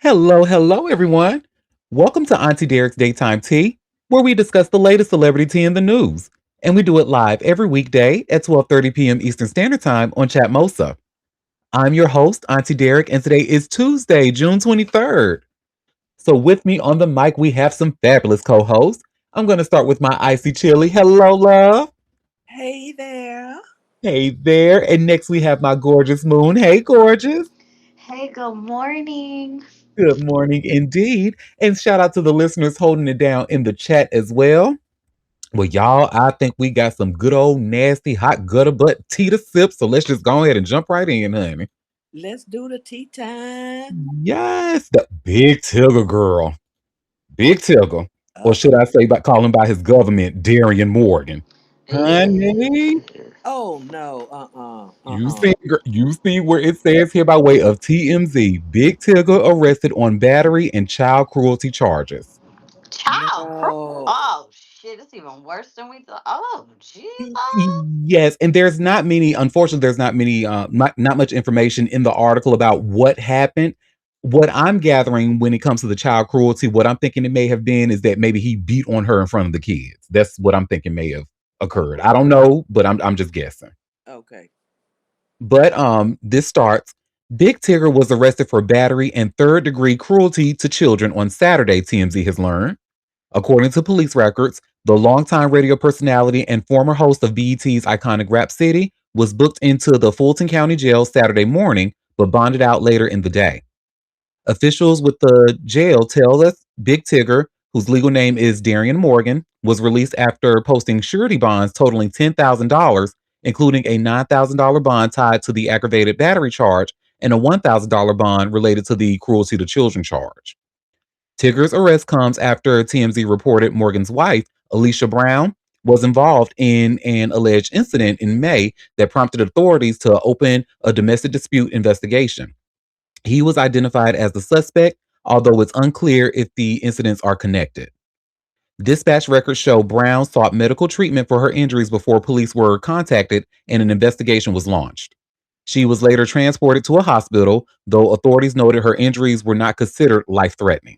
Hello, hello, everyone. Welcome to Auntie Derek's Daytime Tea, where we discuss the latest celebrity tea in the news. And we do it live every weekday at 12:30 p.m. Eastern Standard Time on Chatmosa. I'm your host, Auntie Derek, and today is Tuesday, June 23rd. So with me on the mic, we have some fabulous co-hosts. I'm going to start with my icy chili. Hello, love. Hey there. Hey there. And next we have my gorgeous moon. Hey, gorgeous. Hey, good morning. Good morning indeed. And shout out to the listeners holding it down in the chat as well. Well, y'all, I think we got some good old nasty hot gutter butt tea to sip. So let's just go ahead and jump right in, honey. Let's do the tea time. Yes, the big Tigger girl. Big Tigger. Or Uh should oh. I say by calling by his government, Darian Morgan. Honey, Eh, Oh no. you see, you see where it says here by way of TMZ, Big Tigger arrested on battery and child cruelty charges. Child, No. oh shit, it's even worse than we thought. Oh, Jesus. Yes, and there's not many. Unfortunately, there's not many. Not much information in the article about what happened. What I'm gathering when it comes to the child cruelty, what I'm thinking it may have been is that maybe he beat on her in front of the kids. That's what I'm thinking may have occurred. I don't know, but I'm just guessing. Okay. But this starts. Big Tigger was arrested for battery and third degree cruelty to children on Saturday. TMZ has learned. According to police records, the longtime radio personality and former host of BET's iconic Rap City was booked into the Fulton County Jail Saturday morning, but bonded out later in the day. Officials with the jail tell us Big Tigger, whose legal name is Darian Morgan, was released after posting surety bonds totaling $10,000, including a $9,000 bond tied to the aggravated battery charge and a $1,000 bond related to the cruelty to children charge. Tigger's arrest comes after TMZ reported Morgan's wife, Alicia Brown, was involved in an alleged incident in May that prompted authorities to open a domestic dispute investigation. He was identified as the suspect, although it's unclear if the incidents are connected. Dispatch records show Brown sought medical treatment for her injuries before police were contacted and an investigation was launched. She was later transported to a hospital, though authorities noted her injuries were not considered life threatening.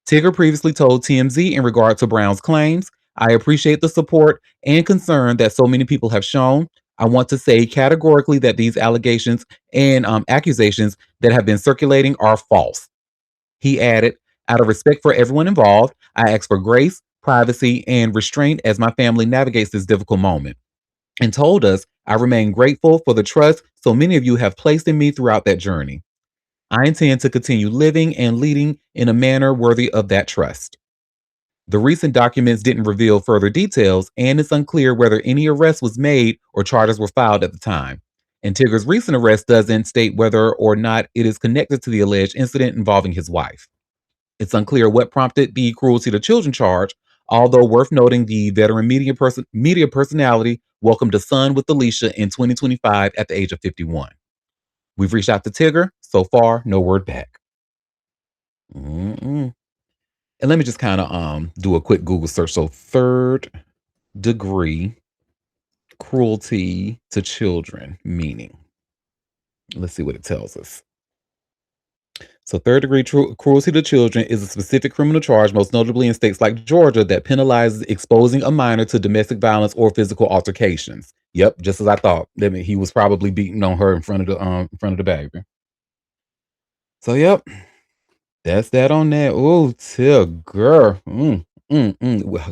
Tigger previously told TMZ in regard to Brown's claims, I appreciate the support and concern that so many people have shown. I want to say categorically that these allegations and accusations that have been circulating are false. He added, out of respect for everyone involved, I ask for grace, privacy, and restraint as my family navigates this difficult moment. And told us, I remain grateful for the trust so many of you have placed in me throughout that journey. I intend to continue living and leading in a manner worthy of that trust. The recent documents didn't reveal further details, and it's unclear whether any arrest was made or charges were filed at the time. And Tigger's recent arrest doesn't state whether or not it is connected to the alleged incident involving his wife. It's unclear what prompted the cruelty to children charge, although worth noting the veteran media personality welcomed a son with Alicia in 2025 at the age of 51. We've reached out to Tigger. So far, no word back. Mm-mm. And let me just kind of do a quick Google search. So third degree cruelty to children meaning. Let's see what it tells us. So third degree cruelty to children is a specific criminal charge, most notably in states like Georgia, that penalizes exposing a minor to domestic violence or physical altercations. Yep, just as I thought. I mean, he was probably beating on her in front of the baby. So yep, that's that on that. Oh, Tigger.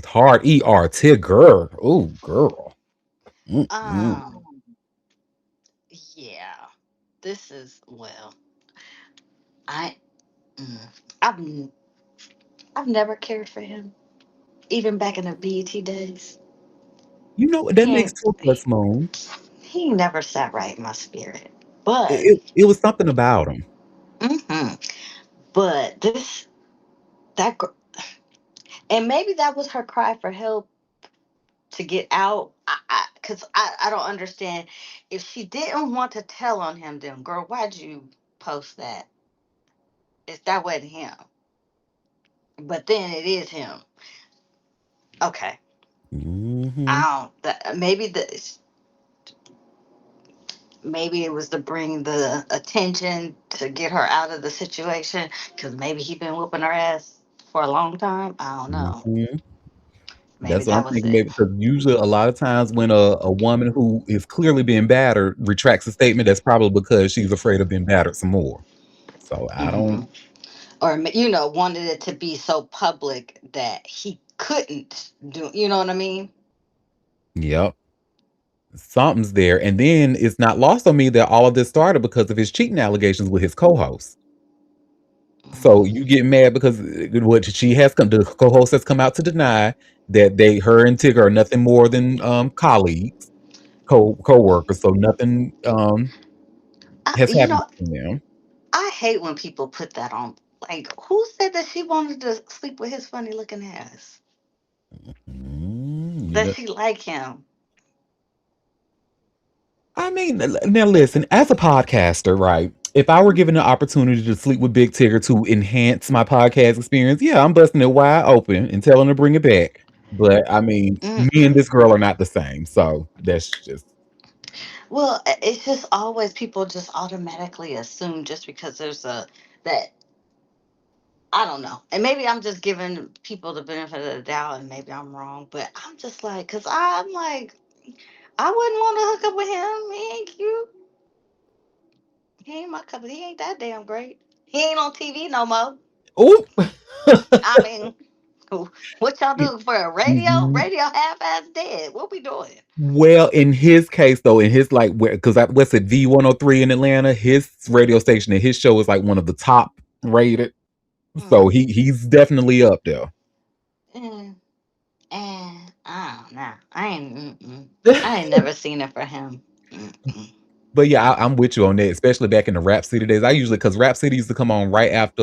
Hard ER, Tigger. Oh, girl. Mm-mm. Um, yeah. This is well. I mm, I've n- I've never cared for him, even back in the BET days. You know, that He makes ain't, two of us, Moon. he never sat right in my spirit. But It was something about him. hmm but that gr- and maybe that was her cry for help to get out. I don't understand if she didn't want to tell on him. Then, girl, why'd you post that? If that wasn't him, but then it is him. Okay, Hmm. I don't. Maybe maybe it was to bring the attention to get her out of the situation because maybe he been whooping her ass for a long time. I don't know. Mhm. Maybe That's what I'm that was thinking it. maybe because usually a lot of times when a woman who is clearly being battered retracts a statement, that's probably because she's afraid of being battered some more. So I Hmm. don't. Or wanted it to be so public that he couldn't do. You know what I mean? Yep. Something's there. And then it's not lost on me that all of this started because of his cheating allegations with his co-host. So Mm. you get mad because what she has come, the co-host has come out to deny that her and Tigger are nothing more than colleagues, co-workers. So nothing I, has you happened know, between them. I hate when people put that on. Like, who said that she wanted to sleep with his funny looking ass? You That know, she like him? I mean, now listen, as a podcaster, right? If I were given the opportunity to sleep with Big Tigger to enhance my podcast experience, yeah, I'm busting it wide open and telling her to bring it back. But I mean, me and Mm-mm. this girl are not the same, so that's just Well, it's just always people just automatically assume just because there's a that I don't know, and maybe I'm just giving people the benefit of the doubt, and maybe I'm wrong, but I'm just like, cause I'm like, I wouldn't want to hook up with him. He ain't cute. He ain't my cup. He ain't that damn great. He ain't on TV no more. oh. I mean, what y'all do for a radio? Radio half ass dead. What we doing? Well, in his case, though, in his like, because what's it, V103 in Atlanta, his radio station and his show is like one of the top rated. So Mm. he's definitely up there. Mm. And I don't know. I ain't never seen it for him. Mm-mm. But yeah, I'm with you on that, especially back in the Rap City days. I usually because Rap City used to come on right after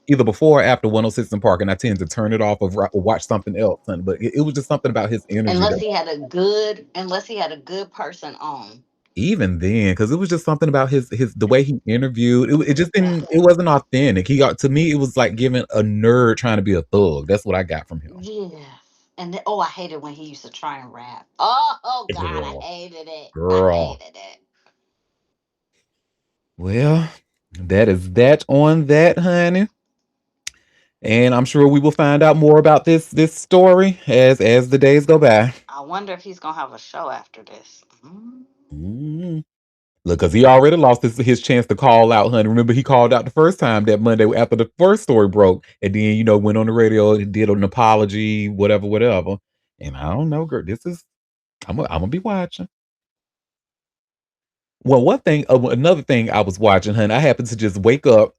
either before or after 106 in Park, and I tend to turn it off or watch something else. But it was just something about his energy that Unless he had a good person on. even then, because it was just something about his the way he interviewed. It just didn't. It Yeah. wasn't authentic. He got to me. It was like giving a nerd trying to be a thug. That's what I got from him. Yeah. And then, oh, I hated when he used to try and rap. Oh God, I Girl, hated it. I girl. hated it. Well, that is that on that, honey. And I'm sure we will find out more about this story as the days go by. I wonder if he's gonna have a show after this. Mm. Mm. Look, because he already lost his chance to call out, honey. Remember, he called out the first time that Monday after the first story broke, and then went on the radio and did an apology, whatever, whatever. And I don't know, girl. This is I'm gonna be watching. Well, another thing I was watching, honey. I happened to just wake up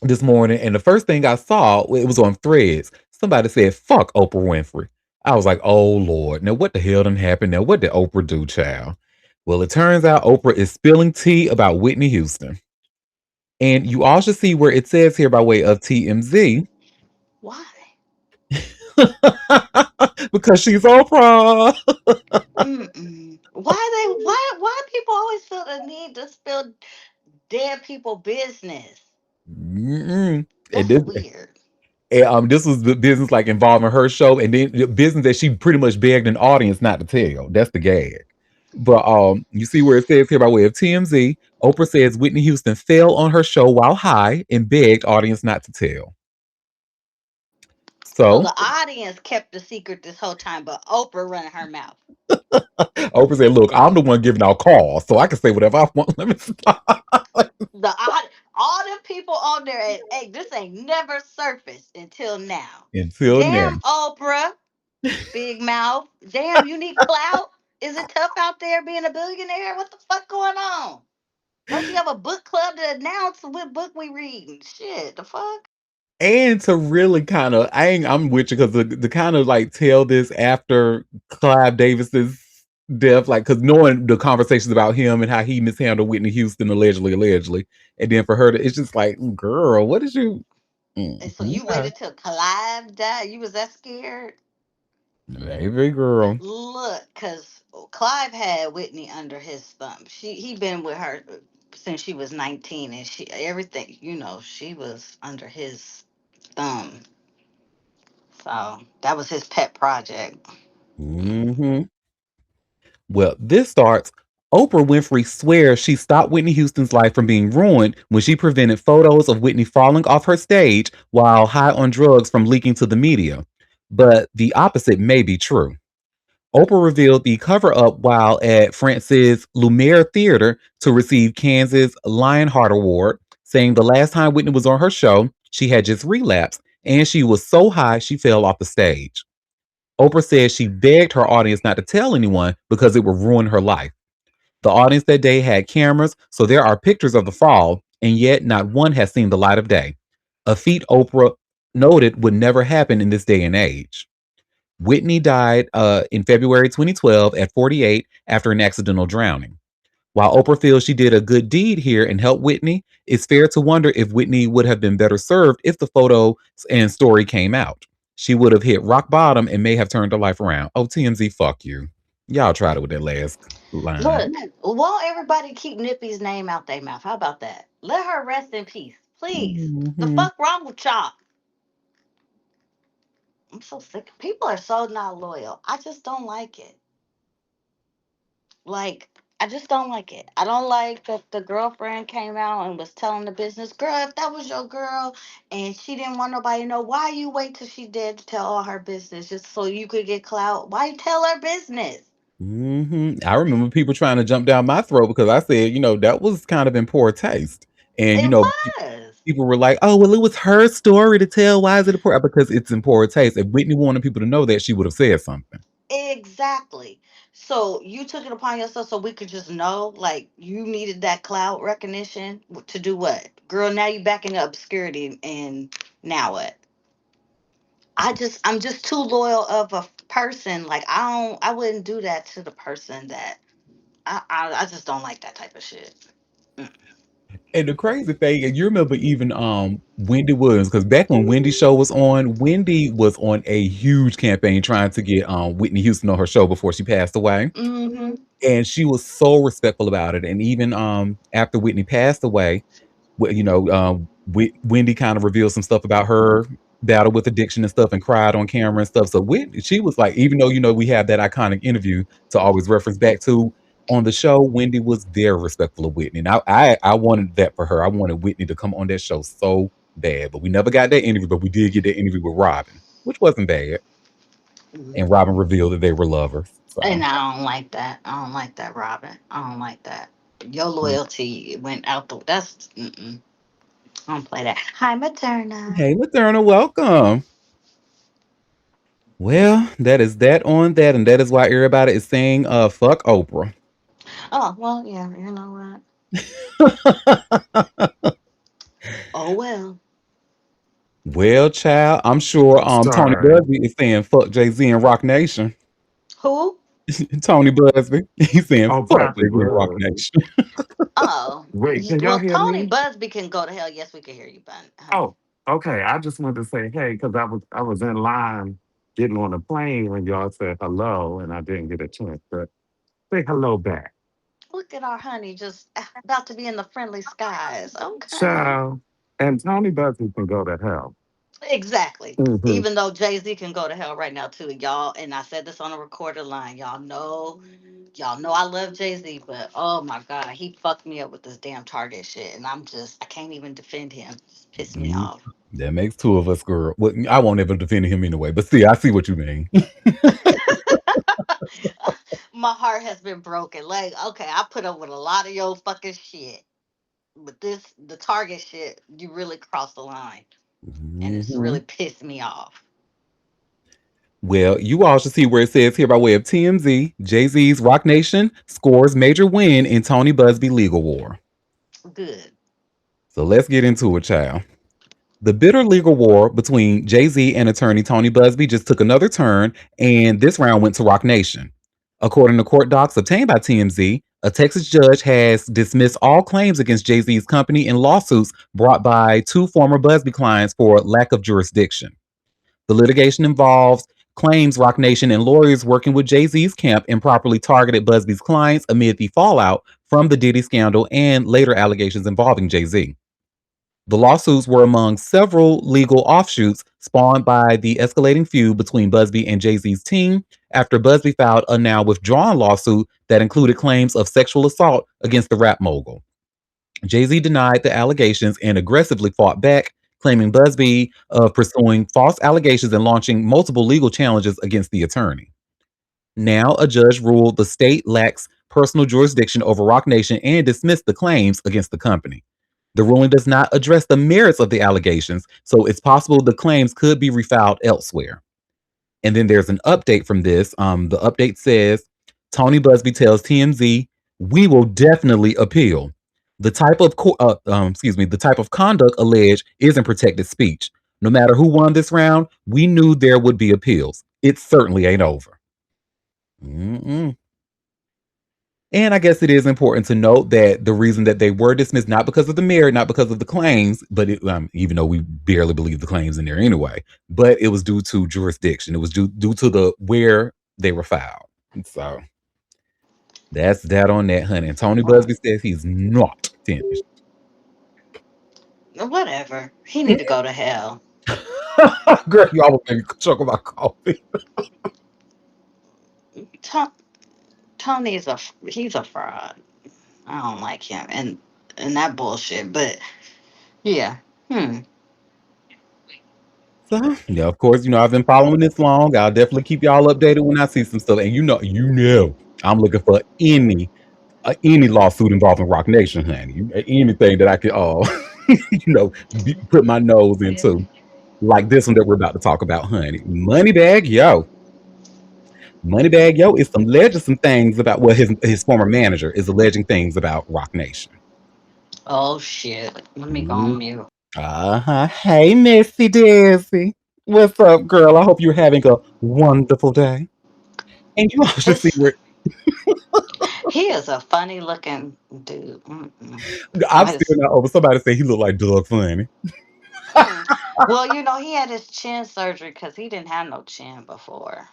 this morning, and the first thing I saw it was on Threads. Somebody said, "Fuck Oprah Winfrey." I was like, "Oh Lord, now what the hell done happened? Now what did Oprah do, child?" Well, it turns out Oprah is spilling tea about Whitney Houston, and you all should see where it says here by way of TMZ Why? because she's Oprah. Mm-mm. Why people always feel the need to spill dead people business? Mm-mm. And That's this, weird. this was the business like involving her show, and then the business that she pretty much begged an audience not to tell. That's the gag. But you see where it says here by way of TMZ, Oprah says Whitney Houston fell on her show while high and begged audience not to tell. So So the audience kept the secret this whole time, but Oprah running her mouth. Oprah said, "Look, I'm the one giving out calls, so I can say whatever I want." Let me stop. All the people on there, and hey, this ain't never surfaced until now. Until now. Damn, Oprah, big mouth. Damn, you need clout. Is it tough out there being a billionaire? What the fuck going on? Don't you have a book club to announce what book we reading? Shit, the fuck. And to really kind of, I'm with you because the kind of like tell this after Clive Davis's death, like because knowing the conversations about him and how he mishandled Whitney Houston allegedly, and then for her to, it's just like, girl, what did you? And so you Okay. waited till Clive died. You was that scared? Baby girl. Look, cause Clive had Whitney under his thumb. He been with her since she was 19, and she everything she was under his thumb. So that was his pet project. Hmm. Well, this starts. Oprah Winfrey swears she stopped Whitney Houston's life from being ruined when she prevented photos of Whitney falling off her stage while high on drugs from leaking to the media. But the opposite may be true. Oprah revealed the cover up while at France's Lumiere Theater to receive Kansas Lionheart Award, saying the last time Whitney was on her show, she had just relapsed and she was so high she fell off the stage. Oprah said she begged her audience not to tell anyone because it would ruin her life. The audience that day had cameras, so there are pictures of the fall, and yet not one has seen the light of day. A feat Oprah noted would never happen in this day and age. Whitney died in February 2012 at 48 after an accidental drowning. While Oprah feels she did a good deed here and helped Whitney, it's fair to wonder if Whitney would have been better served if the photos and story came out. She would have hit rock bottom and may have turned her life around. Oh, TMZ, fuck you. Y'all tried it with that last line. Look, won't everybody keep Nippy's name out their mouth? How about that? Let her rest in peace, please. The Mhm. fuck wrong with y'all? I'm so sick. People are so not loyal. I just don't like it. Like, I just don't like it. I don't like that the girlfriend came out and was telling the business, girl, if that was your girl and she didn't want nobody to know, why you wait till she dead to tell all her business just so you could get clout? Why you tell her business? I remember people trying to jump down my throat because I said, that was kind of in poor taste. And, It was. people were like, oh, well, it was her story to tell. Why is it poor? Because it's in poor taste. If Whitney wanted people to know that, she would have said something. Exactly. So you took it upon yourself so we could just know, like, you needed that cloud recognition to do what? Girl, now you back in the obscurity and now what? I'm just too loyal of a person. Like I wouldn't do that to the person that I just don't like that type of shit. Mm. And the crazy thing, and you remember even Wendy Williams, because back when Wendy's show was on, Wendy was on a huge campaign trying to get Whitney Houston on her show before she passed away. Mm-hmm. And she was so respectful about it. And even after Whitney passed away, Wendy kind of revealed some stuff about her battle with addiction and stuff and cried on camera and stuff. So Whitney, she was like, even though, we have that iconic interview to always reference back to on the show, Wendy was very respectful of Whitney. And I wanted that for her. I wanted Whitney to come on that show so bad, but we never got that interview, but we did get that interview with Robin, which wasn't bad. And Robin revealed that they were lovers. So And I don't like that. I don't like that, Robin. I don't like that. Your loyalty went out the. That's. Mm-mm. I don't play that. Hi, Materna. hey, Materna, welcome. Well, that is that on that, and that is why everybody is saying fuck Oprah. Oh well, yeah. You know what? Oh well. Well, child, I'm sure Tony Sorry. Buzbee is saying fuck Jay-Z and Roc Nation. Who? Tony Buzbee, he's saying Oh, fuck Poppy Jay-Z and Roc was. Nation. Oh, Wait, can y'all well, hear Tony me? Buzbee can go to hell. Yes, we can hear you, honey. Oh, okay. I just wanted to say hey because I was in line getting on the plane when y'all said hello, and I didn't get a chance to say hello back. Look at our honey just about to be in the friendly skies. Okay. Ciao. And Tony Buzzy can go to hell. Exactly. Hmm. Even though Jay Z can go to hell right now too, y'all. And I said this on a recorded line. Y'all know I love Jay Z, but oh my god, he fucked me up with this damn Target shit, and I can't even defend him. Just pissed me Mm, off. that makes two of us, girl. Well, I won't ever defend him anyway, but see, I see what you mean. My heart has been broken. Like, okay, I put up with a lot of your fucking shit, but the Target shit, you really crossed the line, and it's Mhm. really pissed me off. Well, you all should see where it says here by way of TMZ, Jay-Z's Roc Nation scores major win in Tony Buzbee legal war. Good. So let's get into it, child. The bitter legal war between Jay-Z and attorney Tony Buzbee just took another turn, and this round went to Roc Nation. According to court docs obtained by TMZ, a Texas judge has dismissed all claims against Jay-Z's company in lawsuits brought by two former Buzbee clients for lack of jurisdiction. The litigation involves claims Roc Nation and lawyers working with Jay-Z's camp improperly targeted Buzbee's clients amid the fallout from the Diddy scandal and later allegations involving Jay-Z. The lawsuits were among several legal offshoots spawned by the escalating feud between Buzbee and Jay-Z's team after Buzbee filed a now withdrawn lawsuit that included claims of sexual assault against the rap mogul. Jay-Z denied the allegations and aggressively fought back, claiming Buzbee of pursuing false allegations and launching multiple legal challenges against the attorney. Now, a judge ruled the state lacks personal jurisdiction over Roc Nation and dismissed the claims against the company. The ruling does not address the merits of the allegations, so it's possible the claims could be refiled elsewhere. And then there's an update from this. The update says Tony Buzbee tells TMZ, "We will definitely appeal. The type of the type of conduct alleged isn't protected speech. No matter who won this round, we knew there would be appeals. It certainly ain't over." Mm-mm. And I guess it is important to note that the reason that they were dismissed, not because of the merit, not because of the claims, but even though we barely believe the claims in there anyway, but it was due to jurisdiction. It was due to the where they were filed. So that's that on that, honey. And Tony Buzbee says he's not finished. Whatever. He need to go to hell. Girl, you always make me choke about coffee. Tony's he's a fraud. I don't like him and that bullshit. But yeah, So yeah, of course, I've been following this long. I'll definitely keep y'all updated when I see some stuff. And I'm looking for any lawsuit involving Roc Nation, honey. Anything that I could, put my nose into, like this one that we're about to talk about, honey. Moneybagg Yo. Moneybagg Yo is alleging some things about what his former manager is alleging things about Roc Nation. oh shit. Let me go on mute. Hey, Missy Dizzy. What's up, girl? I hope you're having a wonderful day. And you all should see It's where he is a funny looking dude. Mm-mm. I'm His, still not over. Somebody say he looked like Doug Funny. hmm. Well, he had his chin surgery because he didn't have no chin before.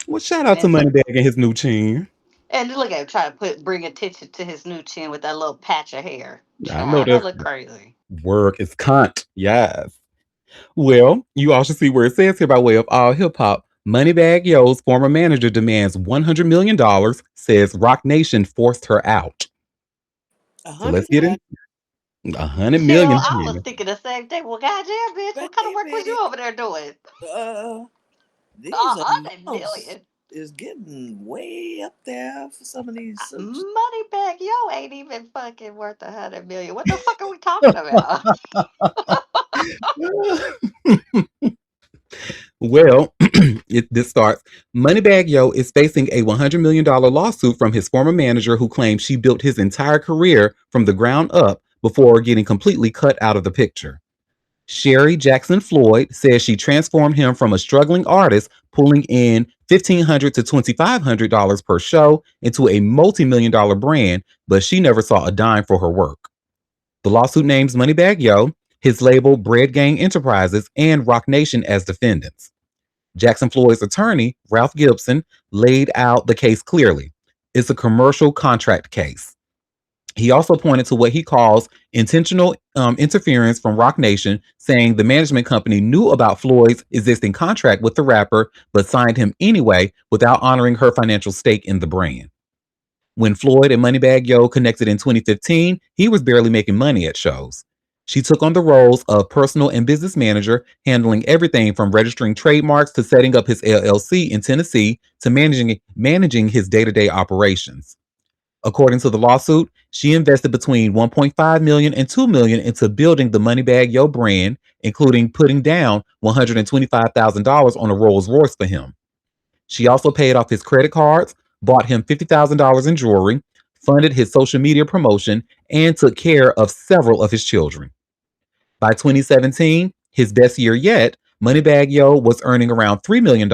Well, shout And out to it's Moneybagg and his new chin. and look at him trying to bring attention to his new chin with that little patch of hair. I know Child, that that's look crazy. work is cunt. Yes. Well, you all should see where it says here by way of all hip hop. Moneybagg Yo's former manager demands $100 million, says Roc Nation forced her out. A So hundred let's get what? in 100 million. Cheryl, I was thinking the same thing. Well, goddamn, bitch, what kind of work was Baby, you over there doing? uh, these 100 million. amounts is getting way up there for some of these suits. Money back, yo, ain't even fucking worth 100 million. What the fuck are we talking about? Well, this starts. Moneybagg Yo is facing a $100 million lawsuit from his former manager who claims she built his entire career from the ground up before getting completely cut out of the picture. Sherry Jackson Floyd says she transformed him from a struggling artist pulling in $1,500 to $2,500 per show into a multi-million-dollar brand, but she never saw a dime for her work. The lawsuit names Moneybagg Yo, his label Bread Gang Enterprises, and Roc Nation as defendants. Jackson Floyd's attorney, Ralph Gibson, laid out the case clearly. It's a commercial contract case. He also pointed to what he calls intentional interference from Roc Nation, saying the management company knew about Floyd's existing contract with the rapper, but signed him anyway without honoring her financial stake in the brand. When Floyd and Moneybagg Yo connected in 2015, he was barely making money at shows. She took on the roles of personal and business manager, handling everything from registering trademarks to setting up his LLC in Tennessee to managing his day-to-day operations. According to the lawsuit, she invested between 1.5 million and 2 million into building the Moneybagg Yo brand, including putting down $125,000 on a Rolls Royce for him. She also paid off his credit cards, bought him $50,000 in jewelry, funded his social media promotion, and took care of several of his children. By 2017, his best year yet, Moneybagg Yo was earning around $3 million,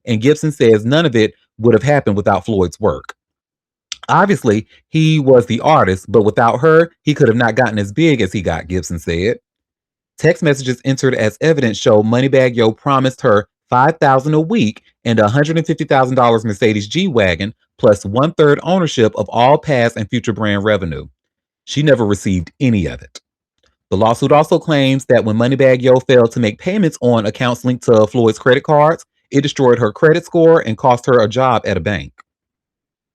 and Gibson says none of it would have happened without Floyd's work. Obviously, he was the artist, but without her, he could have not gotten as big as he got, Gibson said. Text messages entered as evidence show Moneybagg Yo promised her $5,000 a week and a $150,000 Mercedes G-Wagon, plus one-third ownership of all past and future brand revenue. She never received any of it. The lawsuit also claims that when Moneybagg Yo failed to make payments on accounts linked to Floyd's credit cards, it destroyed her credit score and cost her a job at a bank.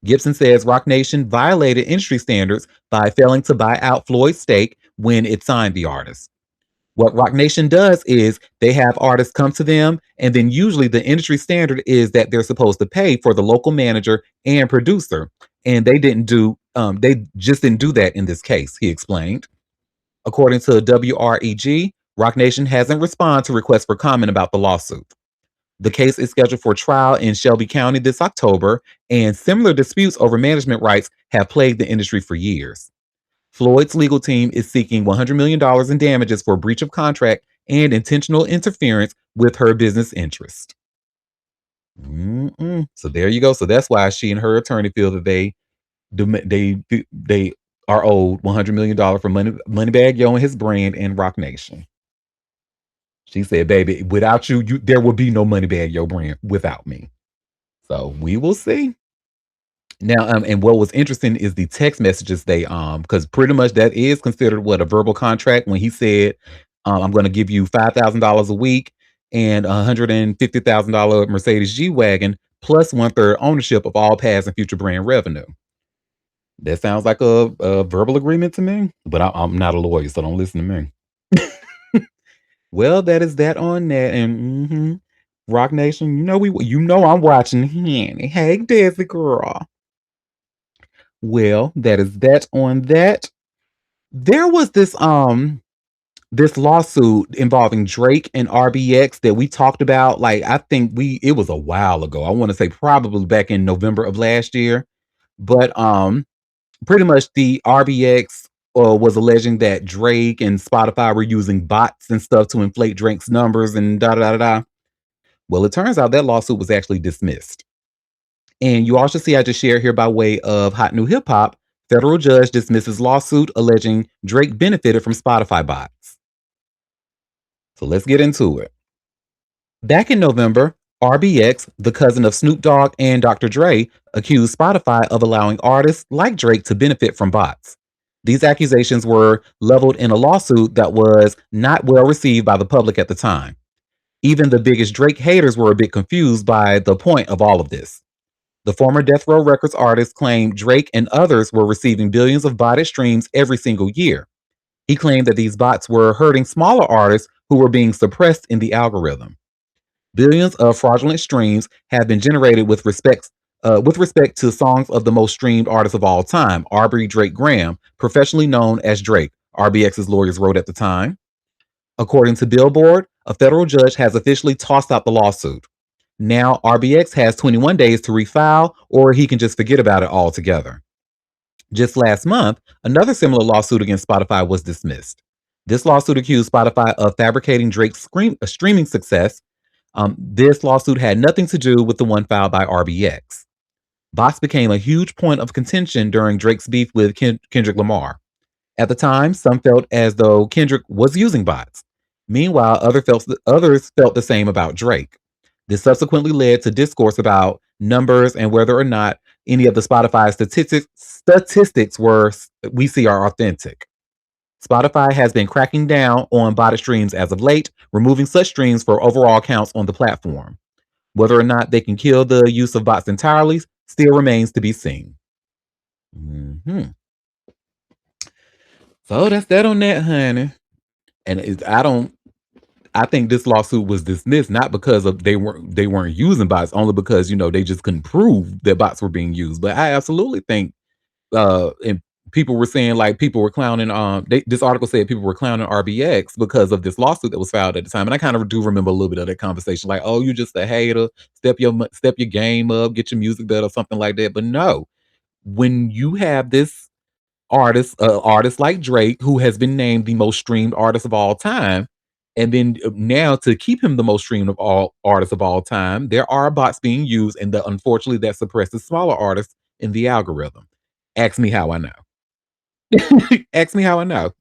Gibson says Roc Nation violated industry standards by failing to buy out Floyd's stake when it signed the artist. What Roc Nation does is they have artists come to them, and then usually the industry standard is that they're supposed to pay for the local manager and producer, and they just didn't do that in this case. He explained. According to WREG, Roc Nation hasn't responded to requests for comment about the lawsuit. The case is scheduled for trial in Shelby County this October, and similar disputes over management rights have plagued the industry for years. Floyd's legal team is seeking $100 million in damages for breach of contract and intentional interference with her business interest. So there you go. So that's why she and her attorney feel that they are owed $100 million for Moneybagg Yo and his brand and Roc Nation. She said, baby, without you, there will be no Moneybagg Yo brand without me. So we will see. Now, and what was interesting is the text messages they because pretty much that is considered a verbal contract when he said, I'm going to give you $5,000 a week and $150,000 Mercedes G-Wagon plus 1/3 ownership of all past and future brand revenue. That sounds like a verbal agreement to me, but I'm not a lawyer, so don't listen to me. Well, that is that on that, and Roc Nation, you know I'm watching. Hey, Desi girl. Well, that is that on that. There was this lawsuit involving Drake and RBX that we talked about. Like, I think it was a while ago. I want to say probably back in November of last year. But pretty much the RBX was alleging that Drake and Spotify were using bots and stuff to inflate Drake's numbers and da da da da. Well, it turns out that lawsuit was actually dismissed. And you also see I just shared here by way of Hot New Hip Hop, federal judge dismisses lawsuit alleging Drake benefited from Spotify bots. So let's get into it. Back in November, RBX, the cousin of Snoop Dogg and Dr. Dre, accused Spotify of allowing artists like Drake to benefit from bots. These accusations were leveled in a lawsuit that was not well received by the public at the time. Even the biggest Drake haters were a bit confused by the point of all of this. The former Death Row Records artist claimed Drake and others were receiving billions of botted streams every single year. He claimed that these bots were hurting smaller artists who were being suppressed in the algorithm. Billions of fraudulent streams have been generated with respect to songs of the most streamed artist of all time, Aubrey Drake Graham, professionally known as Drake, RBX's lawyers wrote at the time. According to Billboard, a federal judge has officially tossed out the lawsuit. Now, RBX has 21 days to refile, or he can just forget about it altogether. Just last month, another similar lawsuit against Spotify was dismissed. This lawsuit accused Spotify of fabricating Drake's streaming success. This lawsuit had nothing to do with the one filed by RBX. Bots became a huge point of contention during Drake's beef with Kendrick Lamar. At the time, some felt as though Kendrick was using bots. Meanwhile, others felt the same about Drake. This subsequently led to discourse about numbers and whether or not any of the Spotify statistics we see are authentic. Spotify has been cracking down on botted streams as of late, removing such streams for overall counts on the platform. Whether or not they can kill the use of bots entirely still remains to be seen. So that's that on that, honey. And I think this lawsuit was dismissed not because of they weren't using bots, only because they just couldn't prove that bots were being used. But I absolutely think and people were saying like people were clowning this article said people were clowning RBX because of this lawsuit that was filed at the time. And I kind of do remember a little bit of that conversation, like, oh, you just a hater, step your game up, get your music better, something like that. But no, when you have this artist like Drake, who has been named the most streamed artist of all time, and then now to keep him the most streamed of all artists of all time, there are bots being used, and unfortunately that suppresses smaller artists in the algorithm. Ask me how I know. Ask me how I know.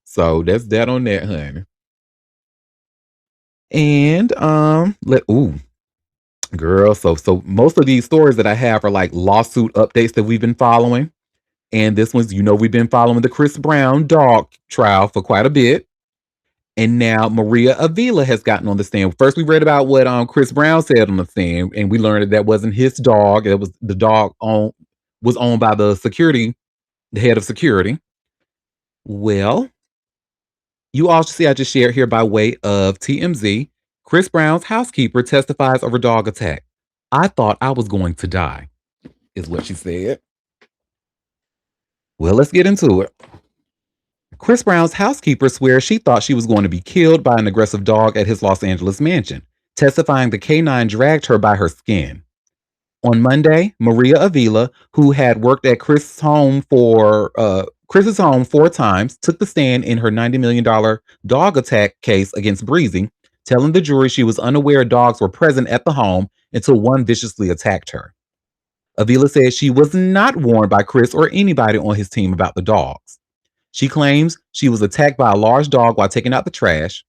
so that's that on that, honey. And girl, so most of these stories that I have are like lawsuit updates that we've been following. And this one's, we've been following the Chris Brown dog trial for quite a bit. And now Maria Avila has gotten on the stand. First, we read about what Chris Brown said on the stand, and we learned that wasn't his dog. It was the dog was owned by the head of security. Well, you all should see I just shared here by way of TMZ. Chris Brown's housekeeper testifies over dog attack. I thought I was going to die, is what she said. Well, let's get into it. Chris Brown's housekeeper swears she thought she was going to be killed by an aggressive dog at his Los Angeles mansion, testifying the canine dragged her by her skin. On Monday, Maria Avila, who had worked at Chris's home 4 times, took the stand in her $90 million dog attack case against Breezy, telling the jury she was unaware dogs were present at the home until one viciously attacked her. Avila said she was not warned by Chris or anybody on his team about the dogs. She claims she was attacked by a large dog while taking out the trash.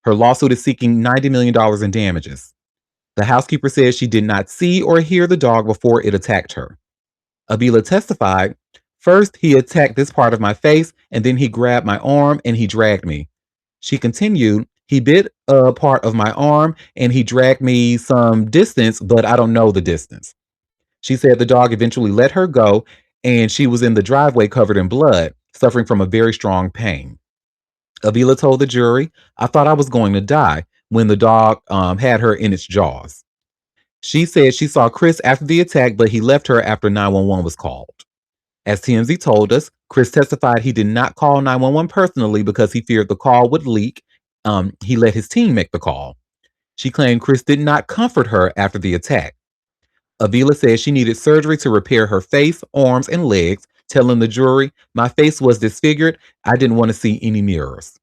Her lawsuit is seeking $90 million in damages. The housekeeper says she did not see or hear the dog before it attacked her. Avila testified, first he attacked this part of my face, and then he grabbed my arm and he dragged me. She continued, he bit a part of my arm and he dragged me some distance, but I don't know the distance. She said the dog eventually let her go and she was in the driveway covered in blood, suffering from a very strong pain. Avila told the jury, I thought I was going to die when the dog had her in its jaws. She said she saw Chris after the attack, but he left her after 911 was called. As TMZ told us, Chris testified he did not call 911 personally because he feared the call would leak. He let his team make the call. She claimed Chris did not comfort her after the attack. Avila said she needed surgery to repair her face, arms, and legs, telling the jury, my face was disfigured. I didn't want to see any mirrors.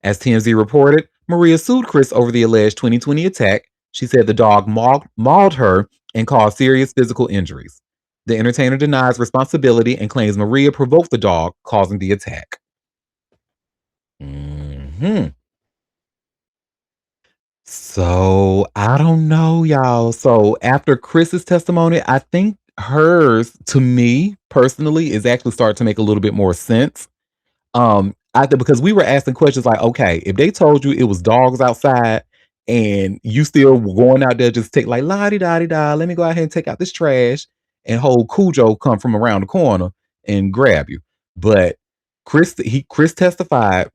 As TMZ reported, Maria sued Chris over the alleged 2020 attack. She said the dog mauled her and caused serious physical injuries. The entertainer denies responsibility and claims Maria provoked the dog, causing the attack. So, I don't know, y'all. So, after Chris's testimony, I think hers, to me personally, is actually starting to make a little bit more sense. Because we were asking questions like, okay, if they told you it was dogs outside and you still were going out there just take like la di da di da, let me go out here and take out this trash, and whole Cujo come from around the corner and grab you. But Chris testified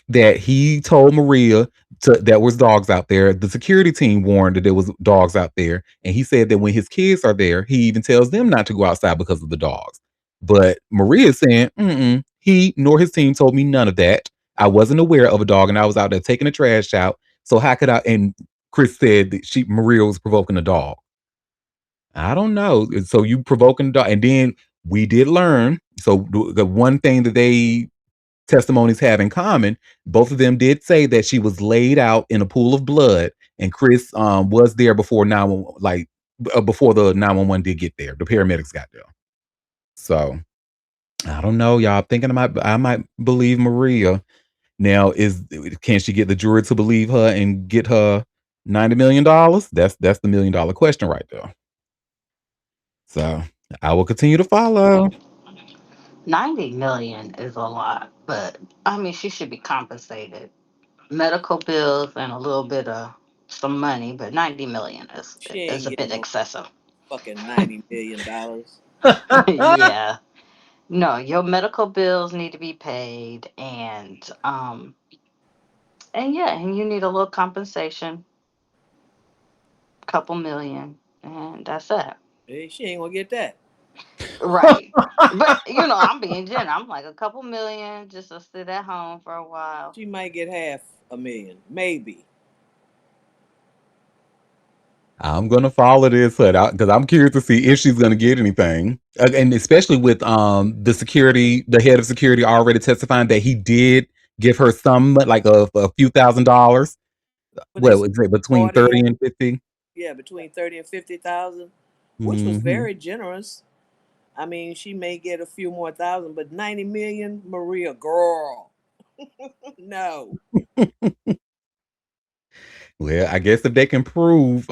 that he told Maria that was dogs out there. The security team warned that there was dogs out there, and he said that when his kids are there, he even tells them not to go outside because of the dogs. But Maria is saying, he nor his team told me none of that. I wasn't aware of a dog, and I was out there taking the trash out. So how could I? And Chris said that Maria was provoking a dog. I don't know. So you provoking the dog, and then we did learn. So the one thing that they testimonies have in common, both of them did say that she was laid out in a pool of blood, and Chris was there before before the 911 did get there. The paramedics got there. So I don't know, y'all. Thinking I might believe Maria. Now, can she get the jury to believe her and get her $90 million? That's the $1 million question right there. So I will continue to follow. 90 million is a lot, but I mean, she should be compensated. Medical bills and a little bit of some money, but 90 million She is ain't a bit getting no excessive. fucking $90 million. Yeah. No, your medical bills need to be paid, and yeah, and you need a little compensation, couple million, and that's it. Hey, she ain't gonna get that. Right. But I'm being generous. I'm like a couple million just to sit at home for a while. She might get half a million, maybe. I'm gonna follow this because I'm curious to see if she's gonna get anything, and especially with the head of security already testifying that he did give her some like a few $1,000s. But they What said was it between 40 30 and 50? yeah, between 30 and 50,000, which was Mm-hmm. very generous. I mean, she may get a few more thousand, but 90 million, Maria, girl. No. Well, I guess if they can prove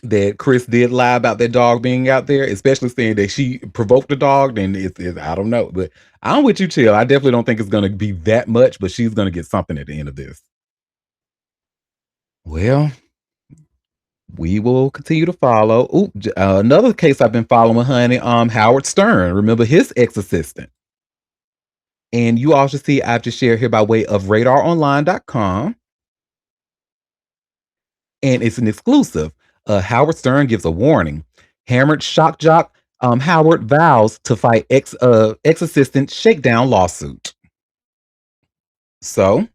that Chris did lie about that dog being out there, especially saying that she provoked the dog, then it's I don't know. But I'm with you, Chill. I definitely don't think it's going to be that much, but she's going to get something at the end of this. Well, we will continue to follow. Ooh, another case I've been following, honey. Howard Stern. Remember his ex-assistant. And you all should see I've just shared here by way of radaronline.com. And it's an exclusive. Howard Stern gives a warning. Hammered shock jock Howard vows to fight ex-assistant shakedown lawsuit. So,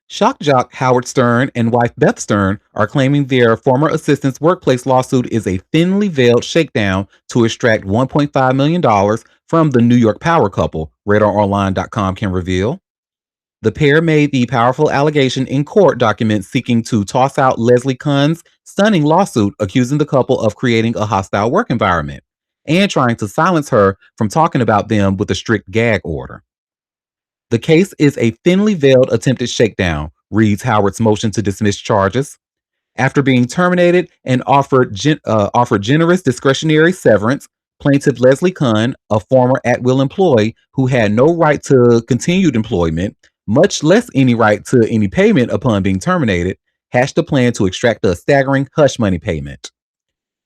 shock jock Howard Stern and wife Beth Stern are claiming their former assistant's workplace lawsuit is a thinly veiled shakedown to extract $1.5 million from the New York power couple, RadarOnline.com can reveal. The pair made the powerful allegation in court documents seeking to toss out Leslie Kuhn's stunning lawsuit accusing the couple of creating a hostile work environment and trying to silence her from talking about them with a strict gag order. The case is a thinly veiled attempted shakedown, reads Howard's motion to dismiss charges. After being terminated and offered generous discretionary severance, plaintiff Leslie Kuhn, a former at-will employee who had no right to continued employment, much less any right to any payment upon being terminated, hatched a plan to extract a staggering hush money payment.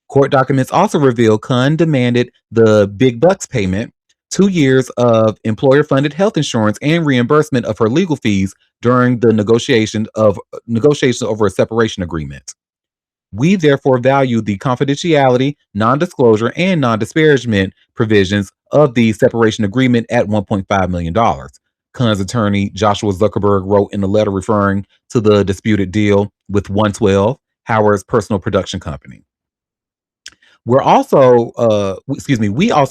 Court documents also reveal Kuhn demanded the big bucks payment, 2 years of employer-funded health insurance, and reimbursement of her legal fees during the negotiations over a separation agreement. We therefore value the confidentiality, non-disclosure, and non-disparagement provisions of the separation agreement at $1.5 million. Kuhn's attorney, Joshua Zuckerberg, wrote in a letter referring to the disputed deal with 112, Howard's personal production company. We also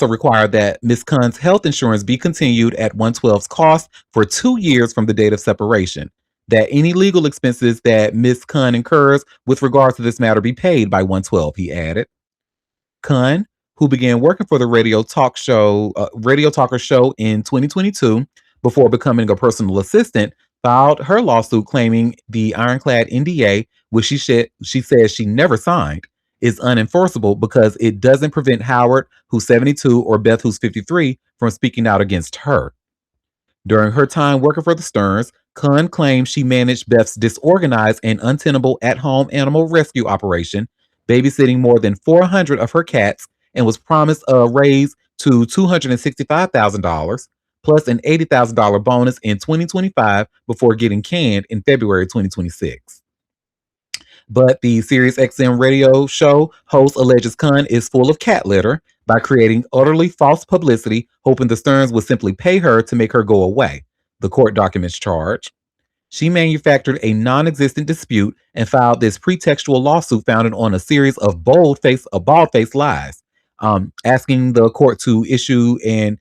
require that Ms. Kuhn's health insurance be continued at 112's cost for 2 years from the date of separation. That any legal expenses that Ms. Kuhn incurs with regards to this matter be paid by 112, he added. Kuhn, who began working for the radio talker show in 2022 before becoming a personal assistant, filed her lawsuit claiming the ironclad NDA, which she says she never signed, is unenforceable because it doesn't prevent Howard, who's 72, or Beth, who's 53, from speaking out against her. During her time working for the Sterns, Kuhn claimed she managed Beth's disorganized and untenable at-home animal rescue operation, babysitting more than 400 of her cats, and was promised a raise to $265,000 plus an $80,000 bonus in 2025 before getting canned in February 2026. But the Sirius XM radio show host alleges Kuhn is full of cat litter by creating utterly false publicity, hoping the Sterns would simply pay her to make her go away, the court documents charge. She manufactured a non-existent dispute and filed this pretextual lawsuit founded on a series of bald-faced lies, asking the court to issue an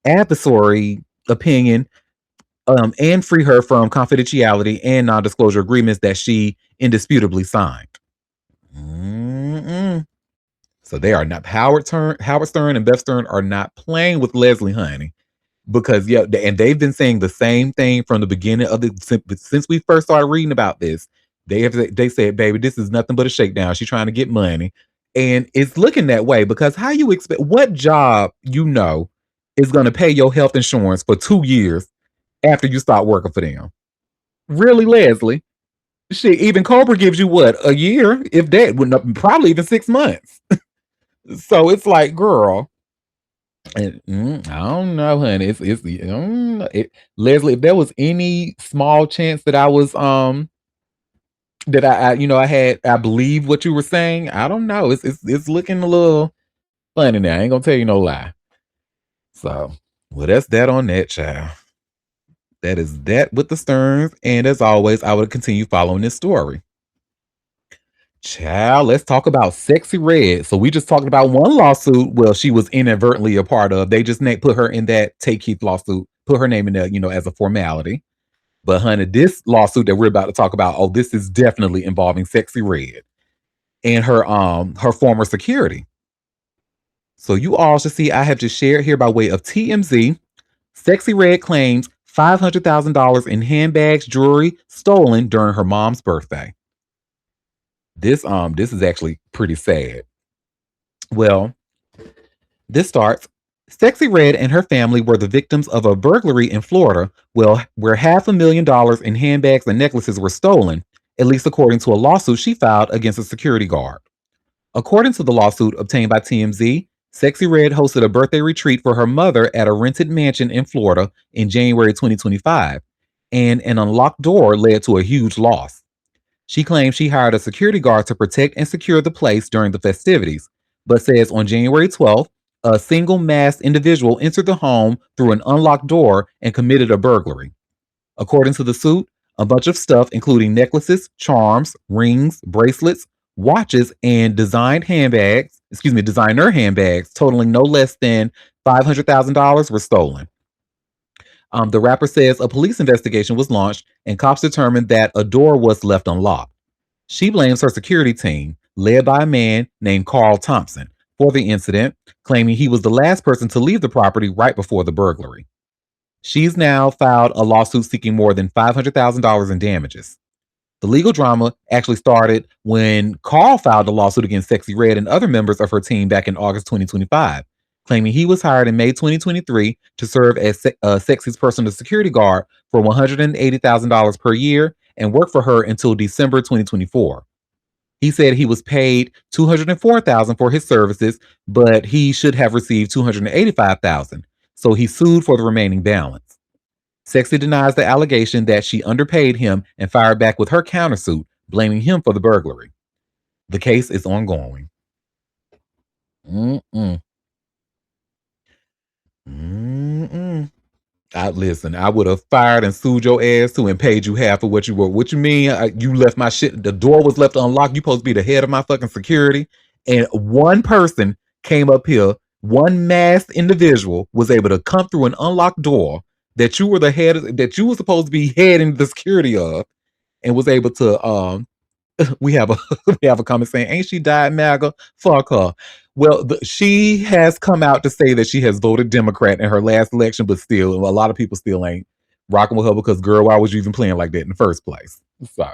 advisory opinion and free her from confidentiality and non-disclosure agreements that she indisputably signed. Mm-mm. So they are not Howard Stern and Beth Stern are not playing with Leslie, honey, because and they've been saying the same thing from the beginning of since we first started reading about this. They said, baby, this is nothing but a shakedown. She's trying to get money, and it's looking that way because how you expect what job is going to pay your health insurance for 2 years after you start working for them? Really, Leslie? Shit, even Cobra gives you what, a year, if that, wouldn't probably even 6 months. So it's like, girl, I don't know, honey. Leslie, if there was any small chance that I was that I believe what you were saying, I don't know. It's looking a little funny now. I ain't gonna tell you no lie. So, well, that's that on that, child. That is that with the Sterns, and as always, I will continue following this story. Child, let's talk about Sexy Red. So we just talked about one lawsuit. Well, she was inadvertently a part of. They just put her in that Take Keith lawsuit, put her name in there, as a formality. But honey, this lawsuit that we're about to talk about, this is definitely involving Sexy Red and her former security. So you all should see I have just shared here by way of TMZ. Sexy Red claims $500,000 in handbags, jewelry stolen during her mom's birthday. This is actually pretty sad. Well, this starts. Sexy Red and her family were the victims of a burglary in Florida, well, where $500,000 in handbags and necklaces were stolen, at least according to a lawsuit she filed against a security guard. According to the lawsuit obtained by TMZ, Sexy Red hosted a birthday retreat for her mother at a rented mansion in Florida in January 2025, and an unlocked door led to a huge loss. She claims she hired a security guard to protect and secure the place during the festivities, but says on January 12th, a single masked individual entered the home through an unlocked door and committed a burglary. According to the suit, a bunch of stuff, including necklaces, charms, rings, bracelets, watches, and designer handbags totaling no less than $500,000 were stolen. The rapper says a police investigation was launched and cops determined that a door was left unlocked. She blames her security team, led by a man named Carl Thompson, for the incident, claiming he was the last person to leave the property right before the burglary. She's now filed a lawsuit seeking more than $500,000 in damages. The legal drama actually started when Carl filed a lawsuit against Sexy Red and other members of her team back in August 2025, claiming he was hired in May 2023 to serve as Sexy's personal security guard for $180,000 per year and work for her until December 2024. He said he was paid $204,000 for his services, but he should have received $285,000, so he sued for the remaining balance. Sexy denies the allegation that she underpaid him and fired back with her countersuit, blaming him for the burglary. The case is ongoing. Mm-mm. Mm-mm. Listen, I would have fired and sued your ass too and paid you half of what you were. What you mean? You left my shit. The door was left unlocked. You supposed to be the head of my fucking security. And one person came up here, one masked individual was able to come through an unlocked door that you were the head of, that you were supposed to be heading the security of, and was able to we have a we have a comment saying, "Ain't she died, MAGA? Fuck her." Well, she has come out to say that she has voted Democrat in her last election, but still, a lot of people still ain't rocking with her because, girl, why was you even playing like that in the first place? So,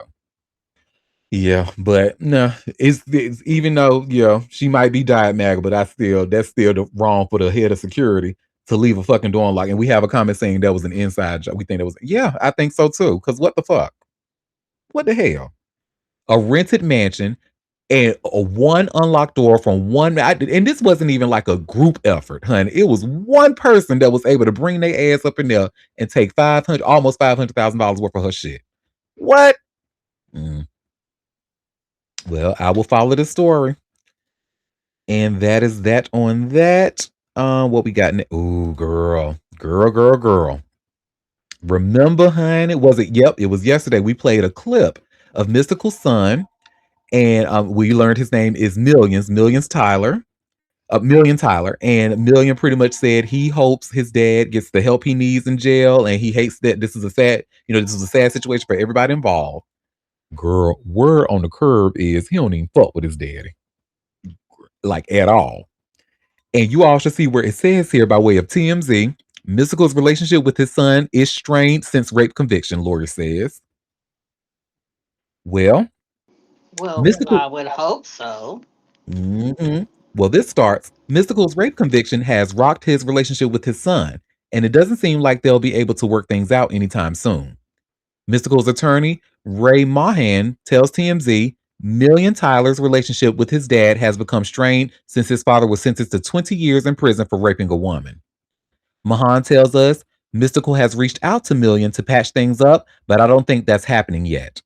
yeah, but no, it's even though she might be died, MAGA, but that's still wrong for the head of security to leave a fucking door unlocked. And we have a comment saying that was an inside job. We think that was, yeah, I think so too. Because what the fuck? What the hell? A rented mansion and a one unlocked door from and this wasn't even like a group effort, honey. It was one person that was able to bring their ass up in there and take almost $500,000 worth of her shit. What? Mm. Well, I will follow the story, and that is that on that. What we got? Ooh, girl. Remember, honey? Was it? Yep, it was yesterday. We played a clip of Mystical Son. And we learned his name is Millions Tyler, Million Tyler, and Million pretty much said he hopes his dad gets the help he needs in jail, and he hates that this is a sad situation for everybody involved. Girl, word on the curb is he don't even fuck with his daddy, like at all. And you all should see where it says here by way of TMZ, Mystical's relationship with his son is strained since rape conviction, lawyer says. Well, Well, Mystical. I would hope so. Mhm. Well, this starts. Mystical's rape conviction has rocked his relationship with his son, and it doesn't seem like they'll be able to work things out anytime soon. Mystical's attorney, Ray Mahan, tells TMZ Million Tyler's relationship with his dad has become strained since his father was sentenced to 20 years in prison for raping a woman. Mahan tells us Mystical has reached out to Million to patch things up, but I don't think that's happening yet.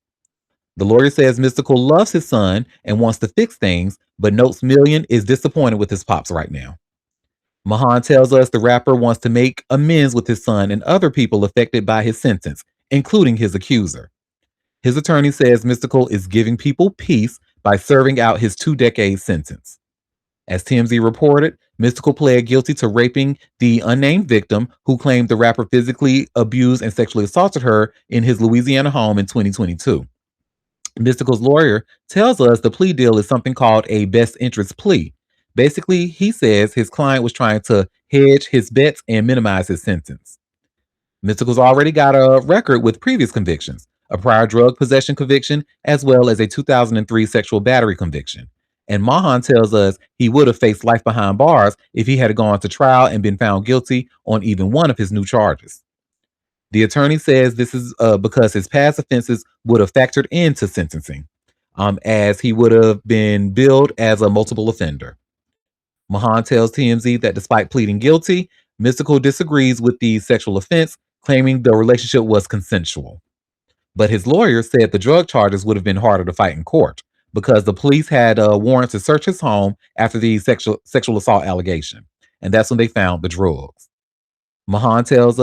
The lawyer says Mystical loves his son and wants to fix things, but notes Million is disappointed with his pops right now. Mahan tells us the rapper wants to make amends with his son and other people affected by his sentence, including his accuser. His attorney says Mystical is giving people peace by serving out his 2-decade sentence. As TMZ reported, Mystical pled guilty to raping the unnamed victim who claimed the rapper physically abused and sexually assaulted her in his Louisiana home in 2022. Mystical's lawyer tells us the plea deal is something called a best interest plea. Basically, he says his client was trying to hedge his bets and minimize his sentence. Mystical's already got a record with previous convictions. a prior drug possession conviction, as well as a 2003 sexual battery conviction. And Mahan tells us he would have faced life behind bars if he had gone to trial and been found guilty on even one of his new charges. The attorney says this is because his past offenses would have factored into sentencing, as he would have been billed as a multiple offender. Mahan tells TMZ that despite pleading guilty, Mystical disagrees with the sexual offense, claiming the relationship was consensual. But his lawyer said the drug charges would have been harder to fight in court because the police had a warrant to search his home after the sexual assault allegation, and that's when they found the drugs. Mahan says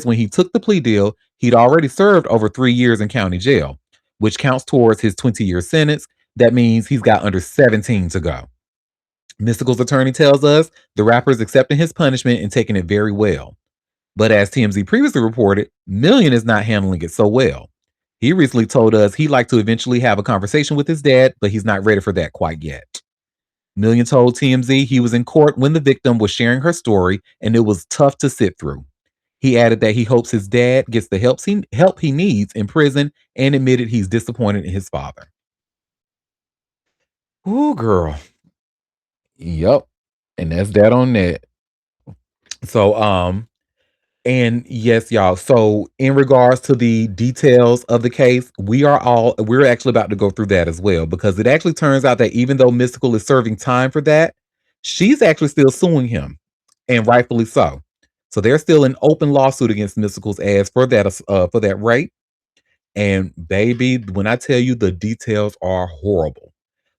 when he took the plea deal, he'd already served over 3 years in county jail, which counts towards his 20-year sentence. That means he's got under 17 to go. Mystical's attorney tells us the rapper is accepting his punishment and taking it very well. But as TMZ previously reported, Million is not handling it so well. He recently told us he'd like to eventually have a conversation with his dad, but he's not ready for that quite yet. Million told TMZ he was in court when the victim was sharing her story, and it was tough to sit through. He added that he hopes his dad gets the help he needs in prison and admitted he's disappointed in his father. Ooh, girl. Yep. And that's that on that. So, and yes, y'all. So, in regards to the details of the case, we're actually about to go through that as well, because it actually turns out that even though Mystical is serving time for that, she's actually still suing him, and rightfully so. So there's still an open lawsuit against Mystical's ass for that rape. And baby, when I tell you the details are horrible.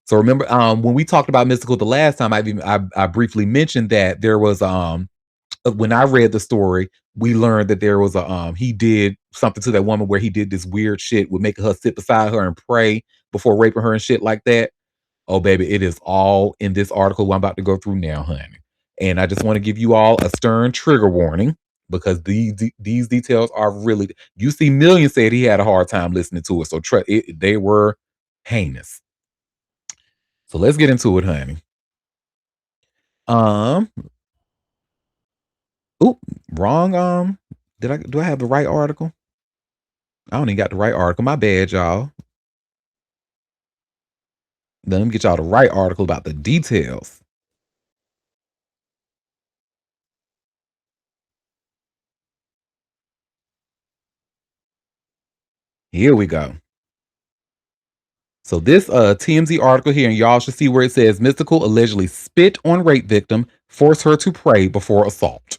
So remember, when we talked about Mystical the last time, I briefly mentioned that there was when I read the story, we learned that there was he did something to that woman where he did this weird shit with making her sit beside her and pray before raping her and shit like that. Oh baby, it is all in this article I'm about to go through now, honey. And I just want to give you all a stern trigger warning because these details are really. You see, Million said he had a hard time listening to it, so they were heinous. So let's get into it, honey. Oop, wrong. Do I have the right article? I don't even got the right article. My bad, y'all. Let me get y'all the right article about the details. Here we go. So this TMZ article here, and y'all should see where it says Mystical allegedly spit on rape victim, forced her to pray before assault.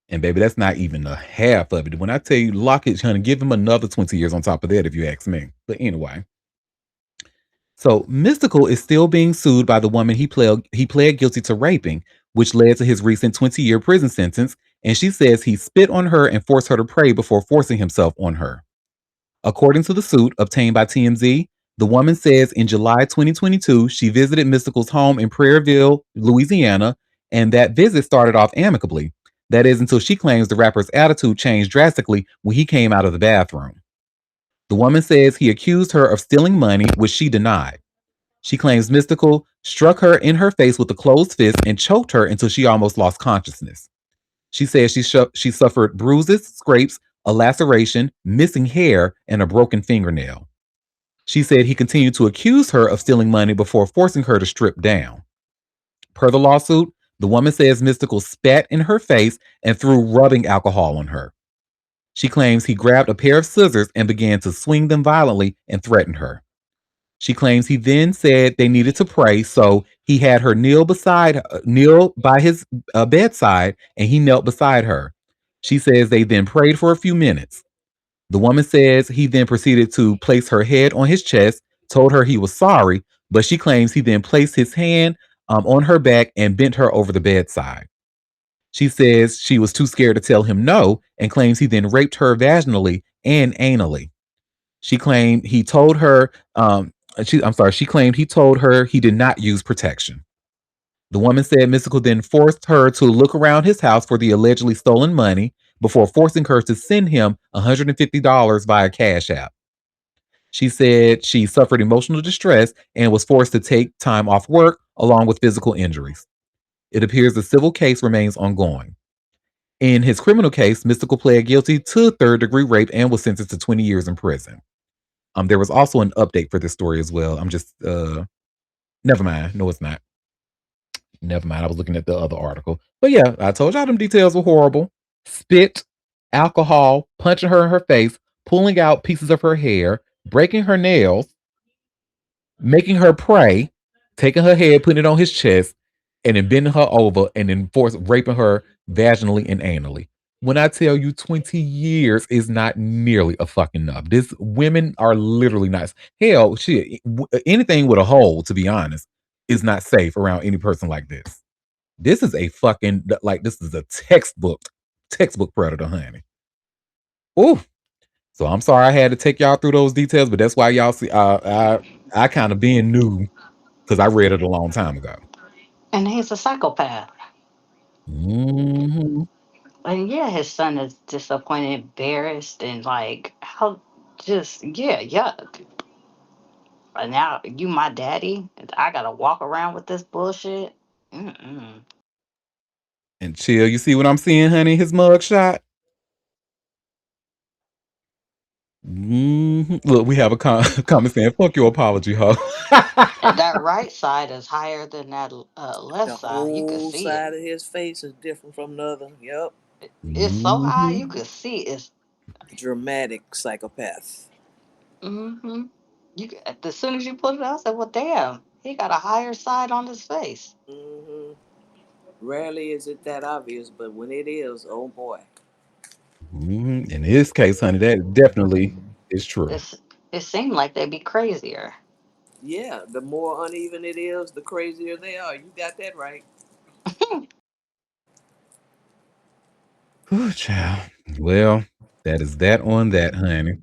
And baby, that's not even the half of it. When I tell you lock it, honey, give him another 20 years on top of that if you ask me. But anyway. So Mystical is still being sued by the woman he pled guilty to raping, which led to his recent 20-year prison sentence. And she says he spit on her and forced her to pray before forcing himself on her. According to the suit obtained by TMZ, the woman says in July 2022, she visited Mystical's home in Prairieville, Louisiana, and that visit started off amicably. That is until she claims the rapper's attitude changed drastically when he came out of the bathroom. The woman says he accused her of stealing money, which she denied. She claims Mystical struck her in her face with a closed fist and choked her until she almost lost consciousness. She says she suffered bruises, scrapes, a laceration, missing hair, and a broken fingernail. She said he continued to accuse her of stealing money before forcing her to strip down. Per the lawsuit, the woman says Mystical spat in her face and threw rubbing alcohol on her. She claims he grabbed a pair of scissors and began to swing them violently and threatened her. She claims he then said they needed to pray, so he had her kneel by his bedside, and he knelt beside her. She says they then prayed for a few minutes. The woman says he then proceeded to place her head on his chest, told her he was sorry, but she claims he then placed his hand on her back and bent her over the bedside. She says she was too scared to tell him no and claims he then raped her vaginally and anally. She claimed he told her she claimed he told her he did not use protection. The woman said Mystical then forced her to look around his house for the allegedly stolen money before forcing her to send him $150 via Cash App. She said she suffered emotional distress and was forced to take time off work along with physical injuries. It appears the civil case remains ongoing. In his criminal case, Mystical pled guilty to third-degree rape and was sentenced to 20 years in prison. There was also an update for this story as well. I'm just never mind. No, it's not. Never mind. I was looking at the other article. But yeah, I told y'all them details were horrible. Spit, alcohol, punching her in her face, pulling out pieces of her hair, breaking her nails, making her pray, taking her head, putting it on his chest, and then bending her over and then raping her vaginally and anally. When I tell you 20 years is not nearly a fucking enough. This women are literally not. Hell, shit, anything with a hole, to be honest, is not safe around any person like this. This is a fucking like this is a textbook predator, honey. Ooh. So I'm sorry I had to take y'all through those details, but that's why y'all see I kind of being new because I read it a long time ago. And he's a psychopath. Hmm. And yeah, his son is disappointed, embarrassed, and like, how just, yeah, yuck. And now you my daddy, and I gotta walk around with this bullshit. Mm-mm. And chill, you see what I'm seeing, honey? His mug shot. Look, we have a comment saying, "Fuck your apology, huh?" And that right side is higher than that left The side. You could whole see it. side of his face is different from the other. Yep. It's so high Mhm. you could see it's. Dramatic psychopath. Mm-hmm. As soon as you put it out, I said, "Well, damn, he got a higher side on his face." Hmm. Rarely is it that obvious, but when it is, oh boy. In this case, honey, that definitely is true. It's it seemed like they'd be crazier. Yeah, the more uneven it is, the crazier they are. You got that right. Whew, child. Well, that is that on that, honey.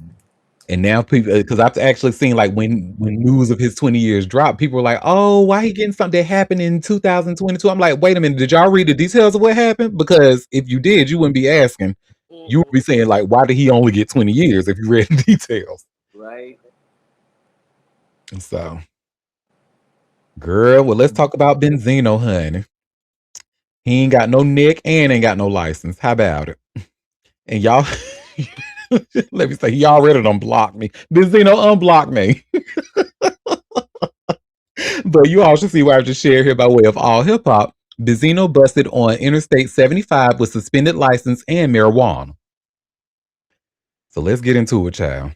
And now people, because I've actually seen like when news of his 20 years dropped, people were like, "Oh, why he getting something that happened in 2022?" I'm like, "Wait a minute, did y'all read the details of what happened? Because if you did, you wouldn't be asking. You would Mm-mm. be saying like, why did he only get 20 years if you read the details?" Right. And so, girl, well, let's talk about Benzino, honey. He ain't got no neck and ain't got no license. How about it? And y'all, let me say, he already done blocked me. Benzino unblocked me. But you all should see what I just shared here by way of all hip hop. Benzino busted on Interstate 75 with suspended license and marijuana. So let's get into it, child.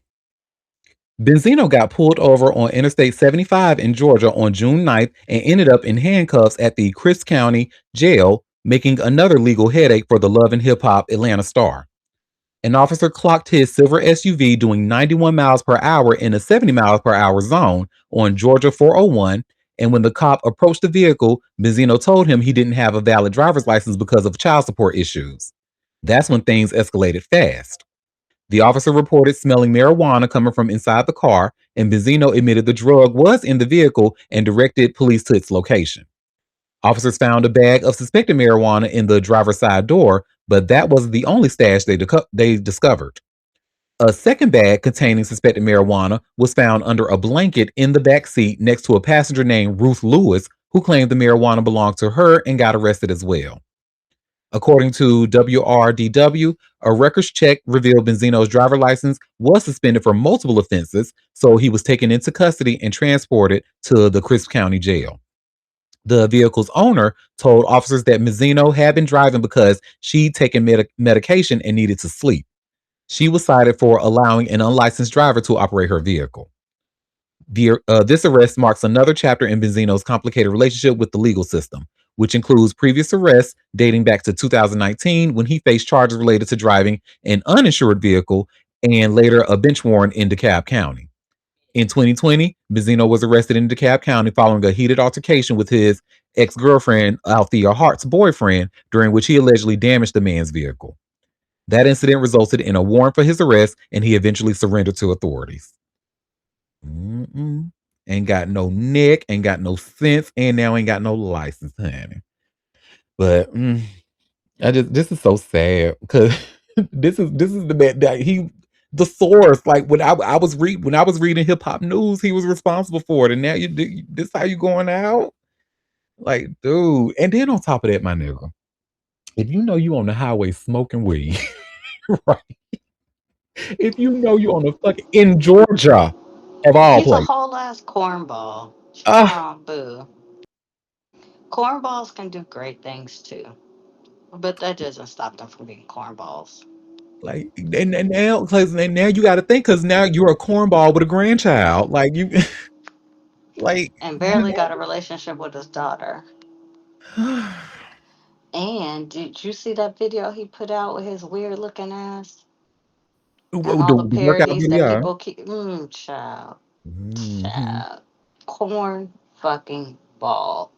Benzino got pulled over on Interstate 75 in Georgia on June 9th and ended up in handcuffs at the Crisp County Jail, making another legal headache for the Love and Hip Hop Atlanta star. An officer clocked his silver SUV doing 91 miles per hour in a 70 miles per hour zone on Georgia 401. And when the cop approached the vehicle, Benzino told him he didn't have a valid driver's license because of child support issues. That's when things escalated fast. The officer reported smelling marijuana coming from inside the car, and Benzino admitted the drug was in the vehicle and directed police to its location. Officers found a bag of suspected marijuana in the driver's side door, but that wasn't the only stash they discovered. A second bag containing suspected marijuana was found under a blanket in the back seat next to a passenger named Ruth Lewis, who claimed the marijuana belonged to her and got arrested as well. According to WRDW, a records check revealed Benzino's driver license was suspended for multiple offenses, so he was taken into custody and transported to the Crisp County Jail. The vehicle's owner told officers that Benzino had been driving because she'd taken medication and needed to sleep. She was cited for allowing an unlicensed driver to operate her vehicle. This arrest marks another chapter in Benzino's complicated relationship with the legal system, which includes previous arrests dating back to 2019 when he faced charges related to driving an uninsured vehicle and later a bench warrant in DeKalb County. In 2020, Benzino was arrested in DeKalb County following a heated altercation with his ex-girlfriend, Althea Hart's boyfriend, during which he allegedly damaged the man's vehicle. That incident resulted in a warrant for his arrest, and he eventually surrendered to authorities. Mm-mm. Ain't got no neck, ain't got no sense, and now ain't got no license, honey. But I just this is so sad because this is the man that he the source. Like I was reading hip hop news, he was responsible for it, and now this how you going out? Like, dude. And then on top of that, my nigga, If you know you on the highway smoking weed, right? If you know you on the fucking in Georgia of all He's a places. whole ass cornball. Ah, Child, boo. Cornballs can do great things too, but that doesn't stop them from being cornballs. like and now, cause and now you got to think, cause now you're a cornball with a grandchild. Like you, like And you barely got a relationship with his daughter. know. And did you see that video he put out with his weird looking ass? And Well, all the the workout parodies that video. people keep. Child. Hmm. Child. Corn fucking ball.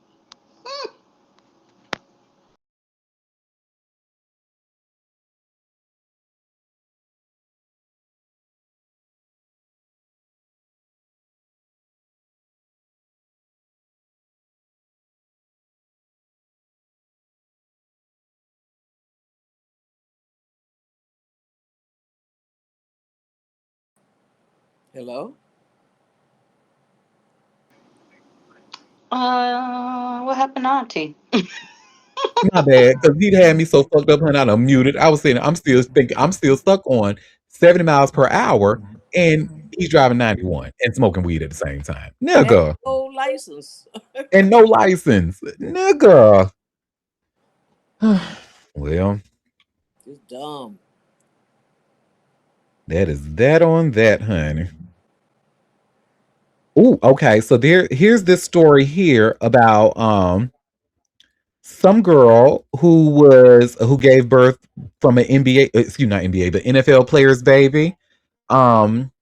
Hello? What happened to Auntie? My bad, because he'd had me so fucked up, honey. I done muted. I was saying, I'm still thinking, I'm still stuck on 70 miles per hour, and he's driving 91 and smoking weed at the same time. And Nigga. no license. And no license. Nigga. Well, It's dumb. that is that on that, honey. Ooh, okay. So here's this story here about some girl who gave birth from an NBA, excuse me, not NBA, but NFL player's baby. Um,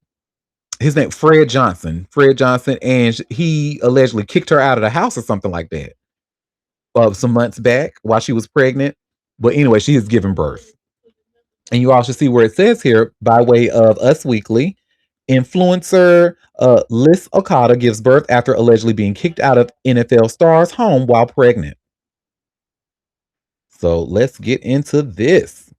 his name Fred Johnson. Fred Johnson, and he allegedly kicked her out of the house or something like that. Some months back while she was pregnant. But anyway, she has given birth. And you all should see where it says here by way of Us Weekly. Influencer Liz Okada gives birth after allegedly being kicked out of NFL star's home while pregnant. So let's get into this.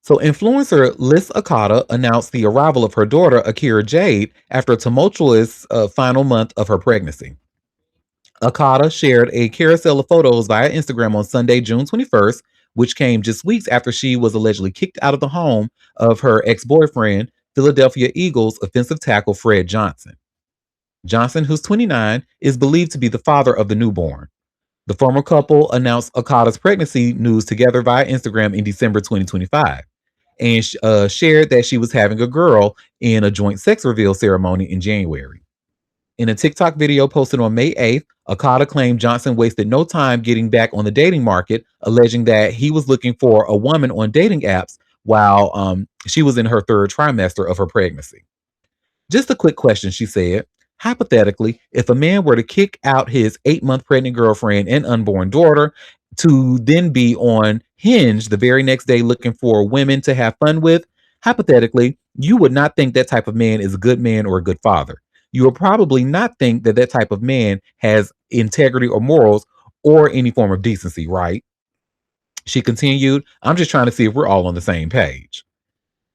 So, influencer Liz Okada announced the arrival of her daughter, Akira Jade, after a tumultuous final month of her pregnancy. Okada shared a carousel of photos via Instagram on Sunday, June 21st, which came just weeks after she was allegedly kicked out of the home of her ex boyfriend, Philadelphia Eagles offensive tackle Fred Johnson. Johnson, who's 29, is believed to be the father of the newborn. The former couple announced Okada's pregnancy news together via Instagram in December 2025 and shared that she was having a girl in a joint sex reveal ceremony in January. In a TikTok video posted on May 8th, Okada claimed Johnson wasted no time getting back on the dating market, alleging that he was looking for a woman on dating apps while she was in her third trimester of her pregnancy. Just a quick question, she said. Hypothetically, if a man were to kick out his 8-month pregnant girlfriend and unborn daughter to then be on Hinge the very next day looking for women to have fun with, hypothetically, you would not think that type of man is a good man or a good father. You will probably not think that that type of man has integrity or morals or any form of decency, right? She continued, I'm just trying to see if we're all on the same page.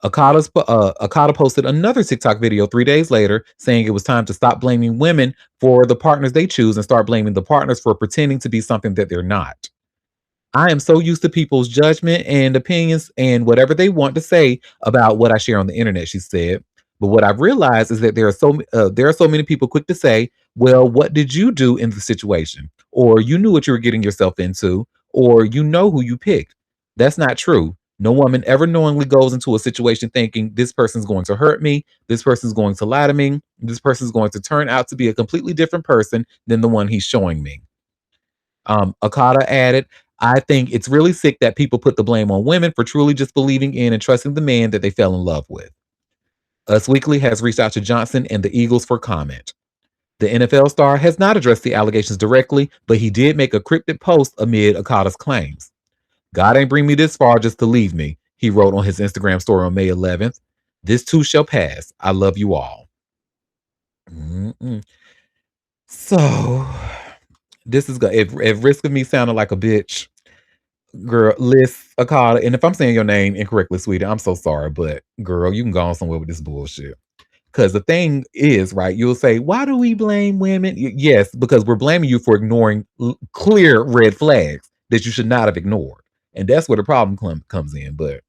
Okada posted another TikTok video 3 days later saying it was time to stop blaming women for the partners they choose and start blaming the partners for pretending to be something that they're not. I am so used to people's judgment and opinions and whatever they want to say about what I share on the internet, she said. But what I've realized is that there are so many people quick to say, "Well, what did you do in the situation?" Or "You knew what you were getting yourself into," or "You know who you picked." That's not true. No woman ever knowingly goes into a situation thinking this person's going to hurt me, this person's going to lie to me, this person's going to turn out to be a completely different person than the one he's showing me. Okada added, I think it's really sick that people put the blame on women for truly just believing in and trusting the man that they fell in love with. Us Weekly has reached out to Johnson and the Eagles for comment. The NFL star has not addressed the allegations directly, but he did make a cryptic post amid Okada's claims. God ain't bring me this far just to leave me, he wrote on his Instagram story on May 11th. This too shall pass. I love you all. Mm-mm. So, this is at risk of me sounding like a bitch. Girl, Liz Akata, and if I'm saying your name incorrectly, sweetie, I'm so sorry, but girl, you can go on somewhere with this bullshit. Because the thing is, right, you'll say, why do we blame women? Yes, because we're blaming you for ignoring clear red flags that you should not have ignored. And that's where the problem comes in. But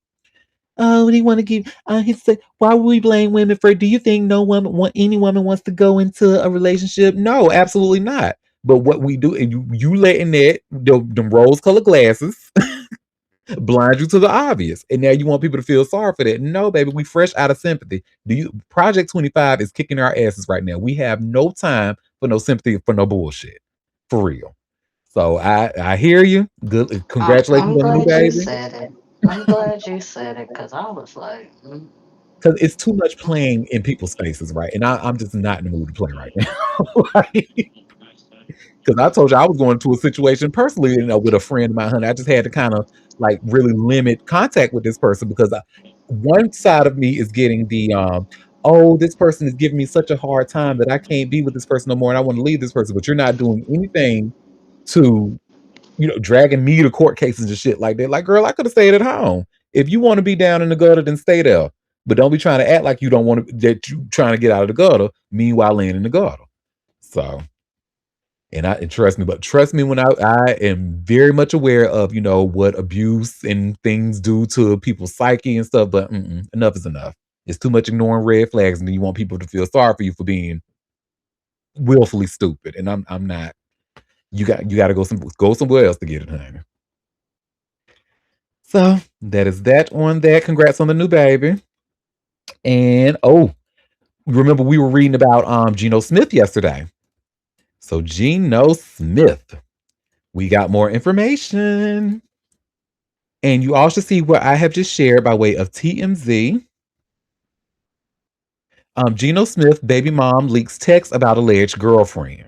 oh, they want to give. He said, "Why would we blame women for? Do you think no woman, any woman, wants to go into a relationship? No, absolutely not. But what we do, and you letting them rose-colored glasses blind you to the obvious, and now you want people to feel sorry for that? No, baby, we fresh out of sympathy. Do you? Project 25 is kicking our asses right now. We have no time for no sympathy for no bullshit, for real. So I hear you. Good, congratulations I'm on the new glad you baby. said it. I'm glad you said it because I was like, Because it's too much playing in people's faces, right? And I'm just not in the mood to play right now. Because I told you I was going to a situation personally, with a friend of mine, honey. I just had to kind of like really limit contact with this person because one side of me is getting oh, this person is giving me such a hard time that I can't be with this person no more, and I want to leave this person. But you're not doing anything to, dragging me to court cases and shit like that. Like, girl, I could have stayed at home. If you want to be down in the gutter, then stay there. But don't be trying to act like you don't want to, that you trying to get out of the gutter, meanwhile laying in the gutter. So, and trust me when I am very much aware of, what abuse and things do to people's psyche and stuff, but enough is enough. It's too much ignoring red flags, and then you want people to feel sorry for you for being willfully stupid. And I'm not. You got to go somewhere else to get it, honey. So that is that on that. Congrats on the new baby. And remember we were reading about Geno Smith yesterday. So Geno Smith, we got more information. And you all should see what I have just shared by way of TMZ. Geno Smith, baby mom, leaks text about alleged girlfriend.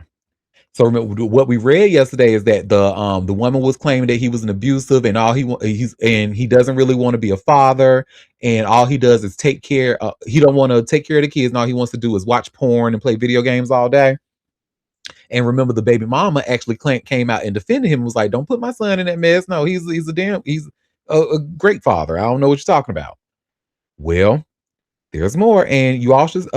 So remember what we read yesterday is that the woman was claiming that he was an abusive and he doesn't really want to be a father, and all he does is take care. He don't want to take care of the kids, and all he wants to do is watch porn and play video games all day. And remember, the baby mama actually came out and defended him and was like, "Don't put my son in that mess. No, he's a great father. I don't know what you're talking about." Well, there's more, and you all should.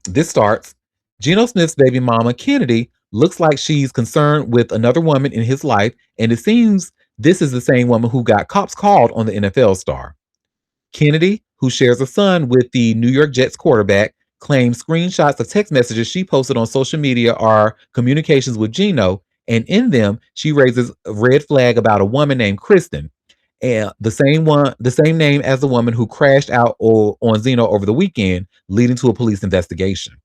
This starts. Geno Smith's baby mama, Kennedy, looks like she's concerned with another woman in his life, and it seems this is the same woman who got cops called on the NFL star. Kennedy, who shares a son with the New York Jets quarterback, claims screenshots of text messages she posted on social media are communications with Geno, and in them, she raises a red flag about a woman named Kristen, and the same name as the woman who crashed out on Zeno over the weekend, leading to a police investigation.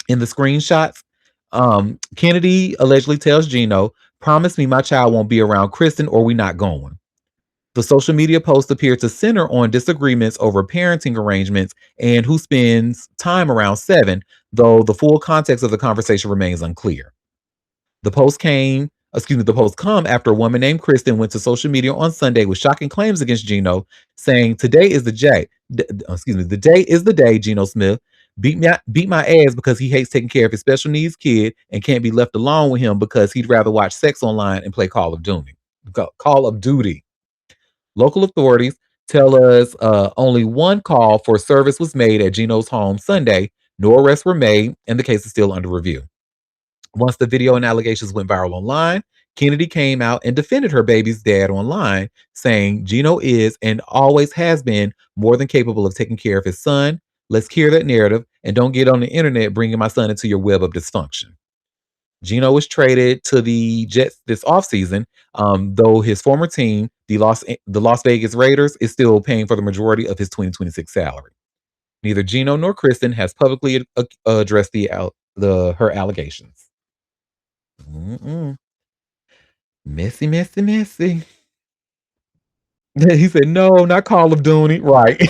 In the screenshots, Kennedy allegedly tells Geno, "Promise me my child won't be around Kristen or we not going." The social media posts appear to center on disagreements over parenting arrangements and who spends time around seven, though the full context of the conversation remains unclear. The post come after a woman named Kristen went to social media on Sunday with shocking claims against Geno, saying, the day is the day Geno Smith beat my ass because he hates taking care of his special needs kid and can't be left alone with him because he'd rather watch sex online and play Call of Duty. Call of Duty. Local authorities tell us only one call for service was made at Geno's home Sunday. No arrests were made, and the case is still under review. Once the video and allegations went viral online, Kennedy came out and defended her baby's dad online, saying Geno is and always has been more than capable of taking care of his son. Let's hear that narrative and don't get on the internet bringing my son into your web of dysfunction. Geno was traded to the Jets this offseason, though his former team, the Las Vegas Raiders, is still paying for the majority of his 2026 salary. Neither Geno nor Kristen has publicly addressed her allegations. Messy, messy, messy. He said, "No, not Call of Duty." Right.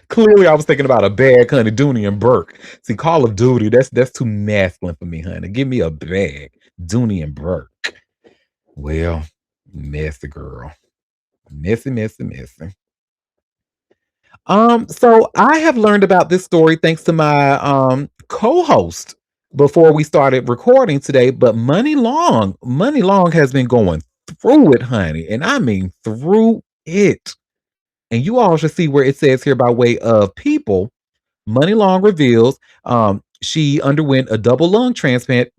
Clearly, I was thinking about a bag, honey. Dooney and Burke. See, Call of Duty, that's too masculine for me, honey. Give me a bag. Dooney and Burke. Well, messy girl. Messy, messy, messy. So I have learned about this story thanks to my co-host before we started recording today. But Money Long has been going through it, honey, and I mean through it. And you all should see where it says here by way of People. Money Long reveals she underwent a double lung transplant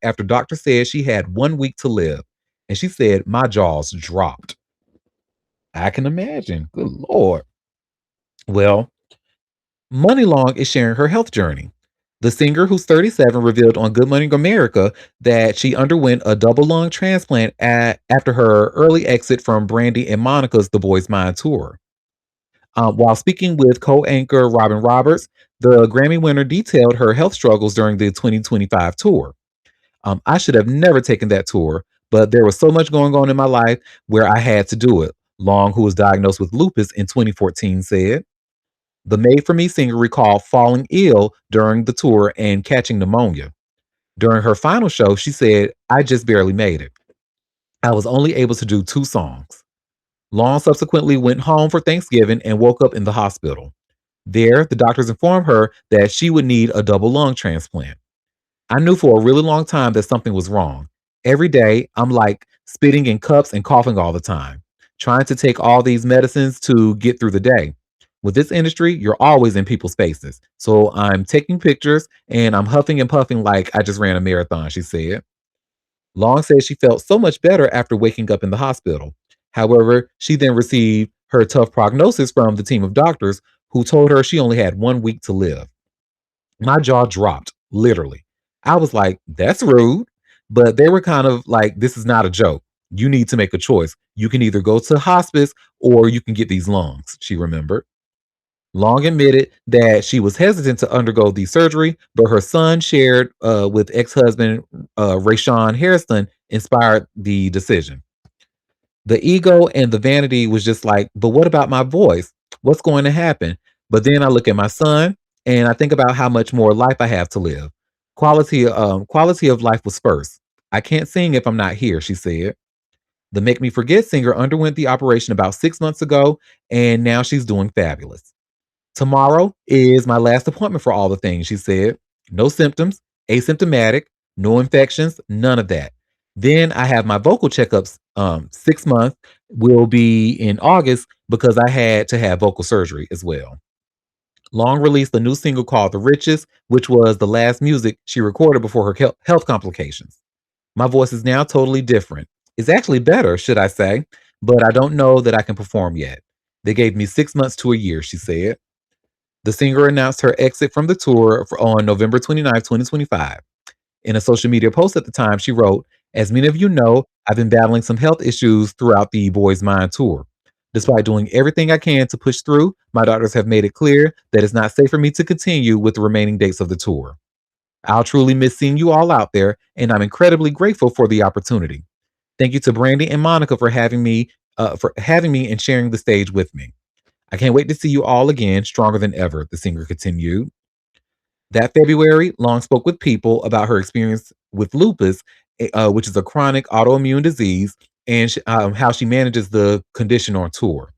after doctor said she had 1 week to live. And she said, my jaws dropped. I can imagine. Good Lord. Well, Money Long is sharing her health journey. The singer, who's 37, revealed on Good Morning America that she underwent a double lung transplant after her early exit from Brandy and Monica's The Boys Mind tour. While speaking with co anchor Robin Roberts, the Grammy winner detailed her health struggles during the 2025 tour. I should have never taken that tour, but there was so much going on in my life where I had to do it. Long, who was diagnosed with lupus in 2014, said. The Made for Me singer recalled falling ill during the tour and catching pneumonia. During her final show, she said, I just barely made it. I was only able to do two songs. Long subsequently went home for Thanksgiving and woke up in the hospital. There, the doctors informed her that she would need a double lung transplant. I knew for a really long time that something was wrong. Every day, I'm like spitting in cups and coughing all the time, trying to take all these medicines to get through the day. With this industry, you're always in people's faces. So I'm taking pictures and I'm huffing and puffing like I just ran a marathon, she said. Long said she felt so much better after waking up in the hospital. However, she then received her tough prognosis from the team of doctors who told her she only had 1 week to live. My jaw dropped, literally. I was like, that's rude. But they were kind of like, this is not a joke. You need to make a choice. You can either go to hospice or you can get these lungs, she remembered. Long admitted that she was hesitant to undergo the surgery, but her son shared with ex-husband Rayshawn Harrison inspired the decision. The ego and the vanity was just like, but what about my voice? What's going to happen? But then I look at my son and I think about how much more life I have to live. Quality of life was first. I can't sing if I'm not here, she said. The Make Me Forget singer underwent the operation about 6 months ago, and now she's doing fabulous. Tomorrow is my last appointment for all the things, she said. No symptoms, asymptomatic, no infections, none of that. Then I have my vocal checkups. 6 months will be in August because I had to have vocal surgery as well. Long released a new single called The Richest, which was the last music she recorded before her health complications. My voice is now totally different. It's actually better, should I say, but I don't know that I can perform yet. They gave me 6 months to a year, she said. The singer announced her exit from the tour on November 29th, 2025. In a social media post at the time, she wrote, as many of you know, I've been battling some health issues throughout the Boys Mind tour. Despite doing everything I can to push through, my doctors have made it clear that it's not safe for me to continue with the remaining dates of the tour. I'll truly miss seeing you all out there, and I'm incredibly grateful for the opportunity. Thank you to Brandy and Monica for having me and sharing the stage with me. I can't wait to see you all again, stronger than ever, the singer continued. That February, Long spoke with People about her experience with lupus, which is a chronic autoimmune disease, and how she manages the condition on tour.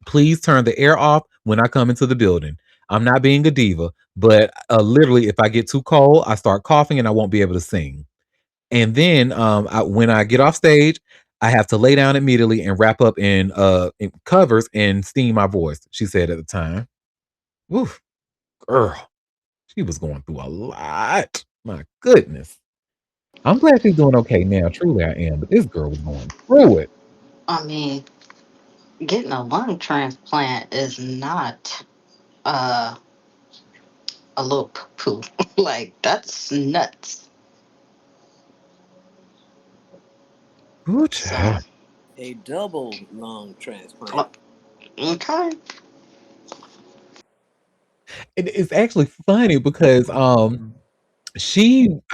Please turn the air off when I come into the building. I'm not being a diva, but literally, if I get too cold, I start coughing and I won't be able to sing. And then when I get off stage, I have to lay down immediately and wrap up in covers and steam my voice, she said at the time. Oof, girl, she was going through a lot. My goodness. I'm glad she's doing okay now. Truly, I am. But this girl was going through it. I mean, getting a lung transplant is not uh, a little poo poo. Like, that's nuts. Ooh, So, child. A double lung uh, transplant. okay. It's actually funny because I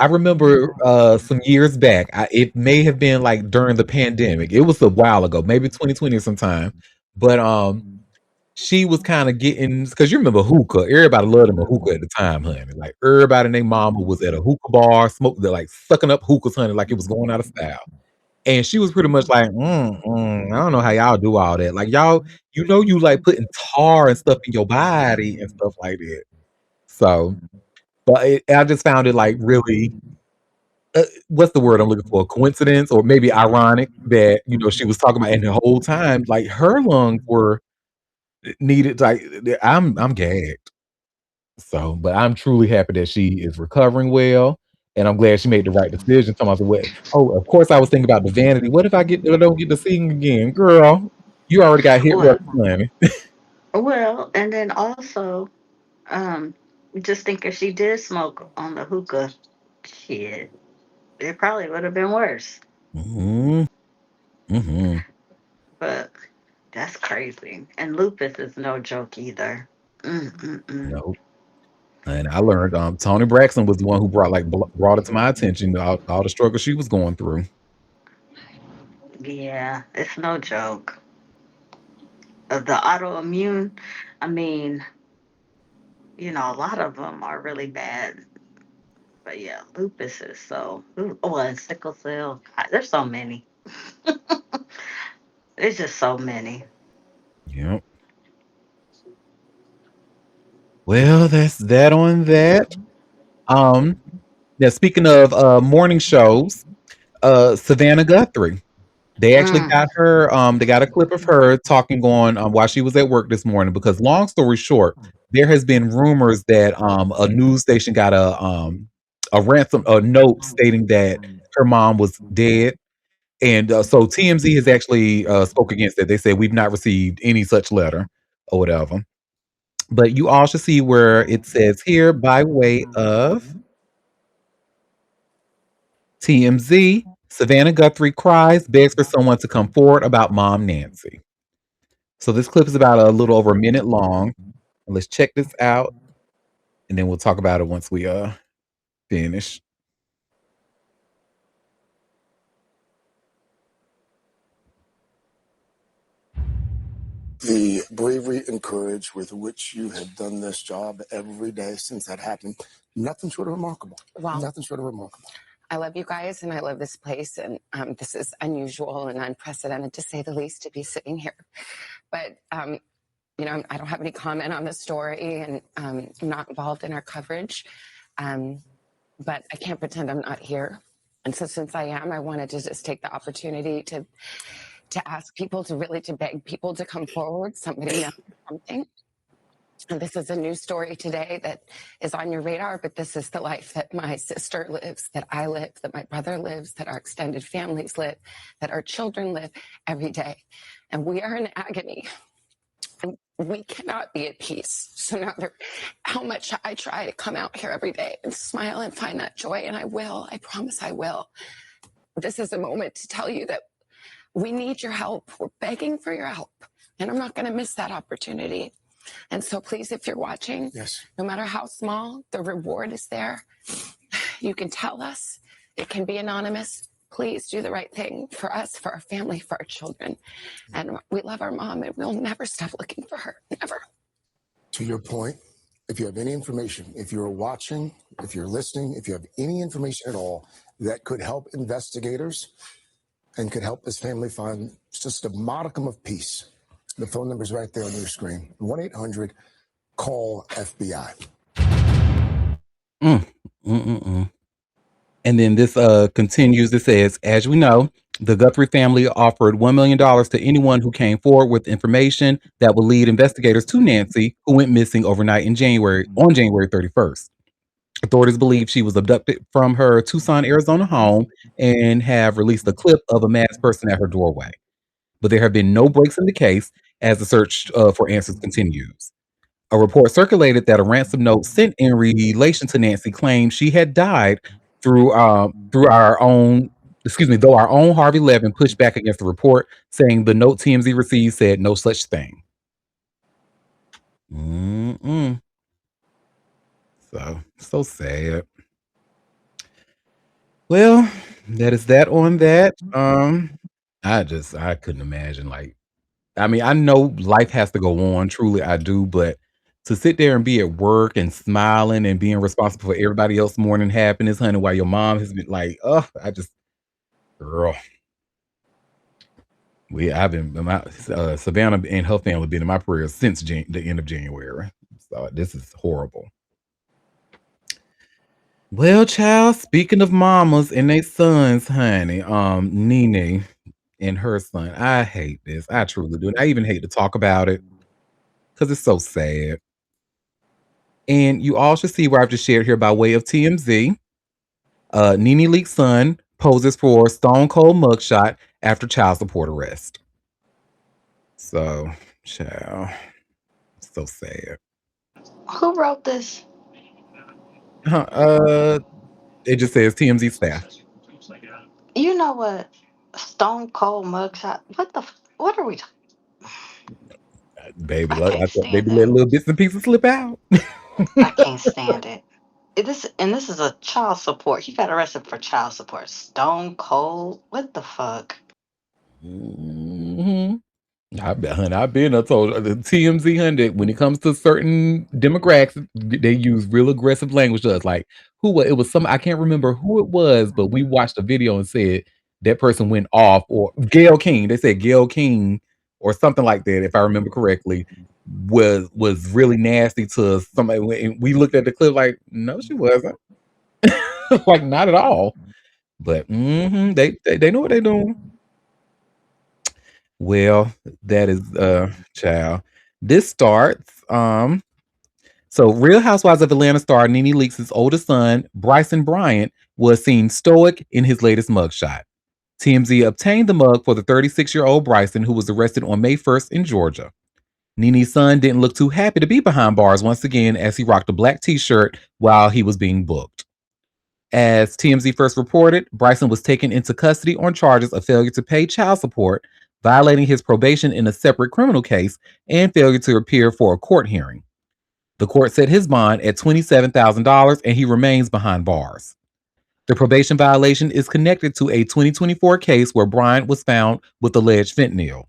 remember some years back. It may have been like during the pandemic. It was a while ago, maybe 2020 or sometime. But she was kind of getting because you remember hookah. Everybody loved them a hookah at the time, honey. Like everybody and their mama was at a hookah bar, smoking, like sucking up hookahs, honey, like it was going out of style. And she was pretty much like, I don't know how y'all do all that. Like y'all, you like putting tar and stuff in your body and stuff like that. So, but I just found it like really, what's the word I'm looking for? Coincidence or maybe ironic that she was talking about, and the whole time like her lungs were needed. Like I'm gagged. So, but I'm truly happy that she is recovering well. And I'm glad she made the right decision. Talking about what? Oh, of course I was thinking about the vanity. What if I don't get to sing again, girl? You already got hit with Well, money. and then also, um, just think if she did smoke on the hookah, shit, it probably would have been worse. Hmm. Hmm. But that's crazy. And lupus is no joke either. Mm-mm-mm. No. And I learned Tony Braxton was the one who brought it to my attention all the struggle she was going through. Yeah, it's no joke. The autoimmune, I mean, a lot of them are really bad. But yeah, lupus is so. Oh, and sickle cell. God, there's so many. There's just so many. Yep. Well, that's that on that. Um, Now speaking of morning shows, Savannah Guthrie. They actually Mm. got her, they got a clip of her talking on while she was at work this morning because long story short, there has been rumors that a news station got a ransom a note stating that her mom was dead. And so TMZ has actually spoke against it. They said we've not received any such letter or whatever. But you all should see where it says here by way of TMZ, Savannah Guthrie cries, begs for someone to come forward about mom Nancy. So this clip is about a little over a minute long. Let's check this out, and then we'll talk about it once we finish. The bravery and courage with which you have done this job every day since that happened, nothing short of remarkable. Well, Nothing short of remarkable. I love you guys and I love this place. And this is unusual and unprecedented, to say the least, to be sitting here. But, I don't have any comment on the story, and I'm not involved in our coverage. But I can't pretend I'm not here. And so since I am, I wanted to just take the opportunity to ask people to beg people to come forward. Somebody knows something. And this is a news story today that is on your radar, but this is the life that my sister lives, that I live, that my brother lives, that our extended families live, that our children live every day. And we are in agony. And we cannot be at peace. So no matter how much I try to come out here every day and smile and find that joy, and I will, I promise I will. This is a moment to tell you that we need your help. We're begging for your help. And I'm not going to miss that opportunity. And so please, if you're watching, Yes. no matter how small, the reward is there. You can tell us. It can be anonymous. Please do the right thing for us, for our family, for our children. And we love our mom, and we'll never stop looking for her. Never. To your point, if you have any information, if you're watching, if you're listening, if you have any information at all that could help investigators and could help this family find just a modicum of peace, the phone number is right there on your screen. 1-800-CALL-FBI. Mm, And then this continues. It says, as we know, the Guthrie family offered $1 million to anyone who came forward with information that would lead investigators to Nancy, who went missing overnight on January 31st. Authorities believe she was abducted from her Tucson, Arizona home and have released a clip of a masked person at her doorway. But there have been no breaks in the case as the search for answers continues. A report circulated that a ransom note sent in relation to Nancy claimed she had died through our own. Excuse me, though our own Harvey Levin pushed back against the report, saying the note TMZ received said no such thing. Mm-mm. So sad. Well, that is that on that. I couldn't imagine, like, I mean, I know life has to go on, truly I do, but to sit there and be at work and smiling and being responsible for everybody else's morning happiness, honey, while your mom has been like, oh, girl, I've been Savannah and her family been in my prayers since the end of January. So this is horrible. Well, child, speaking of mamas and their sons, honey, Nene and her son, I hate this. I truly do. And I even hate to talk about it because it's so sad. And you all should see where I've just shared here by way of TMZ. Nene Leakes' son poses for Stone Cold mugshot after child support arrest. So, child, so sad. Who wrote this? Huh, it just says TMZ staff. You know what? Stone Cold mugshot. What are we? Baby, I look, can't I thought maybe stand let it. little bits and pieces slip out. I can't stand it. This is a child support. He got arrested for child support. Stone Cold. What the fuck? hmm I've been. I told the TMZ hundred when it comes to certain demographics, they use real aggressive language to us. Like it was some I can't remember who it was, but we watched a video and said that person went off or Gail King. They said Gail King or something like that, if I remember correctly, was really nasty to somebody. And we looked at the clip like, no, she wasn't. Like not at all. But they know what they're doing. Well, that is child. This starts so Real Housewives of Atlanta star Nene Leakes' oldest son, Bryson Bryant, was seen stoic in his latest mugshot. TMZ obtained the mug for the 36-year-old Bryson, who was arrested on May 1st in Georgia. Nene's son didn't look too happy to be behind bars once again as he rocked a black t-shirt while he was being booked. As TMZ first reported, Bryson was taken into custody on charges of failure to pay child support, violating his probation in a separate criminal case, and failure to appear for a court hearing. The court set his bond at $27,000 and he remains behind bars. The probation violation is connected to a 2024 case where Bryant was found with alleged fentanyl.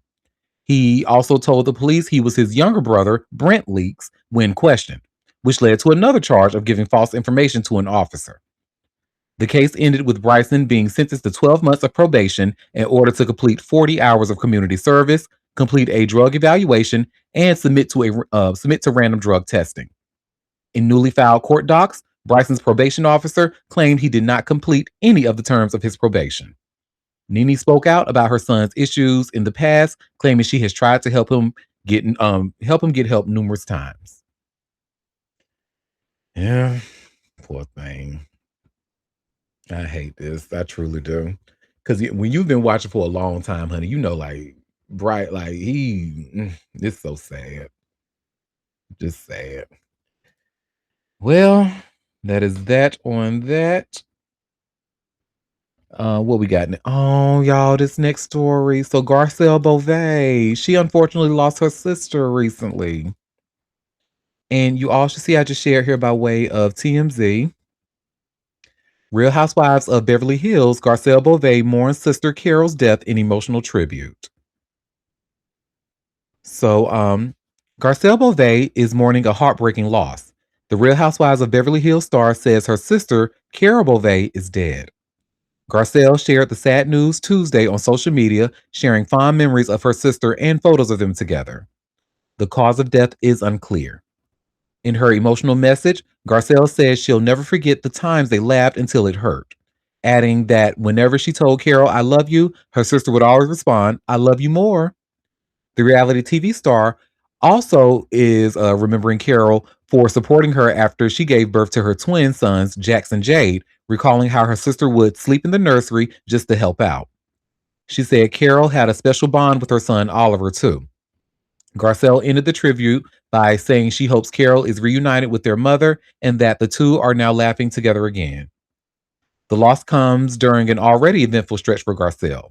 He also told the police he was his younger brother, Brent Leakes, when questioned, which led to another charge of giving false information to an officer. The case ended with Bryson being sentenced to 12 months of probation in order to complete 40 hours of community service, complete a drug evaluation, and submit to random drug testing. In newly filed court docs, Bryson's probation officer claimed he did not complete any of the terms of his probation. Nene spoke out about her son's issues in the past, claiming she has tried to help him get help numerous times. Yeah, poor thing. I hate this. I truly do. Because when you've been watching for a long time, honey, you know, like Bright, like it's so sad. Just sad. Well, that is that on that. What we got? Oh, y'all, this next story. So Garcelle Beauvais, she unfortunately lost her sister recently. And you all should see I just shared here by way of TMZ. Real Housewives of Beverly Hills, Garcelle Beauvais mourns sister Carol's death in emotional tribute. So, Garcelle Beauvais is mourning a heartbreaking loss. The Real Housewives of Beverly Hills star says her sister, Carol Beauvais, is dead. Garcelle shared the sad news Tuesday on social media, sharing fond memories of her sister and photos of them together. The cause of death is unclear. In her emotional message, Garcelle says she'll never forget the times they laughed until it hurt, adding that whenever she told Carol, I love you, her sister would always respond, I love you more. The reality TV star also is remembering Carol for supporting her after she gave birth to her twin sons, Jax and Jade, recalling how her sister would sleep in the nursery just to help out. She said Carol had a special bond with her son, Oliver, too. Garcelle ended the tribute by saying she hopes Carol is reunited with their mother and that the two are now laughing together again. The loss comes during an already eventful stretch for Garcelle.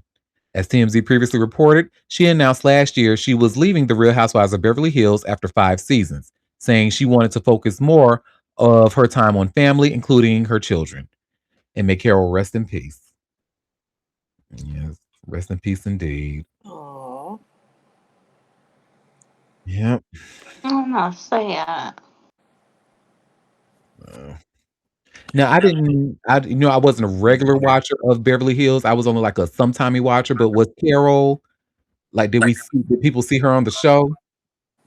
As TMZ previously reported, she announced last year she was leaving The Real Housewives of Beverly Hills after 5 seasons, saying she wanted to focus more of her time on family, including her children. And may Carol rest in peace. Yes, rest in peace indeed. Aw. Yep. I'm not sad. Uh, Now I wasn't a regular watcher of Beverly Hills. I was only like a sometimey watcher, but was Carol like did people see her on the show?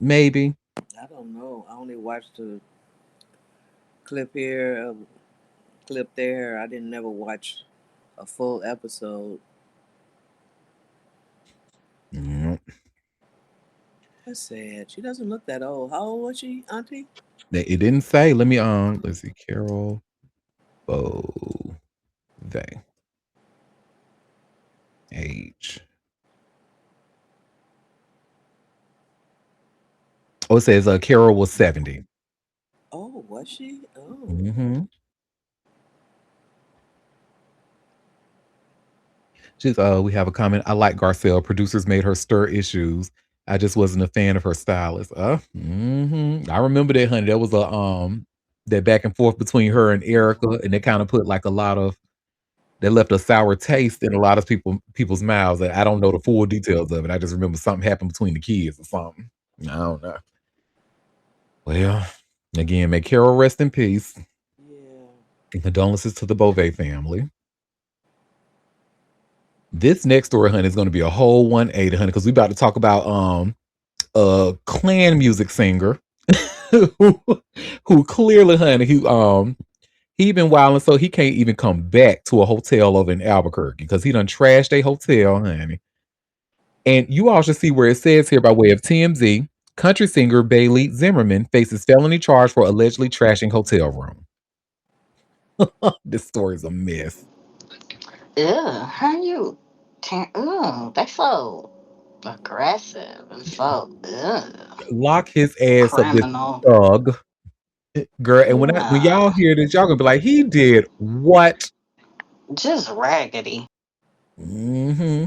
Maybe. I don't know. I only watched a clip here, a clip there. I didn't never watch a full episode. Mm, That's sad. She doesn't look that old. How old was she, Auntie? it didn't say. Let's see, Carol Bow. they? Age. Oh, it says Carol was 70. Oh, was she? Oh. Mm-hmm. We have a comment. I like Garcelle. Producers made her stir issues. I just wasn't a fan of her stylist. I remember that, honey. That was a that back and forth between her and Erica, and they kind of put like a lot of that left a sour taste in a lot of people's mouths. I don't know the full details of it. I just remember something happened between the kids or something. I don't know. Well, again, may Carol rest in peace. Yeah. And condolences to the Beauvais family. This next story, honey, is going to be a whole 180, honey, because we about to talk about a clan music singer who, who clearly, honey, he been wilding, so he can't even come back to a hotel over in Albuquerque because he done trashed a hotel, honey. And you all should see where it says here by way of TMZ, country singer Bailey Zimmerman faces felony charge for allegedly trashing hotel room. This story is a mess. Ugh, how you? Ugh, that's so aggressive and so Lock his ass up, this criminal. thug. Girl, and when y'all Yeah, hear this, y'all gonna be like, he did what? just raggedy. Hmm.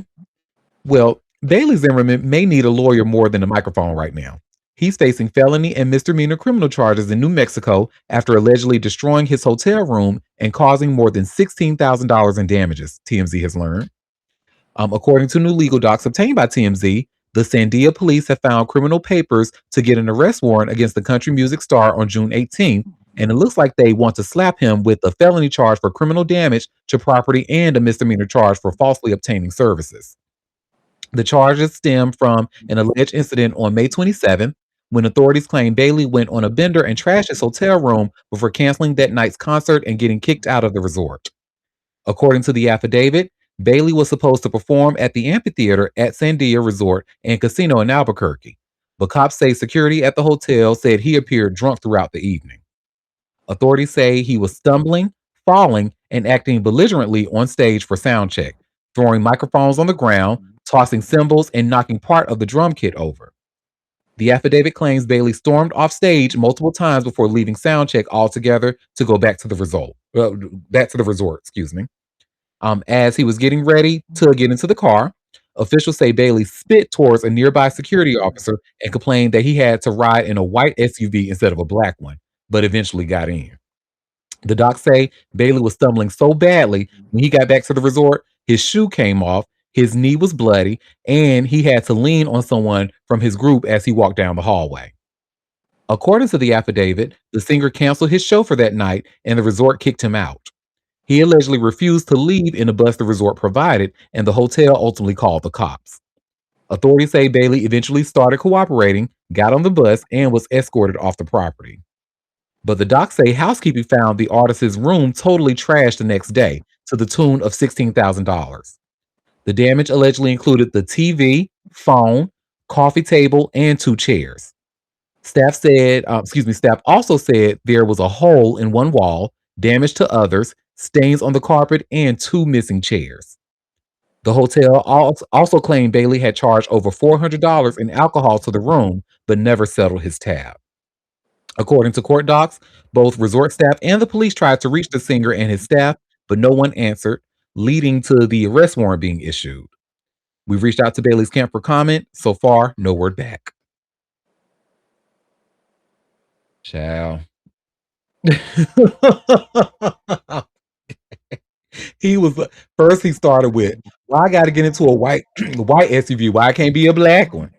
Well, Bailey Zimmerman may need a lawyer more than a microphone right now. He's facing felony and misdemeanor criminal charges in New Mexico after allegedly destroying his hotel room and causing more than $16,000 in damages, TMZ has learned. According to new legal docs obtained by TMZ, the Sandia police have found criminal papers to get an arrest warrant against the country music star on June 18th, and it looks like they want to slap him with a felony charge for criminal damage to property and a misdemeanor charge for falsely obtaining services. The charges stem from an alleged incident on May 27th when authorities claim Bailey went on a bender and trashed his hotel room before canceling that night's concert and getting kicked out of the resort. According to the affidavit, Bailey was supposed to perform at the amphitheater at Sandia Resort and Casino in Albuquerque, but cops say security at the hotel said he appeared drunk throughout the evening. Authorities say he was stumbling, falling, and acting belligerently on stage for sound check, throwing microphones on the ground, tossing cymbals, and knocking part of the drum kit over. The affidavit claims Bailey stormed off stage multiple times before leaving sound check altogether to go back to the resort, excuse me. As he was getting ready to get into the car, officials say Bailey spit towards a nearby security officer and complained that he had to ride in a white SUV instead of a black one, but eventually got in. The docs say Bailey was stumbling so badly when he got back to the resort, his shoe came off, his knee was bloody, and he had to lean on someone from his group as he walked down the hallway. According to the affidavit, the singer canceled his show for that night and the resort kicked him out. He allegedly refused to leave in the bus the resort provided, and the hotel ultimately called the cops. Authorities say Bailey eventually started cooperating, got on the bus, and was escorted off the property. But the docs say housekeeping found the artist's room totally trashed the next day to the tune of $16,000. The damage allegedly included the TV, phone, coffee table, and two chairs. Staff also said there was a hole in one wall, damage to others, stains on the carpet, and two missing chairs. The hotel also claimed Bailey had charged over $400 in alcohol to the room, but never settled his tab. According to court docs, both resort staff and the police tried to reach the singer and his staff, but no one answered, leading to the arrest warrant being issued. We've reached out to Bailey's camp for comment. So far, no word back. Ciao. He was first. He started with, "Why I got to get into a white SUV? Why I can't be a black one?"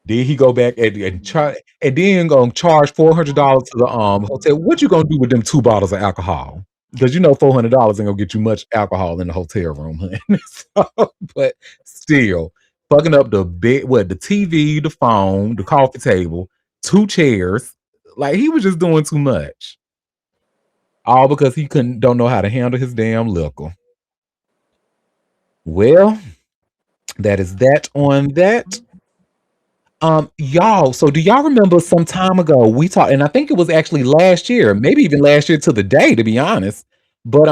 Then he go back and try, and then gonna charge $400 to the hotel. What you gonna do with them 2 bottles of alcohol? Because you know $400 ain't gonna get you much alcohol in the hotel room, honey. But still, fucking up the bed, the TV, the phone, the coffee table, two chairs. Like he was just doing too much. All because he don't know how to handle his damn liquor. Well, that is that on that. Y'all, so do y'all remember some time ago we talked, and I think it was actually last year, maybe even last year to the day, to be honest. But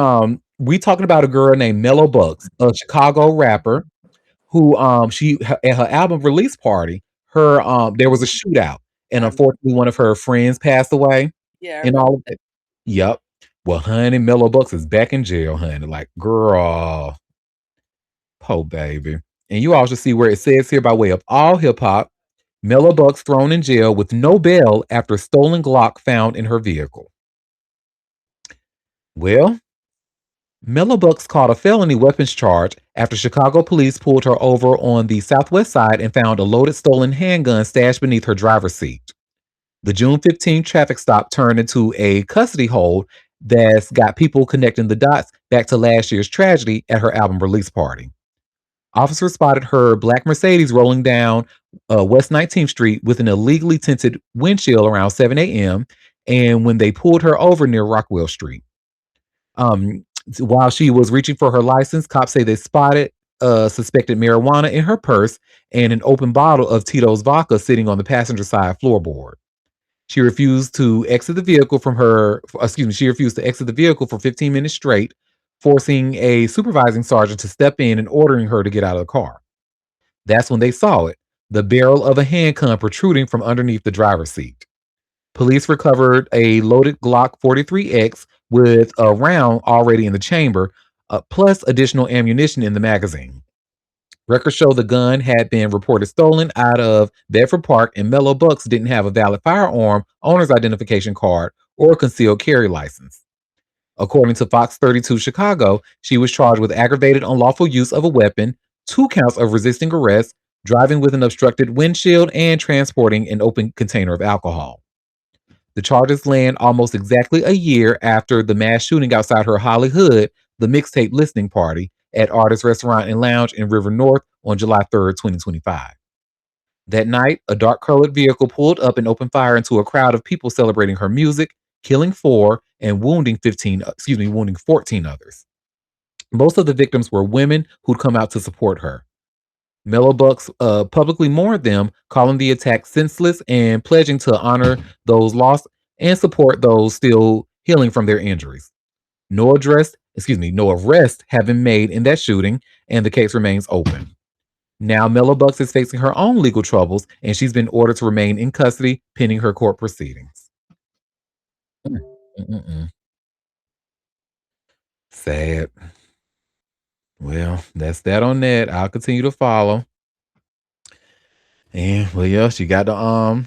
We talking about a girl named Mellow Bucks, a Chicago rapper who at her album release party, her there was a shootout, and I remember. unfortunately one of her friends passed away Yeah, I and remember all of that. it. Yep. Well, honey, Mellow Bucks is back in jail, honey. Like, girl, po baby. And you all should see where it says here by way of all hip hop, Mellow Bucks thrown in jail with no bail after stolen Glock found in her vehicle. Well, Mellow Bucks caught a felony weapons charge after Chicago police pulled her over on the southwest side and found a loaded stolen handgun stashed beneath her driver's seat. The June 15th traffic stop turned into a custody hold that's got people connecting the dots back to last year's tragedy at her album release party. Officers spotted her black Mercedes rolling down West 19th Street with an illegally tinted windshield around 7 a.m. and when they pulled her over near Rockwell Street. While she was reaching for her license, cops say they spotted suspected marijuana in her purse and an open bottle of Tito's vodka sitting on the passenger side floorboard. She refused to exit the vehicle from her, excuse me, she refused to exit the vehicle for 15 minutes straight, forcing a supervising sergeant to step in and ordering her to get out of the car. That's when they saw it, the barrel of a handgun protruding from underneath the driver's seat. Police recovered a loaded Glock 43X with a round already in the chamber, plus additional ammunition in the magazine. Records show the gun had been reported stolen out of Bedford Park, and Mellow Bucks didn't have a valid firearm owner's identification card or concealed carry license. According to Fox 32 Chicago, she was charged with aggravated unlawful use of a weapon, 2 counts of resisting arrest, driving with an obstructed windshield, and transporting an open container of alcohol. The charges land almost exactly a year after the mass shooting outside her Hollywood, the mixtape listening party at Artist Restaurant and Lounge in River North on July 3rd, 2025. That night, a dark colored vehicle pulled up and opened fire into a crowd of people celebrating her music, killing 4 and wounding 14 others. Most of the victims were women who'd come out to support her. Mellow Bucks publicly mourned them, calling the attack senseless and pledging to honor those lost and support those still healing from their injuries. No arrest have been made in that shooting, and the case remains open. Now, Mellow Bucks is facing her own legal troubles, and she's been ordered to remain in custody pending her court proceedings. Mm, mm-mm. Sad. Well, that's that on that. I'll continue to follow. And well, yeah, she got the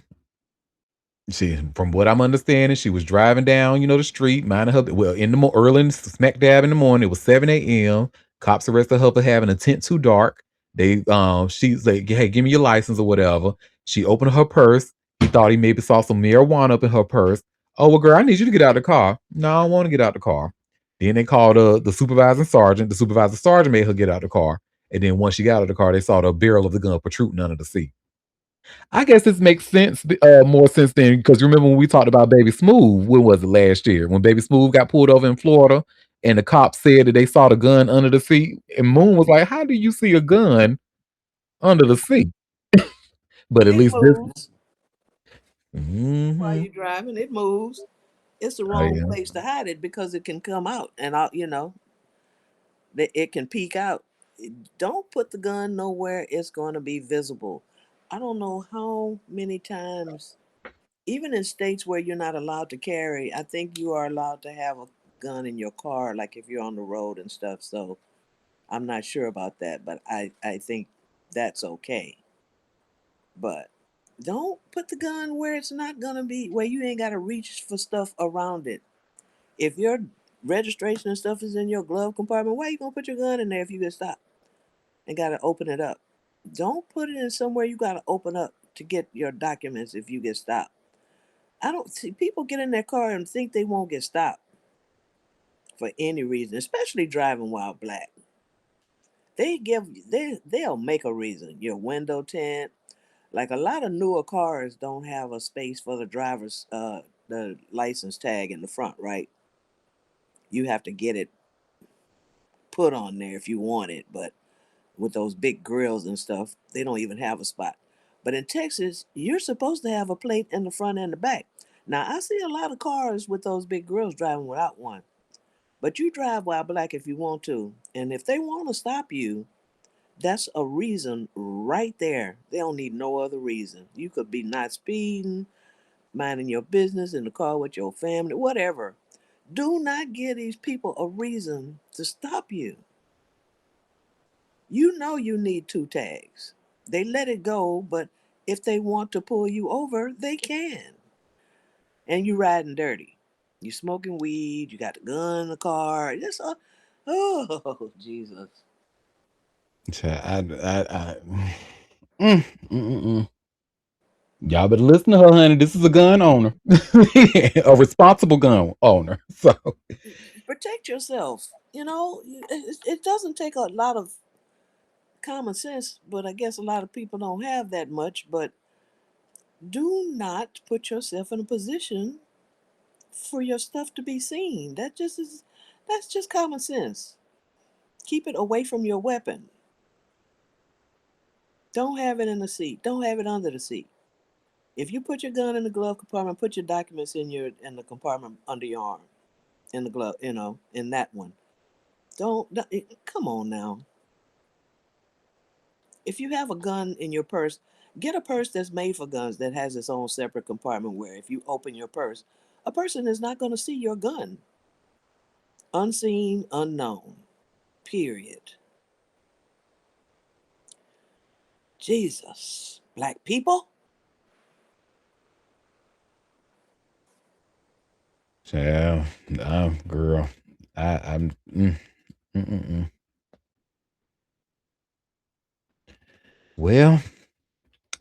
she, from what I'm understanding, she was driving down, the street, minding her well in the early smack dab in the morning. It was 7 a.m. Cops arrested her for having a tint too dark. She's like, hey, give me your license or whatever. She opened her purse. He thought he maybe saw some marijuana up in her purse. Oh well, girl, I need you to get out of the car. No, I don't want to get out of the car. Then they called the supervising sergeant. The supervising sergeant made her get out of the car. And then once she got out of the car, they saw the barrel of the gun protruding under the seat. I guess this makes sense, more sense than because remember when we talked about Baby Smooth? When was it last year? When Baby Smooth got pulled over in Florida, and the cops said that they saw the gun under the seat, and Moon was like, "How do you see a gun under the seat?" But at It least this, moves while hmm you're driving. It moves. It's the oh wrong yeah, place to hide it because it can come out and it can peek out. Don't put the gun nowhere it's going to be visible. I don't know how many times, even in states where you're not allowed to carry, I think you are allowed to have a gun in your car, like if you're on the road and stuff. So I'm not sure about that, but I think that's okay. But don't put the gun where it's not going to be, where you ain't got to reach for stuff around it. If your registration and stuff is in your glove compartment, why you going to put your gun in there if you get stopped and got to open it up? Don't put it in somewhere you got to open up to get your documents if you get stopped. I don't see people get in their car and think they won't get stopped for any reason, especially driving while black. They'll make a reason. Your window tint, like a lot of newer cars don't have a space for the driver's the license tag in the front, right? You have to get it put on there if you want it, but with those big grills and stuff, they don't even have a spot. But in Texas, you're supposed to have a plate in the front and the back. Now I see a lot of cars with those big grills driving without one. But you drive while black if you want to. And if they want to stop you, that's a reason right there. They don't need no other reason. You could be not speeding, minding your business in the car with your family, whatever. Do not give these people a reason to stop you. You know you need two tags. They let it go, but if they want to pull you over, they can. And you riding dirty. You smoking weed, you got the gun in the car. Just oh Jesus. Mm, mm, mm, mm. Y'all better listen to her, honey. This is a gun owner, a responsible gun owner. So, Protect yourself. It doesn't take a lot of common sense, but I guess a lot of people don't have that much. But do not put yourself in a position for your stuff to be seen. That's just common sense. Keep it away from your weapon. Don't have it in the seat. Don't have it under the seat. If you put your gun in the glove compartment, put your documents in the compartment under your arm, in the glove, in that one. Come on now. If you have a gun in your purse, get a purse that's made for guns that has its own separate compartment where if you open your purse, a person is not going to see your gun. Unseen, unknown. Period. Jesus. Black people? yeah, girl, I'm. Mm, mm, mm. Well,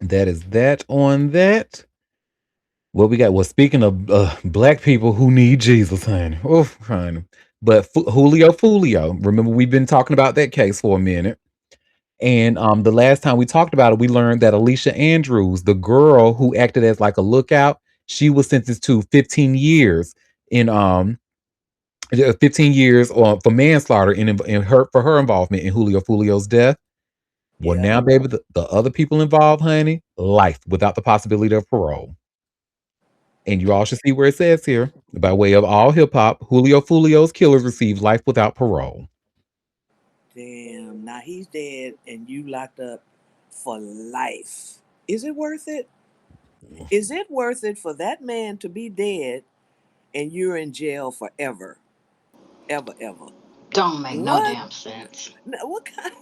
that is that on that. What we got? Well, speaking of black people who need Jesus, honey. Oh, honey. But Julio Fulio, remember we've been talking about that case for a minute. And the last time we talked about it, we learned that Alicia Andrews, the girl who acted as like a lookout, she was sentenced to 15 years in 15 years for manslaughter in her for her involvement in Julio Fulio's death. Well, Yeah, now, baby, the other people involved, honey, life without the possibility of parole. And you all should see where it says here, by way of all hip hop, Julio Fulio's killers received life without parole. damn. Now he's dead and you locked up for life. Is it worth it? Is it worth it for that man to be dead and you're in jail forever? Ever, ever. Don't make no What? damn sense. What kind?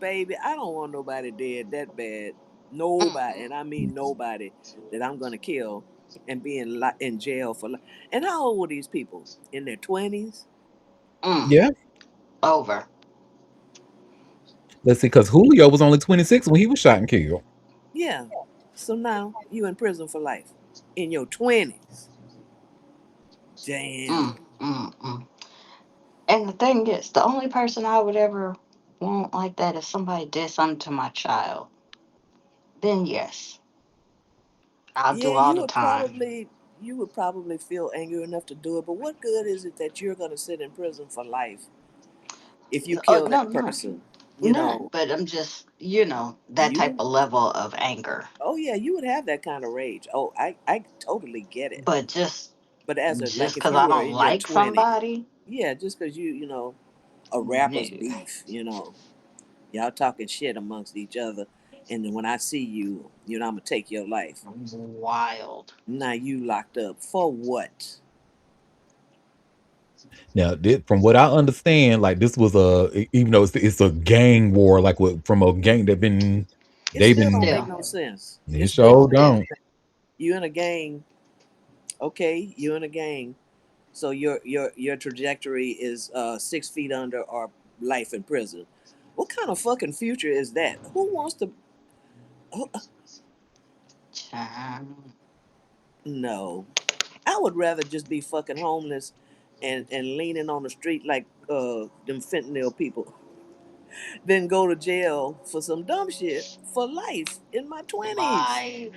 Baby, I don't want nobody dead that bad. Nobody, Mm-mm. and I mean nobody that I'm gonna kill and be in jail for life. And how old were these people? In their 20s? Mm. Yeah. Over. Let's see, because Julio was only 26 when he was shot and killed. Yeah. So now you in prison for life. In your 20s. Mm, Damn. mm, mm. And the thing is, the only person I would ever want like that if somebody did something to my child. Then yes, I'll Yeah, do all the time. you would probably feel angry enough to do it, but what good is it that you're gonna sit in prison for life if you Oh kill no, that no, person? You none. know, But I'm just, that type you of level of anger. oh yeah, you would have that kind of rage. Oh, I totally get it. But just, But as a just like if because you I were don't in your like 20s, somebody, yeah, just because a no, rapper's beef, y'all talking shit amongst each other, and then when I see you, I'm gonna take your life. wild. Now you locked up for what? Now, from what I understand, like this was even though it's a gang war, like from a gang It they've still don't been, make Still, no sense. It it still sure don't make no still. don't. sense. You in a gang, okay? You in a gang, so your trajectory is 6 feet under or life in prison. What kind of fucking future is that? Who wants to? Who, Child. no, I would rather just be fucking homeless and leaning on the street like them fentanyl people than go to jail for some dumb shit for life in my 20s. Life.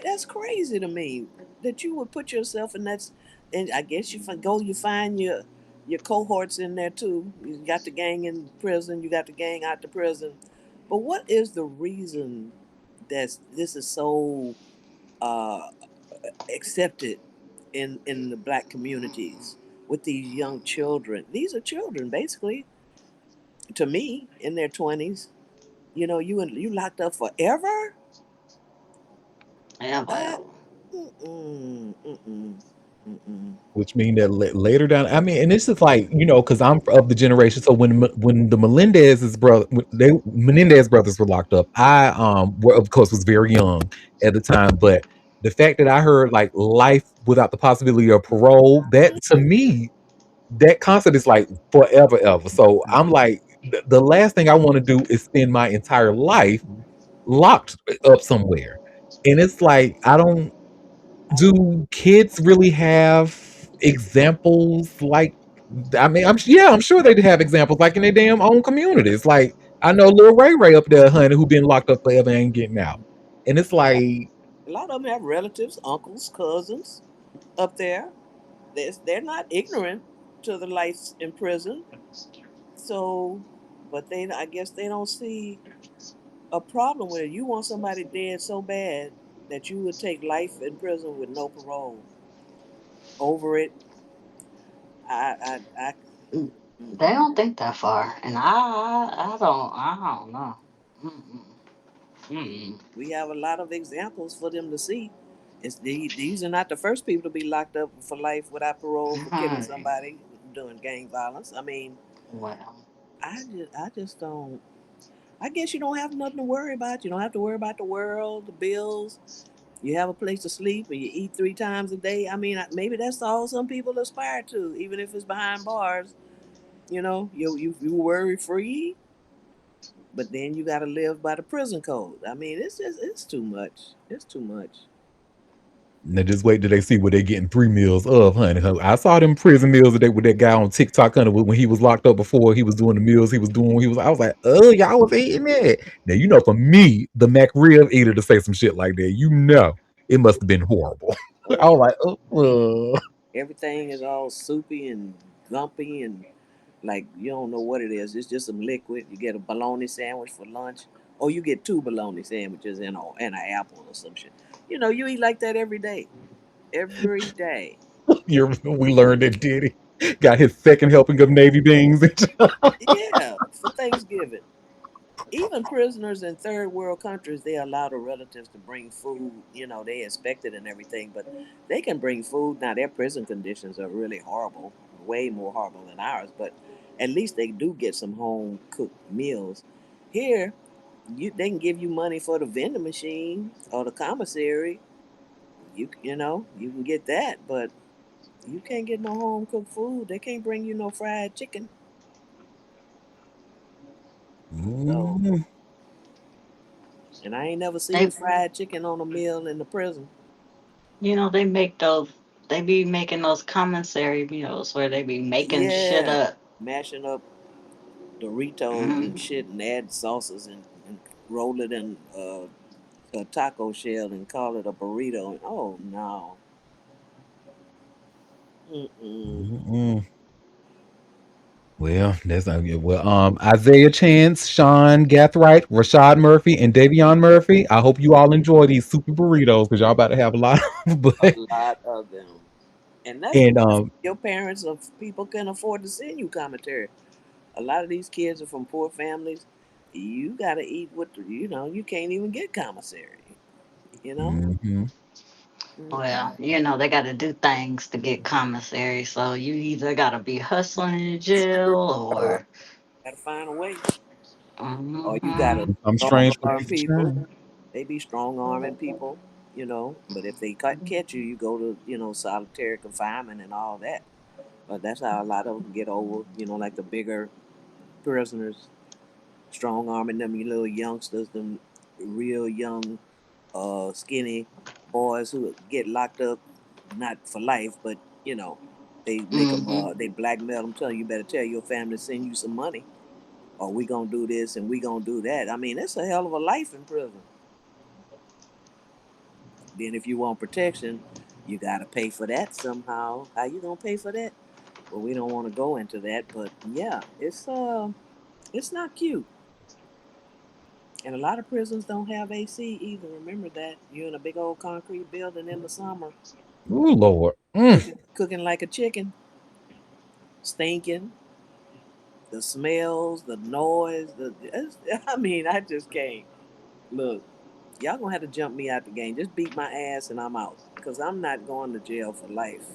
That's crazy to me that you would put yourself in that. And I guess you find your cohorts in there too. You got the gang in prison, you got the gang out the prison. But what is the reason that this is so uh, accepted in the black communities? with these young children. These are children, basically, to me, in their 20s. You locked up forever. Yeah, I, well. mm-mm, mm-mm, mm-mm. Which mean that later down, I mean, and this is like, because I'm of the generation. So when the Menendez brothers were locked up, I of course was very young at the time. But the fact that I heard like life without the possibility of parole, that to me, that concept is like forever ever. So I'm like, the last thing I want to do is spend my entire life locked up somewhere. And it's like, I don't do kids really have examples like, I mean, I'm sure they have examples like in their damn own communities. Like I know little Ray Ray up there, honey, who been locked up forever and ain't getting out. And it's Yeah, like, a lot of them have relatives, uncles, cousins up there. They're not ignorant to the life in prison. So, but I guess they don't see a problem with it. You want somebody dead so bad that you would take life in prison with no parole over it. I They don't think that far, and I don't know. Mm-mm. Mm-mm. we have a lot of examples for them to see. These are not the first people to be locked up for life without parole for killing Mhm. somebody doing gang violence. I mean, Well, I just don't. I guess you don't have nothing to worry about. You don't have to worry about the world, the bills. You have a place to sleep, and you eat 3 times a day. I mean, maybe that's all some people aspire to, even if it's behind bars. You worry free, but then you got to live by the prison code. I mean, it's too much. It's too much. now just wait till they see what they getting 3 meals of, honey. I saw them prison meals that they with that guy on TikTok, honey, when he was locked up before he was doing the meals he was doing. I was like, oh, y'all was eating that. Now for me, the McRib eater, to say some shit like that, it must have been horrible. Oh I was yeah, like, oh, everything is all soupy and gumpy and like you don't know what it is. It's just some liquid. You get a bologna sandwich for lunch, or you get 2 bologna sandwiches and an apple or some shit. You eat like that every day. we learned that Diddy got his second helping of Navy beans. Yeah, for Thanksgiving. Even prisoners in third world countries, they allow the relatives to bring food. They expect it and everything, but they can bring food. Now, their prison conditions are really horrible, way more horrible than ours, but at least they do get some home cooked meals. Here, they can give you money for the vending machine or the commissary. You can get that, but you can't get no home cooked food. They can't bring you no fried chicken. So, Mm, and I ain't never seen they, fried chicken on a meal in the prison. they make those. They be making those commissary meals where they be making shit Yeah, up. mashing up Doritos and Mm-hmm. shit and add sauces and roll it in a taco shell and call it a burrito. Oh no. Mm-mm. mm-mm. Well, that's not good. Well, Isaiah Chance, Sean Gathright, Rashad Murphy, and Davion Murphy. I hope you all enjoy these super burritos because y'all about to have a lot of them. A But lot of them. And that's and because your parents of people can afford to send you commentary. A lot of these kids are from poor families. You gotta eat you can't even get commissary, you know? mhm. Well, Mm-mm. they got to do things to get commissary, so you either got to be hustling in jail or. Gotta find a way. Or you gotta Mm-hmm. I'm strong strange for arm people people. trying. They be strong arming people. But if they catch you, you go to solitary confinement and all that. But that's how a lot of them get over, like the bigger prisoners, strong arming them little youngsters, them real young, skinny boys who get locked up, not for life, but they make them, Mm-hmm. they blackmail them, tell you better tell your family to send you some money, or we gonna do this and we gonna do that. I mean, it's a hell of a life in prison. Then if you want protection, you gotta pay for that somehow. How you gonna pay for that? Well, we don't want to go into that, but yeah, it's not cute. And a lot of prisons don't have AC either. Remember that you're in a big old concrete building in the summer, Oh Lord. cooking like a chicken. stinking, the smells, the noise. I mean, I just can't. Look, y'all gonna have to jump me out the game. Just beat my ass and I'm out. Because I'm not going to jail for life.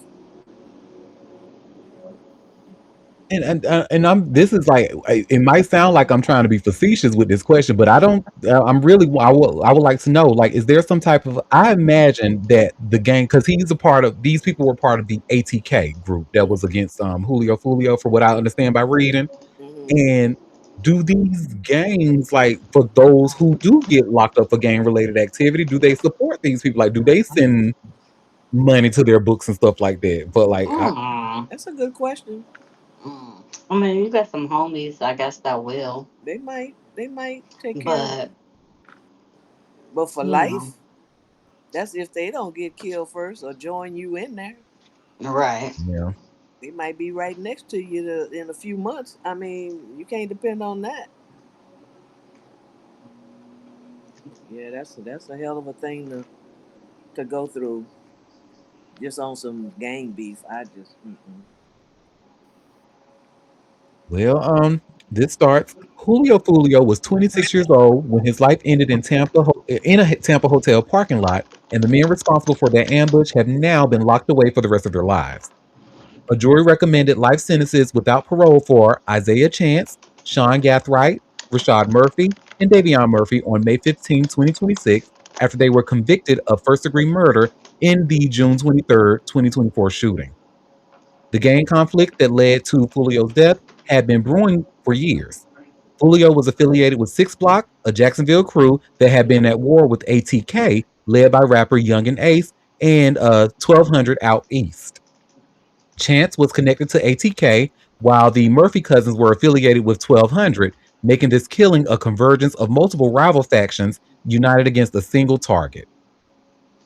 And I'm this is like it might sound like I'm trying to be facetious with this question, but I don't. I'm really I would like to know, like, is there some type of, I imagine that the gang, because he's a part of, these people were part of the ATK group that was against Julio Fulio, for what I understand by reading. Mm-hmm. And do these gangs, like, for those who do get locked up for gang related activity, do they support these people? Like, do they send money to their books and stuff like that? But like, Mm. That's a good question. Mm. I mean, you got some homies, I guess that will, They might take care of it. but But for you know, life, that's if they don't get killed first or join you in there. right? yeah. They might be right next to you in a few months. I mean, you can't depend on that. Yeah, that's a hell of a thing to go through just on some gang beef. I just mm-mm. Well, this starts. Julio Fulio was 26 years old when his life ended in a Tampa hotel parking lot, and the men responsible for that ambush have now been locked away for the rest of their lives. A jury recommended life sentences without parole for Isaiah Chance, Sean Gathright, Rashad Murphy, and Davion Murphy on May 15, 2026, after they were convicted of first-degree murder in the June 23rd, 2024 shooting. The gang conflict that led to Fulio's death had been brewing for years. Fulio was affiliated with Six Block, a Jacksonville crew that had been at war with ATK, led by rapper Young and Ace, and 1200 Out East. Chance was connected to ATK, while the Murphy cousins were affiliated with 1200, making this killing a convergence of multiple rival factions united against a single target.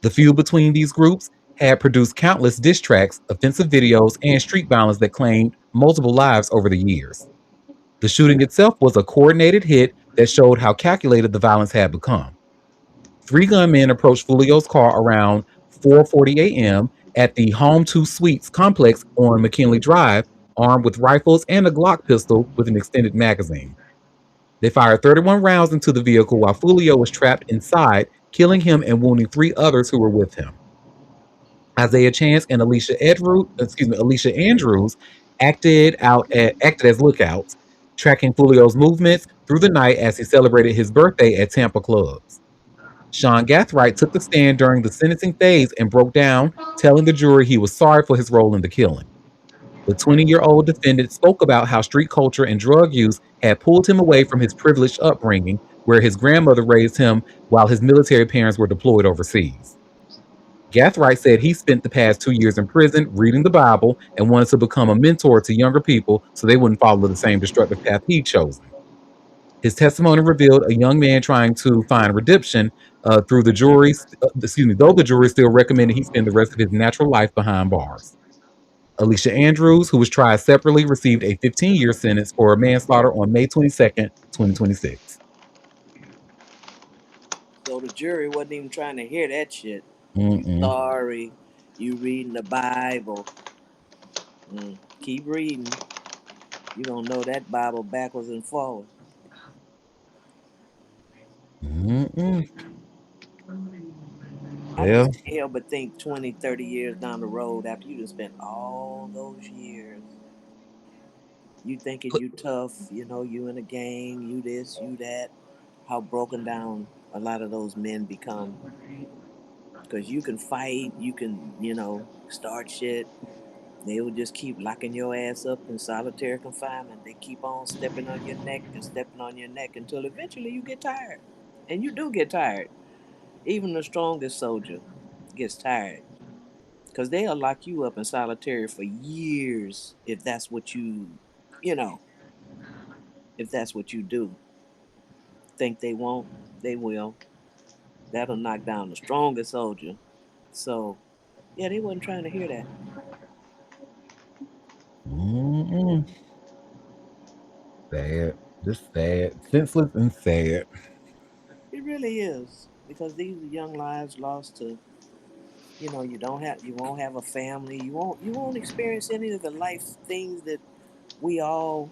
The feud between these groups had produced countless diss tracks, offensive videos, and street violence that claimed multiple lives over the years. The shooting itself was a coordinated hit that showed how calculated the violence had become. Three gunmen approached Fulio's car around 4:40 a.m. at the Home 2 Suites complex on McKinley Drive, armed with rifles and a Glock pistol with an extended magazine. They fired 31 rounds into the vehicle while Fulio was trapped inside, killing him and wounding three others who were with him. Isaiah Chance and Alicia Andrews acted as lookouts, tracking Fulio's movements through the night as he celebrated his birthday at Tampa clubs. Sean Gathright took the stand during the sentencing phase and broke down, telling the jury he was sorry for his role in the killing. The 20-year-old defendant spoke about how street culture and drug use had pulled him away from his privileged upbringing, where his grandmother raised him while his military parents were deployed overseas. Gathright said he spent the past 2 years in prison reading the Bible and wanted to become a mentor to younger people so they wouldn't follow the same destructive path he'd chosen. His testimony revealed a young man trying to find redemption through the though the jury still recommended he spend the rest of his natural life behind bars. Alicia Andrews, who was tried separately, received a 15-year sentence for manslaughter on May 22nd, 2026. So the jury wasn't even trying to hear that shit. You Mm-mm. sorry. You reading the Bible. Keep reading. You gonna know that Bible backwards and forward. Mm-mm. I Well, just can't help but think 20, 30 years down the road after you just spent all those years, you thinking you tough, you in a gang, you this, you that, how broken down a lot of those men become. Because you can fight, you can, start shit. They will just keep locking your ass up in solitary confinement. They keep on stepping on your neck and stepping on your neck until eventually you get tired. And you do get tired. Even the strongest soldier gets tired. Because they'll lock you up in solitary for years if that's what you know, if that's what you do. Think they won't, they will. That'll knock down the strongest soldier. So, yeah, they wasn't trying to hear that. mm-mm. Sad. Just sad. Senseless and sad. It really is. Because these are young lives lost to, you won't have a family. You won't experience any of the life things that we all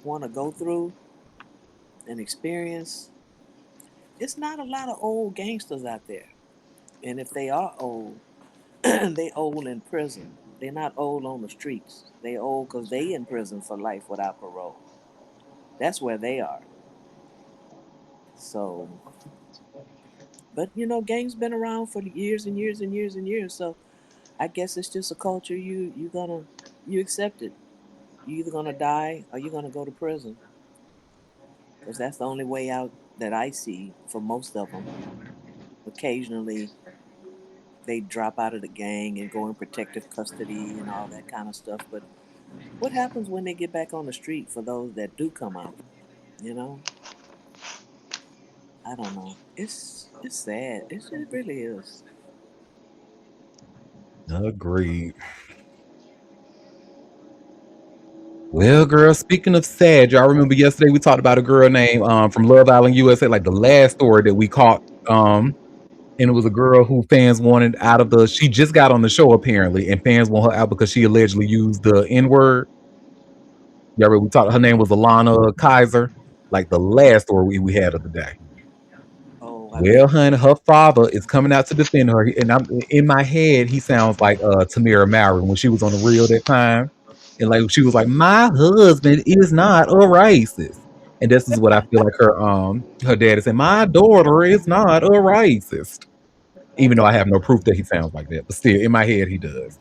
want to go through and experience. It's not a lot of old gangsters out there. And if they are old, they old in prison. They're not old on the streets. They old because they in prison for life without parole. That's where they are. So, but gangs been around for years and years and years and years. So I guess it's just a culture you accept it. You either gonna die or you're gonna go to prison because that's the only way out that I see for most of them. Occasionally they drop out of the gang and go in protective custody and all that kind of stuff. But what happens when they get back on the street for those that do come out? You know, I don't know. It's sad. It really is. Agreed. Well, girl, speaking of sad, y'all remember yesterday we talked about a girl named from Love Island, USA, like the last story that we caught. And it was a girl who fans wanted out of the. She just got on the show apparently, and fans want her out because she allegedly used the N word. Y'all remember we talked. Her name was Alana Kaiser, like the last story we had of the day. Oh, I think. Well, honey, her father is coming out to defend her, and I'm in my head. He sounds like Tamira Mowry when she was on the real that time, and like she was like, "My husband is not a racist," and this is what I feel like her dad is saying. My daughter is not a racist, even though I have no proof that he sounds like that, but still in my head he does.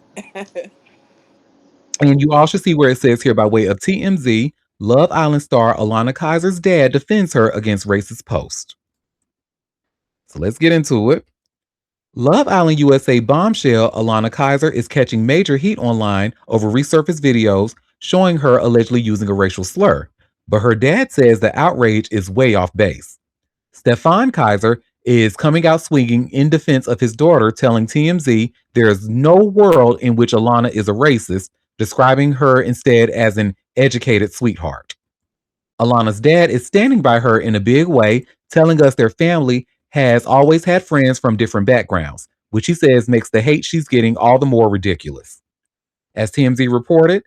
And you all should see where it says here by way of TMZ, Love Island star Alana Kaiser's dad defends her against racist post. So let's get into it. Love Island USA bombshell Alana Kaiser is catching major heat online over resurfaced videos showing her allegedly using a racial slur. But her dad says the outrage is way off base. Stefan Kaiser is coming out swinging in defense of his daughter, telling TMZ there is no world in which Alana is a racist, describing her instead as an educated sweetheart. Alana's dad is standing by her in a big way, telling us their family has always had friends from different backgrounds, which he says makes the hate she's getting all the more ridiculous. As TMZ reported,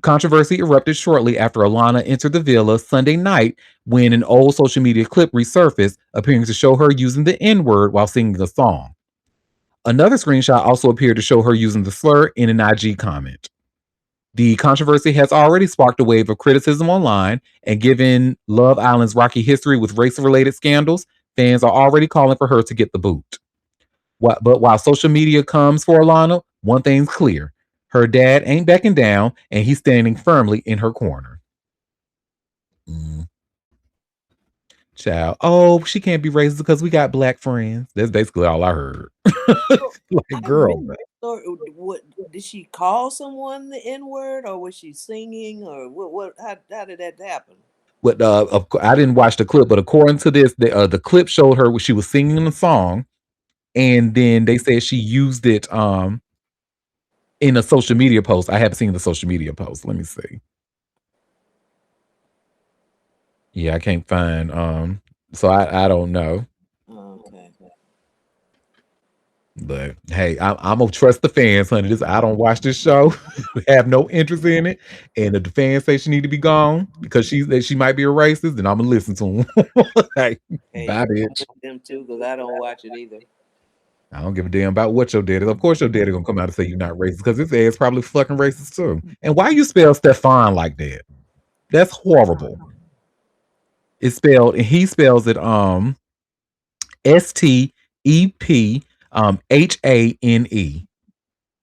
controversy erupted shortly after Alana entered the villa Sunday night when an old social media clip resurfaced, appearing to show her using the N word while singing a song. Another screenshot also appeared to show her using the slur in an IG comment. The controversy has already sparked a wave of criticism online, and given Love Island's rocky history with race-related scandals, fans are already calling for her to get the boot. But while social media comes for Alana, one thing's clear. Her dad ain't backing down, and he's standing firmly in her corner. Child. Oh, she can't be racist because we got black friends. That's basically all I heard. I Like, don't girl. miss that story. What did she call someone the N word, or was she singing, or what? How did that happen? But I didn't watch the clip, but according to this, the clip showed her when she was singing the song, and then they said she used it in a social media post. I haven't seen the social media post. Let me see. Yeah, I can't find so I don't know. Okay. But hey, I'm gonna trust the fans, honey. I don't watch this show, have no interest in it, and if the fans say she need to be gone because she might be a racist, then I'm gonna listen to them. Like, Hey, bye, bitch. them too, because I don't watch it either. I don't give a damn about what your daddy is. Of course, your daddy gonna come out and say you're not racist because his ass probably fucking racist too. And why you spell Stefan like that? That's horrible. It's spelled, and he spells it Stephane.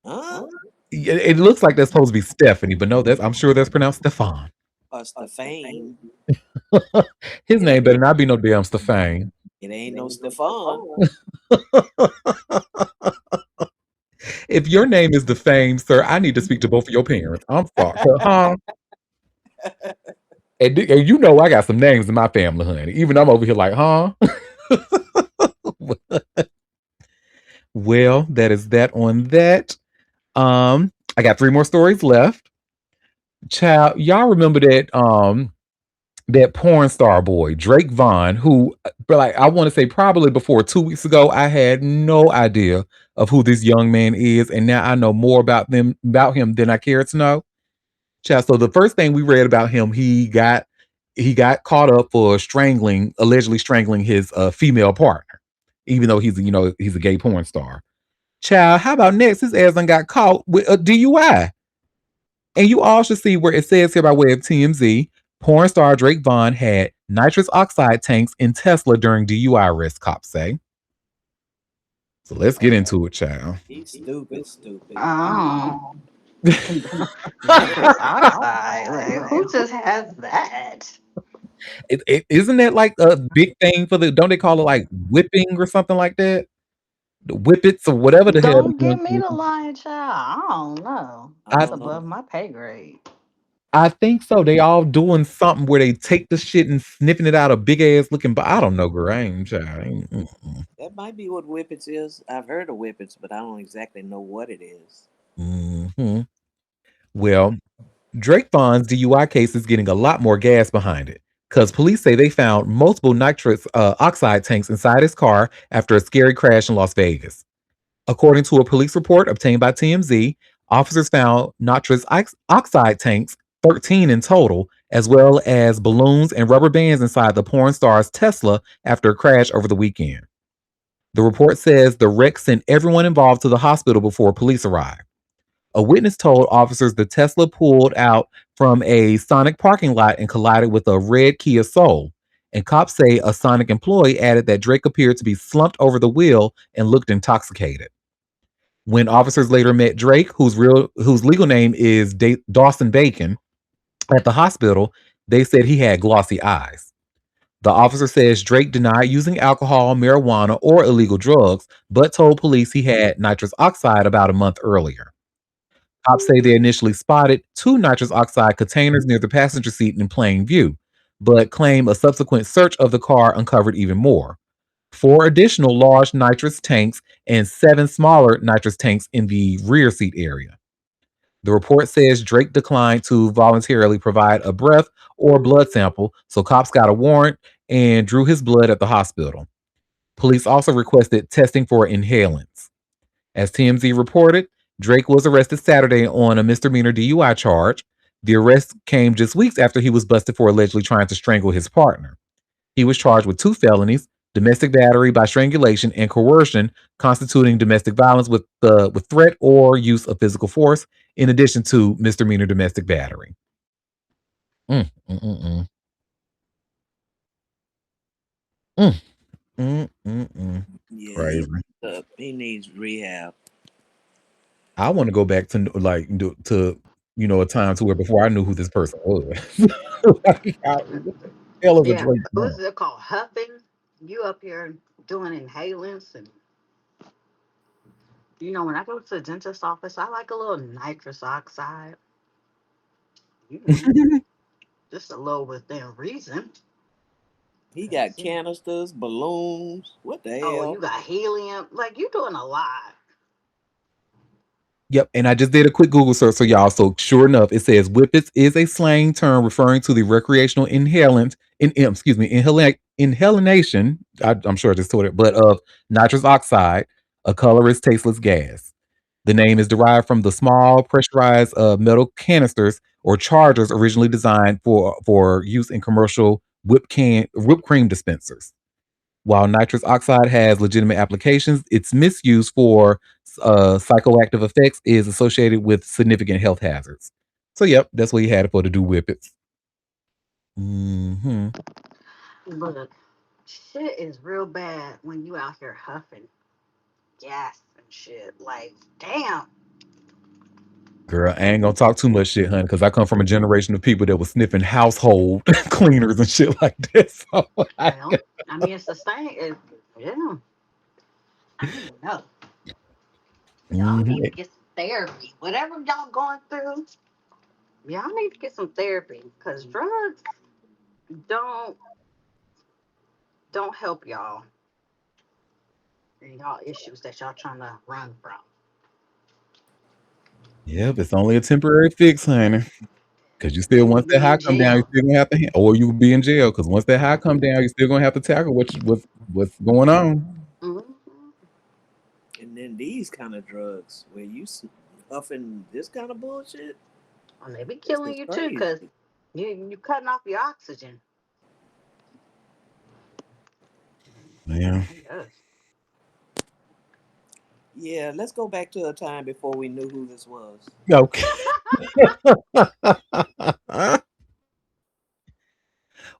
Huh? It looks like that's supposed to be Stephanie, but no, I'm sure that's pronounced Stefan. Or Stefan? His It name better not be no damn Stefan. it ain't no Stefan. If your name is Defame, sir, I need to speak to both of your parents. I'm sorry. Huh? And you know I got some names in my family, honey. Even I'm over here like, huh? Well, that is that on that. I got 3 more stories left. Child, y'all remember that porn star boy, Drake Vaughn, who, but like I want to say probably before 2 weeks ago, I had no idea of who this young man is, and now I know more about him than I care to know. Child, so the first thing we read about him, he got caught up for allegedly strangling his female partner, even though he's a gay porn star. Child, how about next? His ass done got caught with a DUI. And you all should see where it says here by way of TMZ, porn star Drake Vaughn had nitrous oxide tanks in Tesla during DUI arrest, cops say. So let's get into it, child. He's stupid. Um, nitrous oxide. Like, who just has that? Isn't that like a big thing for don't they call it like whipping or something like that? The whippets or whatever the hell Don't they're give me doing. the lion child. I don't know. I I That's don't know. above my pay grade. I think so. They all doing something where they take the shit and sniffing it out of big ass looking. But I don't know, girl. I ain't child. That might be what whippets is. I've heard of whippets, but I don't exactly know what it is. Mm-hmm. Well, Drake Vaughn's DUI case is getting a lot more gas behind it because police say they found multiple nitrous oxide tanks inside his car after a scary crash in Las Vegas. According to a police report obtained by TMZ, officers found nitrous oxide tanks, 13 in total, as well as balloons and rubber bands inside the porn star's Tesla after a crash over the weekend. The report says the wreck sent everyone involved to the hospital before police arrived. A witness told officers the Tesla pulled out from a Sonic parking lot and collided with a red Kia Soul. And cops say a Sonic employee added that Drake appeared to be slumped over the wheel and looked intoxicated. When officers later met Drake, whose legal name is Dawson Bacon, at the hospital, they said he had glossy eyes. The officer says Drake denied using alcohol, marijuana, or illegal drugs, but told police he had nitrous oxide about a month earlier. Cops say they initially spotted two nitrous oxide containers near the passenger seat in plain view, but claim a subsequent search of the car uncovered even more. 4 additional large nitrous tanks and 7 smaller nitrous tanks in the rear seat area. The report says Drake declined to voluntarily provide a breath or blood sample, so cops got a warrant and drew his blood at the hospital. Police also requested testing for inhalants. As TMZ reported, Drake was arrested Saturday on a misdemeanor DUI charge. The arrest came just weeks after he was busted for allegedly trying to strangle his partner. He was charged with 2 felonies: domestic battery by strangulation and coercion, constituting domestic violence with threat or use of physical force, in addition to misdemeanor domestic battery. Mm, mm, mm, mm. Mm, Yeah, Crazy. he needs rehab. I want to go back to a time to where before I knew who this person was. Like, what the hell is a Yeah, Drake what's doing? it called? Huffing? You up here doing inhalants and when I go to the dentist office, I like a little nitrous oxide. You know, just a little within reason. He got 'Cause, canisters, balloons. What the oh, you hell? got helium. Like you doing a lot. Yep, and I just did a quick Google search for y'all. So sure enough, it says whippets is a slang term referring to the recreational inhalation. I'm sure I just told it, but of nitrous oxide, a colorless, tasteless gas. The name is derived from the small pressurized metal canisters or chargers originally designed for use in commercial whipped cream dispensers. While nitrous oxide has legitimate applications, its misuse for psychoactive effects is associated with significant health hazards. So, yep, that's what he had it for, to do whippets. Hmm. But shit is real bad when you out here huffing gas and shit. Like, damn. Girl, I ain't gonna talk too much shit, honey, because I come from a generation of people that was sniffing household cleaners and shit like that. So, Well, I mean, it's the same. Yeah, I don't know. Y'all need to mhm. get some therapy. Whatever y'all going through, y'all need to get some therapy because drugs don't don't help y'all and y'all issues that y'all trying to run from. Yep, it's only a temporary fix, honey. Because you still, And you once that be high in come down, you jail. still gonna have to, or you will be in jail. Because once that high come down, you still gonna have to tackle what's going on. Hmm. And then these kind of drugs where you huffing this kind of bullshit. And they be This killing is you too, crazy. cause you cutting off your oxygen. Yeah. Yes. Yeah, let's go back to a time before we knew who this was. Okay.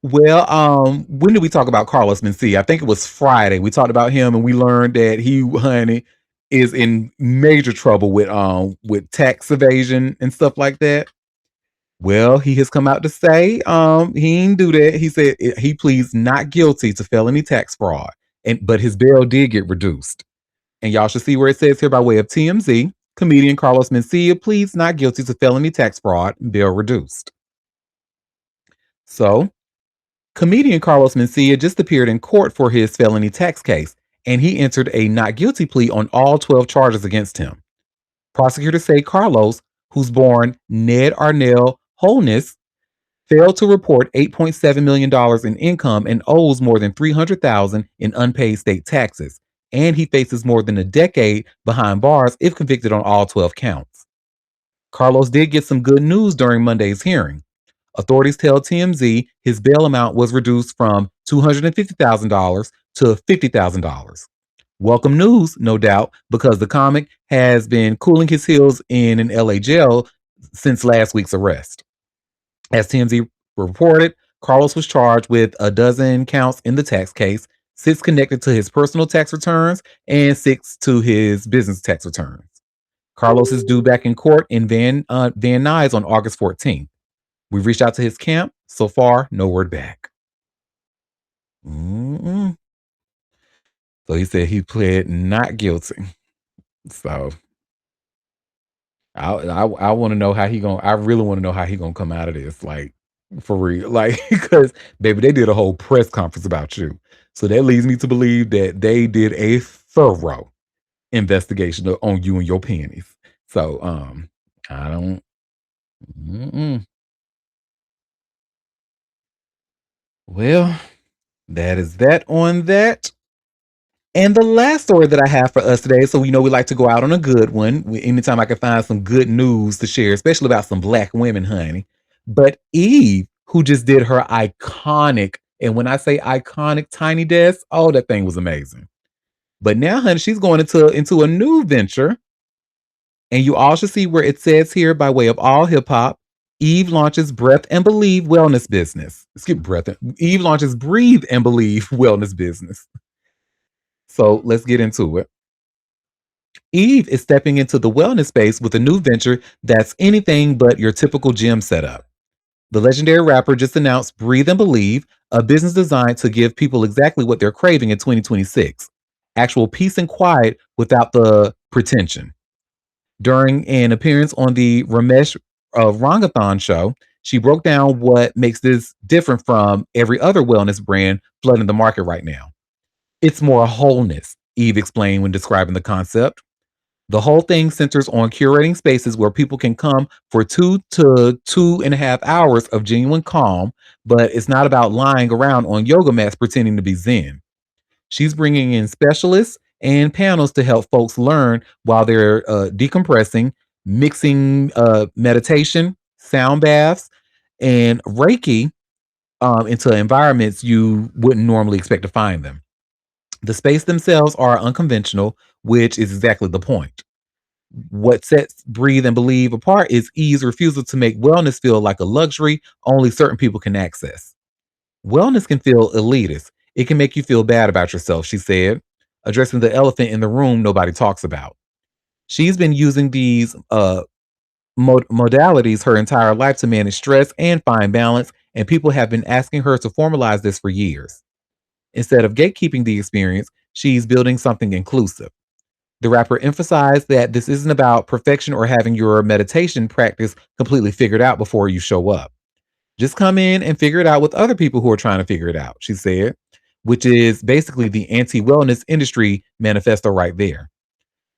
Well, when did we talk about Carlos Mencia? I think it was Friday. We talked about him and we learned that he, honey, is in major trouble with tax evasion and stuff like that. Well, he has come out to say he didn't do that. He said he pleads not guilty to felony tax fraud, and but his bail did get reduced. And y'all should see where it says here by way of TMZ. Comedian Carlos Mencia pleads not guilty to felony tax fraud, bail reduced. So, comedian Carlos Mencia just appeared in court for his felony tax case, and he entered a not guilty plea on all 12 charges against him. Prosecutors say Carlos, who's born Ned Arnell Holness, failed to report $8.7 million in income and owes more than $300,000 in unpaid state taxes. And he faces more than a decade behind bars if convicted on all 12 counts. Carlos did get some good news during Monday's hearing. Authorities tell TMZ his bail amount was reduced from $250,000 to $50,000. Welcome news, no doubt, because the comic has been cooling his heels in an LA jail since last week's arrest. As TMZ reported, Carlos was charged with a dozen counts in the tax case, 6 connected to his personal tax returns and 6 to his business tax returns. Carlos is due back in court in Van Nuys on August 14th. We've reached out to his camp. So far, no word back. Mm-mm. So he said he pled not guilty. So I want to know how he gonna. I really want to know how he gonna come out of this, like for real, like because baby, they did a whole press conference about you. So that leads me to believe that they did a thorough investigation on you and your panties. So I don't. Mm-mm. Well, that is that on that. And the last story that I have for us today, so we know we like to go out on a good one. Anytime I can find some good news to share, especially about some black women, honey. But Eve, who just did her iconic, and when I say iconic tiny desk, oh, that thing was amazing. But now, honey, she's going into a new venture, and you all should see where it says here by way of all hip hop. Eve launches Breath and Believe wellness business. Skip breath. Eve launches Breathe and Believe wellness business. So let's get into it. Eve is stepping into the wellness space with a new venture that's anything but your typical gym setup. The legendary rapper just announced Breathe and Believe, a business designed to give people exactly what they're craving in 2026: actual peace and quiet without the pretension. During an appearance on the Ramesh Rangathon show, she broke down what makes this different from every other wellness brand flooding the market right now. It's more wholeness, Eve explained when describing the concept. The whole thing centers on curating spaces where people can come for 2 to 2.5 hours of genuine calm, but it's not about lying around on yoga mats pretending to be Zen. She's bringing in specialists and panels to help folks learn while they're decompressing, mixing meditation, sound baths, and Reiki into environments you wouldn't normally expect to find them. The space themselves are unconventional, which is exactly the point. What sets Breathe and Believe apart is Eve's refusal to make wellness feel like a luxury only certain people can access. Wellness can feel elitist. It can make you feel bad about yourself, she said, addressing the elephant in the room nobody talks about. She's been using these modalities her entire life to manage stress and find balance, and people have been asking her to formalize this for years. Instead of gatekeeping the experience, she's building something inclusive. The rapper emphasized that this isn't about perfection or having your meditation practice completely figured out before you show up. Just come in and figure it out with other people who are trying to figure it out, she said, which is basically the anti wellness industry manifesto right there.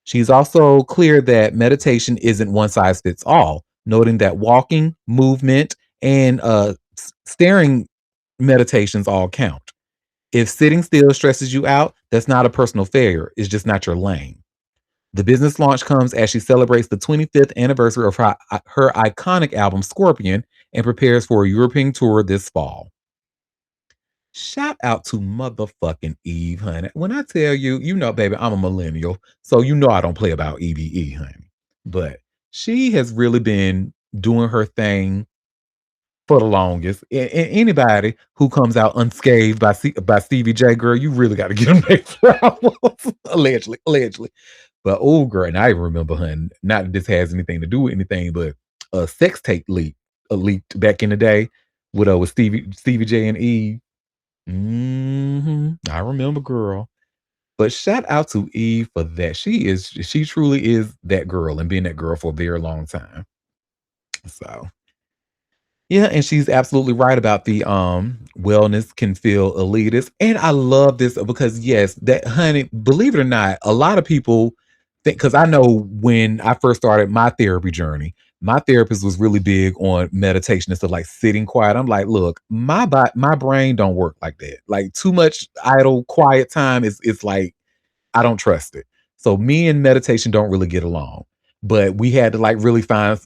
She's also clear that meditation isn't one size fits all, noting that walking, movement, and staring meditations all count. If sitting still stresses you out, that's not a personal failure. It's just not your lane. The business launch comes as she celebrates the 25th anniversary of her iconic album Scorpion and prepares for a European tour this fall. Shout out to motherfucking Eve, honey. When I tell you, you know, baby, I'm a millennial, so you know I don't play about EVE, honey. But she has really been doing her thing for the longest. And anybody who comes out unscathed by Stevie J, girl, you really got to get them their flowers. Allegedly. But oh, girl, and I remember, honey, not that this has anything to do with anything, but a sex tape leaked back in the day with Stevie J and Eve. I remember, girl. But shout out to Eve for that. She truly is that girl and been that girl for a very long time. So yeah, and she's absolutely right about the wellness can feel elitist. And I love this because yes, that honey, believe it or not, a lot of people think because I know when I first started my therapy journey, my therapist was really big on meditation and stuff like sitting quiet. I'm like, look, my brain don't work like that. Like too much idle, quiet time is it's like I don't trust it. So me and meditation don't really get along. But we had to like really find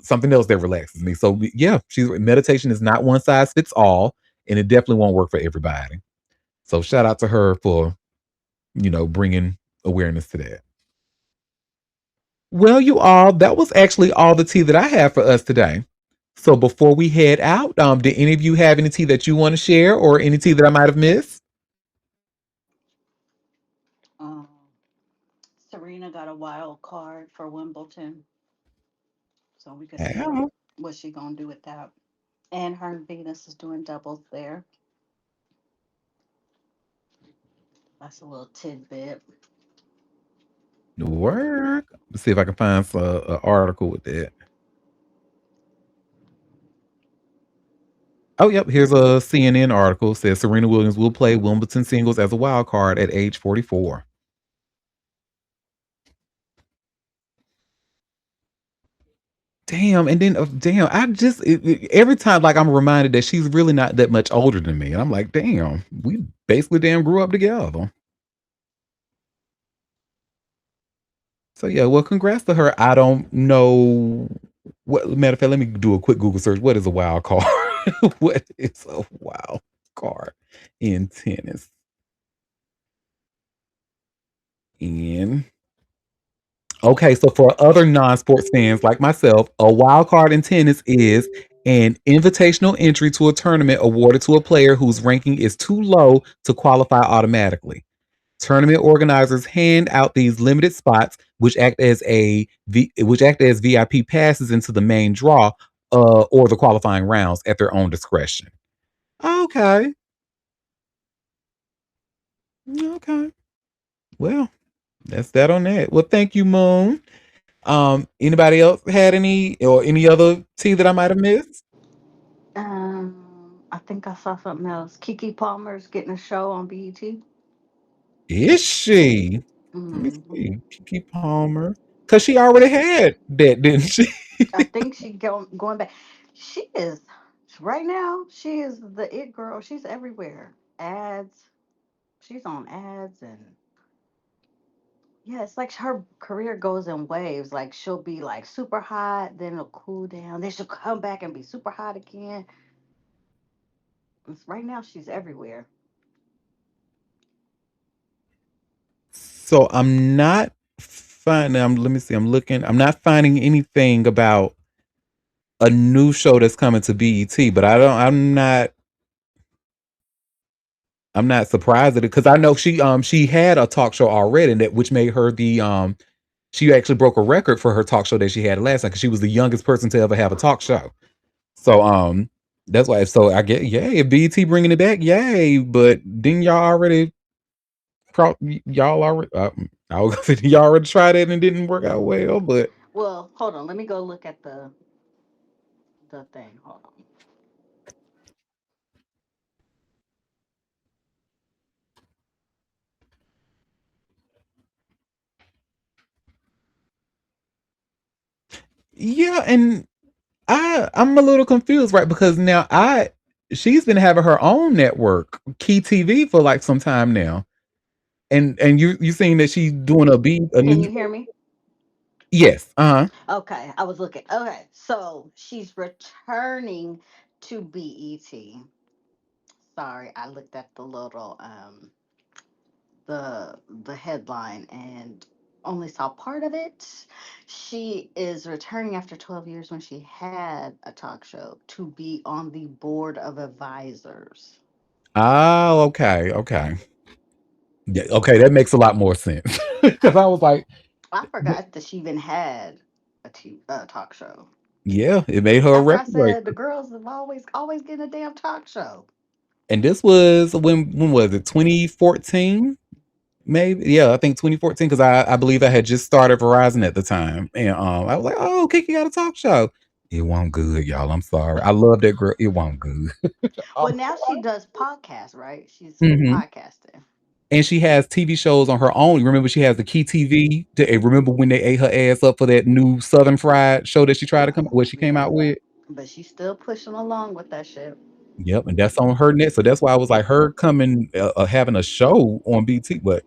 something else that relaxes me. So yeah, she's meditation is not one size fits all, and it definitely won't work for everybody. So shout out to her for bringing awareness to that. Well, you all, that was actually all the tea that I have for us today. So before we head out, did any of you have any tea that you want to share, or any tea that I might have missed? Um, Serena got a wild card for Wimbledon, so we could see Wow. what she gonna do with that. And her and Venus is doing doubles there. That's a little tidbit. Work. Let's see if I can find an article with that. Oh, yep. Here's a CNN article. Says Serena Williams will play Wimbledon singles as a wild card at age 44. Damn. And then, damn, every time, like, I'm reminded that she's really not that much older than me. And I'm like, damn, we basically damn grew up together. So, yeah, well, congrats to her. I don't know. Matter of fact, let me do a quick Google search. What is a wild card? What is a wild card in tennis? In Okay, so for other non-sports fans like myself, a wild card in tennis is an invitational entry to a tournament awarded to a player whose ranking is too low to qualify automatically. Tournament organizers hand out these limited spots, which act as VIP passes into the main draw, or the qualifying rounds at their own discretion. Okay, okay. Well, that's that on that. Well, thank you, Moon. Anybody else had any other tea that I might have missed? I think I saw something else. Kiki Palmer's getting a show on BET. Is she? Let me Hmm. see. Kiki Palmer. Because she already had that, didn't she? I think she going back. She is right now. She is the it girl. She's everywhere. Ads. She's on ads and yeah, it's like her career goes in waves. Like she'll be like super hot, then it'll cool down, then she'll come back and be super hot again. Right now, she's everywhere. So I'm not finding. Let me see. I'm looking. I'm not finding anything about a new show that's coming to BET. But I don't. I'm not surprised at it because I know she had a talk show already, and that which made her the she actually broke a record for her talk show that she had last night because she was the youngest person to ever have a talk show. So that's why. So I get yay if BET bringing it back, yay. But didn't y'all already? I was gonna say y'all already tried it and it didn't work out well. But Well, hold on. Let me go look at the thing. Hold on. yeah, and I'm a little confused, right? Because now she's been having her own network, Key TV, for like some time now. And you seen that she's doing a Can new you hear me? yes, uh-huh. Okay, I was looking. Okay, so she's returning to BET. Sorry, I looked at the headline and only saw part of it. She is returning after 12 years when she had a talk show to be on the board of advisors. Oh, okay, okay. Yeah, okay, that makes a lot more sense. Because I was like, I forgot that she even had a talk show. yeah, it made her a After I record said the breaker. girls have always getting a damn talk show. And this was when was it? 2014? Maybe. Yeah, I think 2014 because I believe I had just started Verizon at the time. And I was like, oh, Kiki got a talk show. It won't good, y'all. I'm sorry. I love that girl. It won't good. Well, now she does podcasts, right? She's Mhm. podcasting. And she has TV shows on her own. Remember, she has the Key TV. Remember when they ate her ass up for that new Southern Fried show that she tried to come, what she came Yeah, out with? but she's still pushing along with that shit. Yep, and that's on her net. So that's why I was like, her coming, having a show on BT. But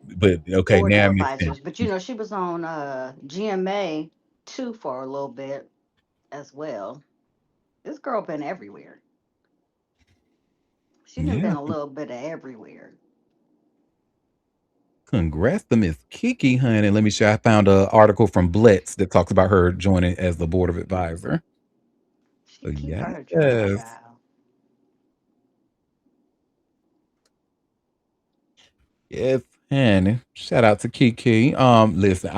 okay, Board of now it makes sense. advisors. But you know, she was on GMA too for a little bit as well. This girl been everywhere. She done Yeah, been a little bit of everywhere. congrats to Miss Kiki, honey. Let me show. I found an article from Blitz that talks about her joining as the board of advisor. She So keep yes, her job, child. yes, honey. Shout out to Kiki. Listen,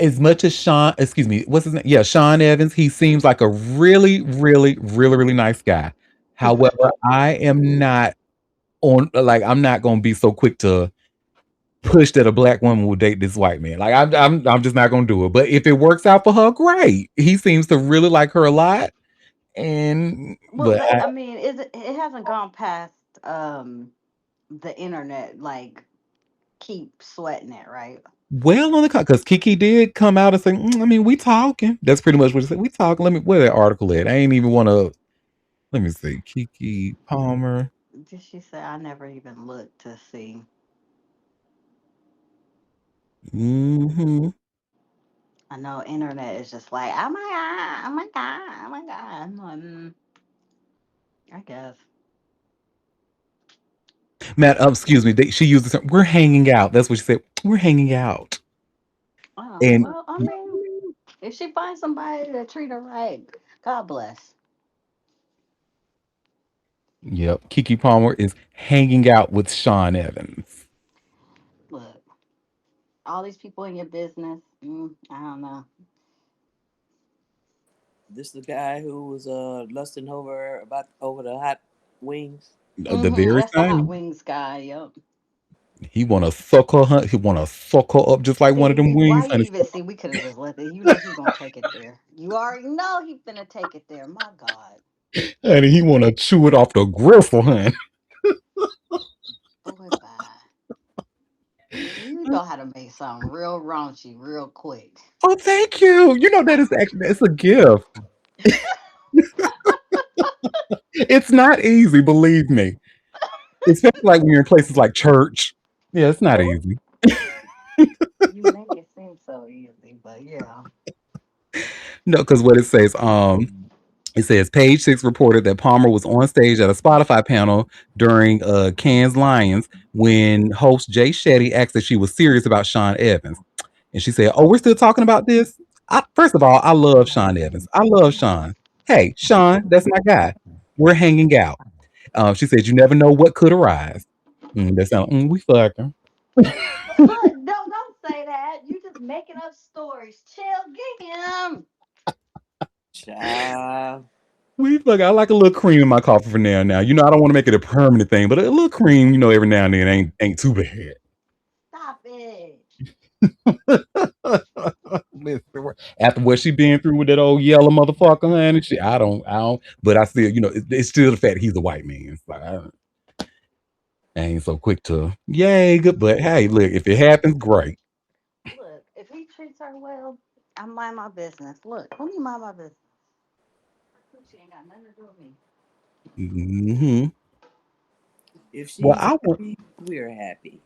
as much as Sean, excuse me, what's his name? Yeah, Sean Evans. He seems like a really, really, really, really nice guy. However, I am not on like I'm not gonna be so quick to push that a black woman will date this white man. Like I'm just not gonna do it. But if it works out for her, great. He seems to really like her a lot, and Well, but but I mean, it hasn't gone past the internet. Like, keep sweating it, right? well on the because Kiki did come out and say, I mean, we talking. That's pretty much what he said. We talking. Let me where that article at? I ain't even want to. Let me see. Kiki Palmer. Did she say I never even looked to see? Hmm. I know internet is just like, oh my god, oh my god, oh my god. I'm like, I guess. Matt, excuse me. She used the term, we're hanging out. That's what she said. We're hanging out. Oh And well, I mean, if she finds somebody to treat her right, God bless. yep, Kiki Palmer is hanging out with Sean Evans. Look, all these people in your business, I don't know. This the guy who was lusting over the hot wings. The very That's the hot same. wings guy. Yep. He wanna suck her, he wanna suck her up just like one of them Why wings, you honey. even see? We could have just left it. You know he gonna take it there. You already know he finna take it there. My God, Honey, he wanna chew it off the gristle, honey. boy, bye. You know how to make something real raunchy real quick. Oh, thank you. You know that is actually it's a gift. It's not easy, believe me. Especially like when you're in places like church. Yeah, it's not easy. You make it seem so easy, but yeah. No, because what it says, it says page six reported that Palmer was on stage at a Spotify panel during Cannes Lions when host Jay Shetty asked if she was serious about Sean Evans. And she said, oh, we're still talking about this? First of all, I love Sean Evans. I love Sean. Hey, Sean, that's my guy. We're hanging out. She said, you never know what could arise. That sound, we fucking. Look, don't say that. You just making up stories. Chill, get him. Child. We fuck. I like a little cream in my coffee for now. Now, I don't want to make it a permanent thing, but a little cream, every now and then ain't too bad. Stop it. Listen, after what she been through with that old yellow motherfucker, honey, I don't. But I still, it's still the fact he's a white man. It's like, I ain't so quick to, yay, good. But hey, look, if it happens, great. Look, if he treats her well, I mind my business. Look, let me mind my business. She ain't got nothing to do with me. Hmm. If Well, she's I want. happy, we're happy.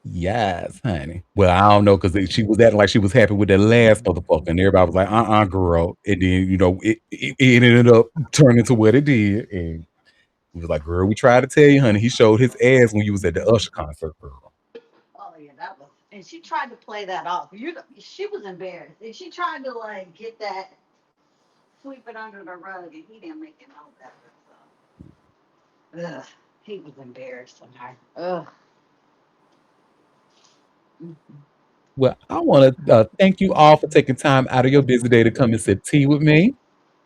Yes, honey. Well, I don't know because she was acting like she was happy with that last motherfucker, and everybody was like, girl." And then it ended up turning to what it did, and he was like, "Girl, we tried to tell you, honey." He showed his ass when you was at the Usher concert, girl. Oh yeah, that was. And she tried to play that off. She was embarrassed, and she tried to like get that, sweep it under the rug, and he didn't make it no better. So, ugh, he was embarrassing her. Ugh. Well, I want to thank you all for taking time out of your busy day to come and sip tea with me.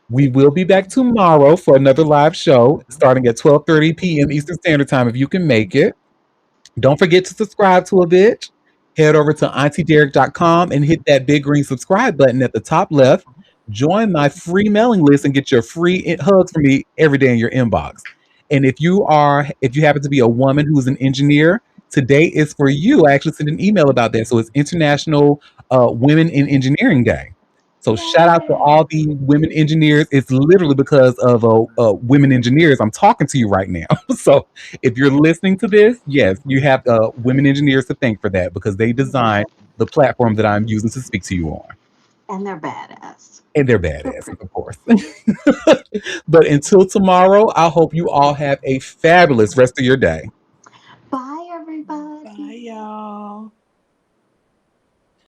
We will be back tomorrow for another live show starting at 12:30 p.m. Eastern Standard Time if you can make it. Don't forget to subscribe to a bitch. Head over to auntiederek.com and hit that big green subscribe button at the top left. Join my free mailing list and get your free hugs from me every day in your inbox. And if you happen to be a woman who's an engineer, today is for you. I actually sent an email about that. So it's International Women in Engineering Day. So shout out to Yay! all the women engineers. It's literally because of women engineers I'm talking to you right now. So if you're listening to this, yes, you have women engineers to thank for that because they designed the platform that I'm using to speak to you on. And they're badass. And they're They're badasses, pretty. of course. But until tomorrow, I hope you all have a fabulous rest of your day.